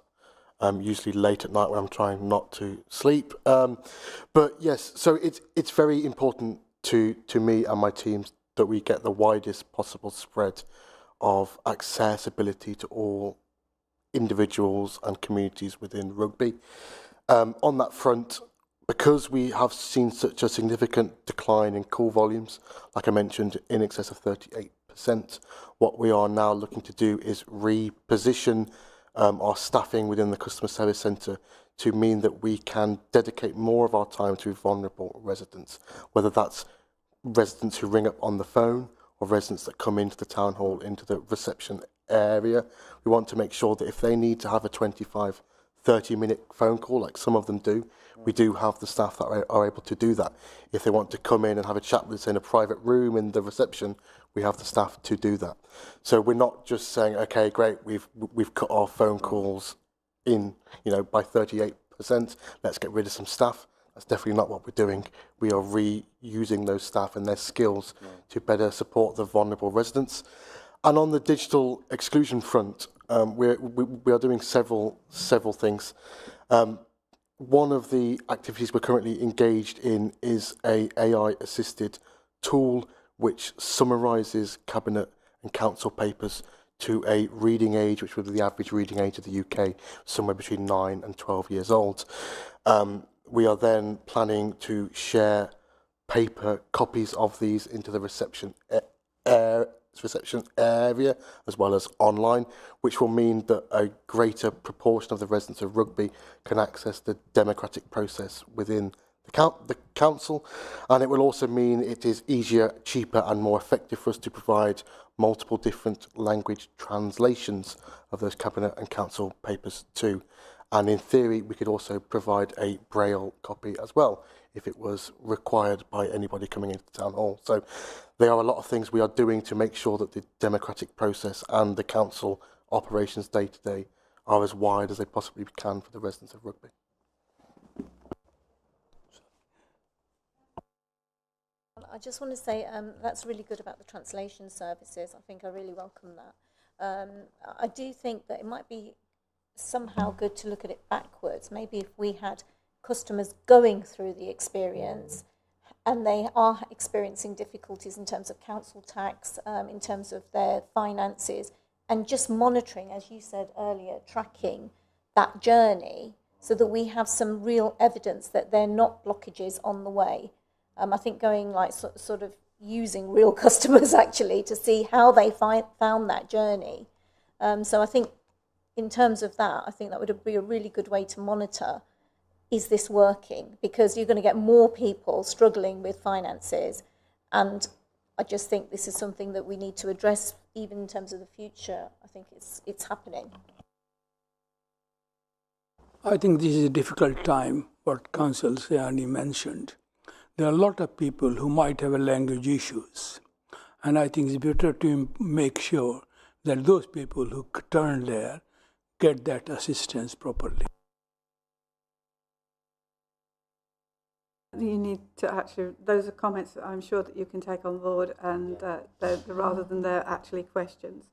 usually late at night when I'm trying not to sleep. But yes, so it's very important to me and my teams that we get the widest possible spread of accessibility to all individuals and communities within rugby. On that front, because we have seen such a significant decline in call volumes, like I mentioned, in excess of 38%, what we are now looking to do is reposition our staffing within the customer service centre to mean that we can dedicate more of our time to vulnerable residents, whether that's residents who ring up on the phone or residents that come into the town hall, into the reception area. We want to make sure that if they need to have a 25-30-minute phone call, like some of them do, we do have the staff that are able to do that. If they want to come in and have a chat with us in a private room in the reception, we have the staff to do that. So we're not just saying, okay, great, we've cut our phone calls in, by 38%. Let's get rid of some staff. That's definitely not what we're doing. We are reusing those staff and their skills to better support the vulnerable residents. And on the digital exclusion front, we are doing several things. One of the activities we're currently engaged in is a AI-assisted tool which summarises cabinet and council papers to a reading age, which would be the average reading age of the UK, somewhere between 9 and 12 years old. We are then planning to share paper copies of these into the reception area as well as online, which will mean that a greater proportion of the residents of Rugby can access the democratic process within the council, and it will also mean it is easier, cheaper and more effective for us to provide multiple different language translations of those cabinet and council papers too. And in theory, we could also provide a Braille copy as well, if it was required by anybody coming into the town hall. So there are a lot of things we are doing to make sure that the democratic process and the council operations day to day are as wide as they possibly can for the residents of Rugby. I just want to say that's really good about the translation services. I think I really welcome that. I do think that it might be somehow good to look at it backwards. Maybe if we had customers going through the experience and they are experiencing difficulties in terms of council tax, in terms of their finances, and just monitoring, as you said earlier, tracking that journey so that we have some real evidence that they're not blockages on the way. I think going like sort of using real customers actually to see how they found that journey. So I think in terms of that, I think that would be a really good way to monitor, is this working? Because you're going to get more people struggling with finances, and I just think this is something that we need to address even in terms of the future. I think it's happening. I think this is a difficult time, what Councillor Sayani mentioned. There are a lot of people who might have language issues, and I think it's better to make sure that those people who turn there get that assistance properly. You need to actually, those are comments that I'm sure that you can take on board, and rather than they're actually questions.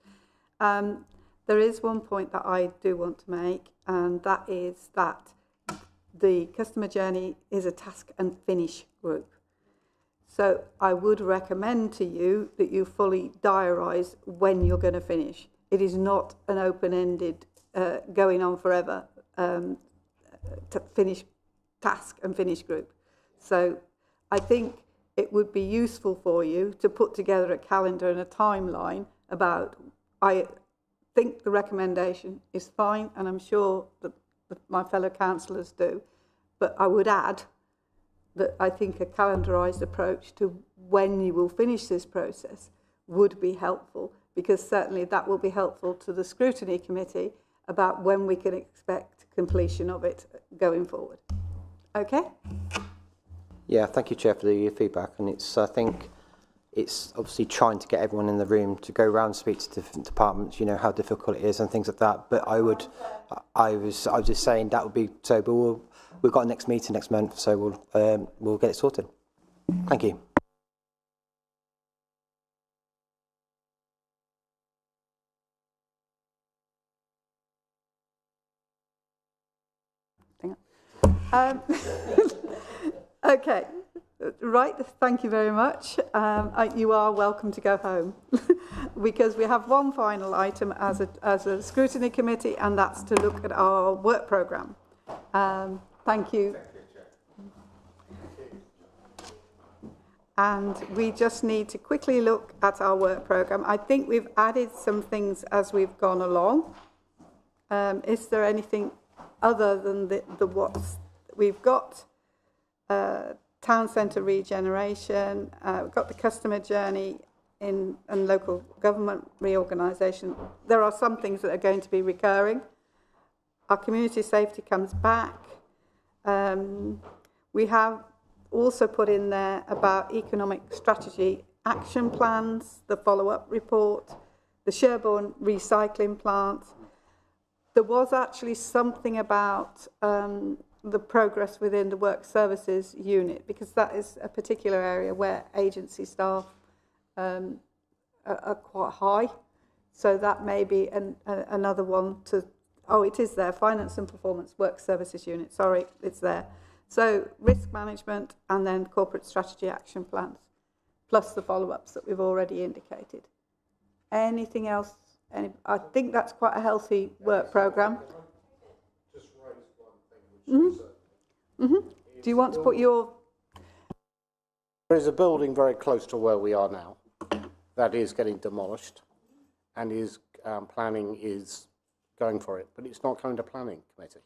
There is one point that I do want to make, and that is that the customer journey is a task and finish group. So I would recommend to you that you fully diarise when you're going to finish. It is not an open-ended, going on forever to finish task and finish group. So I think it would be useful for you to put together a calendar and a timeline about, I think the recommendation is fine, and I'm sure that my fellow councillors do, but I would add that I think a calendarised approach to when you will finish this process would be helpful, because certainly that will be helpful to the Scrutiny Committee about when we can expect completion of it going forward. Okay? Yeah, thank you, Chair, for the feedback. And I think it's obviously trying to get everyone in the room to go around and speak to different departments, you know, how difficult it is and things like that. But I was just saying that would be so, but we've got a next meeting next month, so we'll get it sorted. Thank you. Okay, right, thank you very much. You are welcome to go home because we have one final item as a Scrutiny Committee, and that's to look at our work programme. Thank you. And we just need to quickly look at our work programme. I think we've added some things as we've gone along. Is there anything other than the what's we've got? Town centre regeneration, we've got the customer journey and local government reorganisation. There are some things that are going to be recurring. Our community safety comes back. We have also put in there about economic strategy action plans, the follow-up report, the Sherborne recycling plant. There was actually something about the progress within the work services unit, because that is a particular area where agency staff are quite high. So that may be another one to, oh, it is there, finance and performance work services unit, sorry, it's there. So risk management and then corporate strategy action plans, plus the follow-ups that we've already indicated. Anything else? I think that's quite a healthy work programme. Do you want to put your... There is a building very close to where we are now that is getting demolished, and is planning is going for it, but it's not coming to planning committee.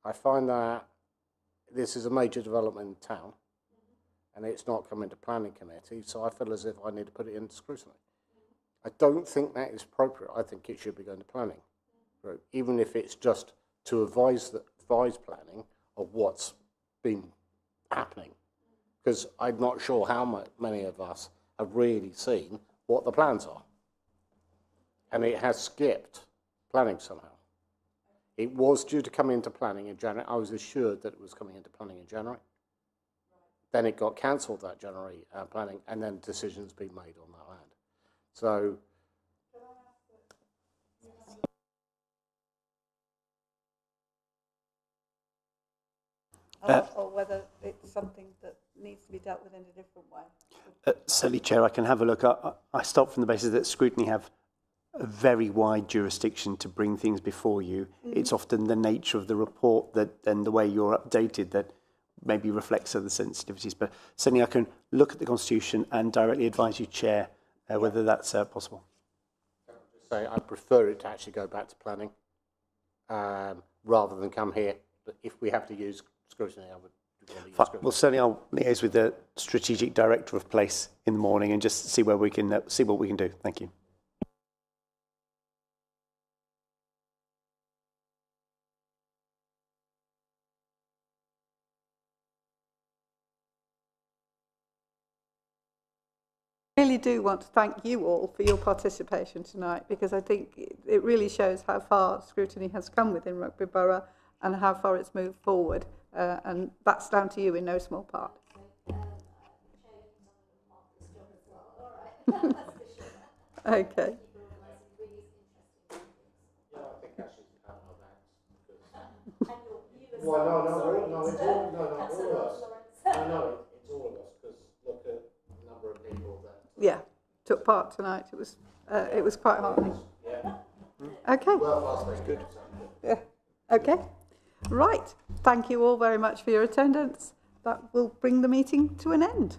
I find that this is a major development in town, and it's not coming to planning committee, so I feel as if I need to put it into scrutiny. I don't think that is appropriate. I think it should be going to planning, even if it's just to advise planning of what's been happening, because I'm not sure how many of us have really seen what the plans are, and it has skipped planning somehow. It was due to come into planning in January. I was assured that it was coming into planning in January. Then it got cancelled that January planning, and then decisions being made on that land. So or whether it's something that needs to be dealt with in a different way. Certainly, Chair, I can have a look. I start from the basis that Scrutiny have a very wide jurisdiction to bring things before you. It's often the nature of the report that and the way you're updated that maybe reflects other sensitivities. But certainly I can look at the Constitution and directly advise you, Chair, whether that's possible. Say I prefer it to actually go back to planning rather than come here. But if we have to use scrutiny, I would. Well, certainly I'll liaise with the strategic director of place in the morning and just see where we can see what we can do. Thank you. I really do want to thank you all for your participation tonight, because I think it really shows how far scrutiny has come within Rugby Borough and how far it's moved forward, and that's down to you in no small part. Okay. Well, no, it's all of us. No, it's all of us, because look at the number of people that. Yeah, took part tonight. It was quite heartening. Yeah. Okay. Well, that's good. Yeah. Okay. Right. Thank you all very much for your attendance. That will bring the meeting to an end.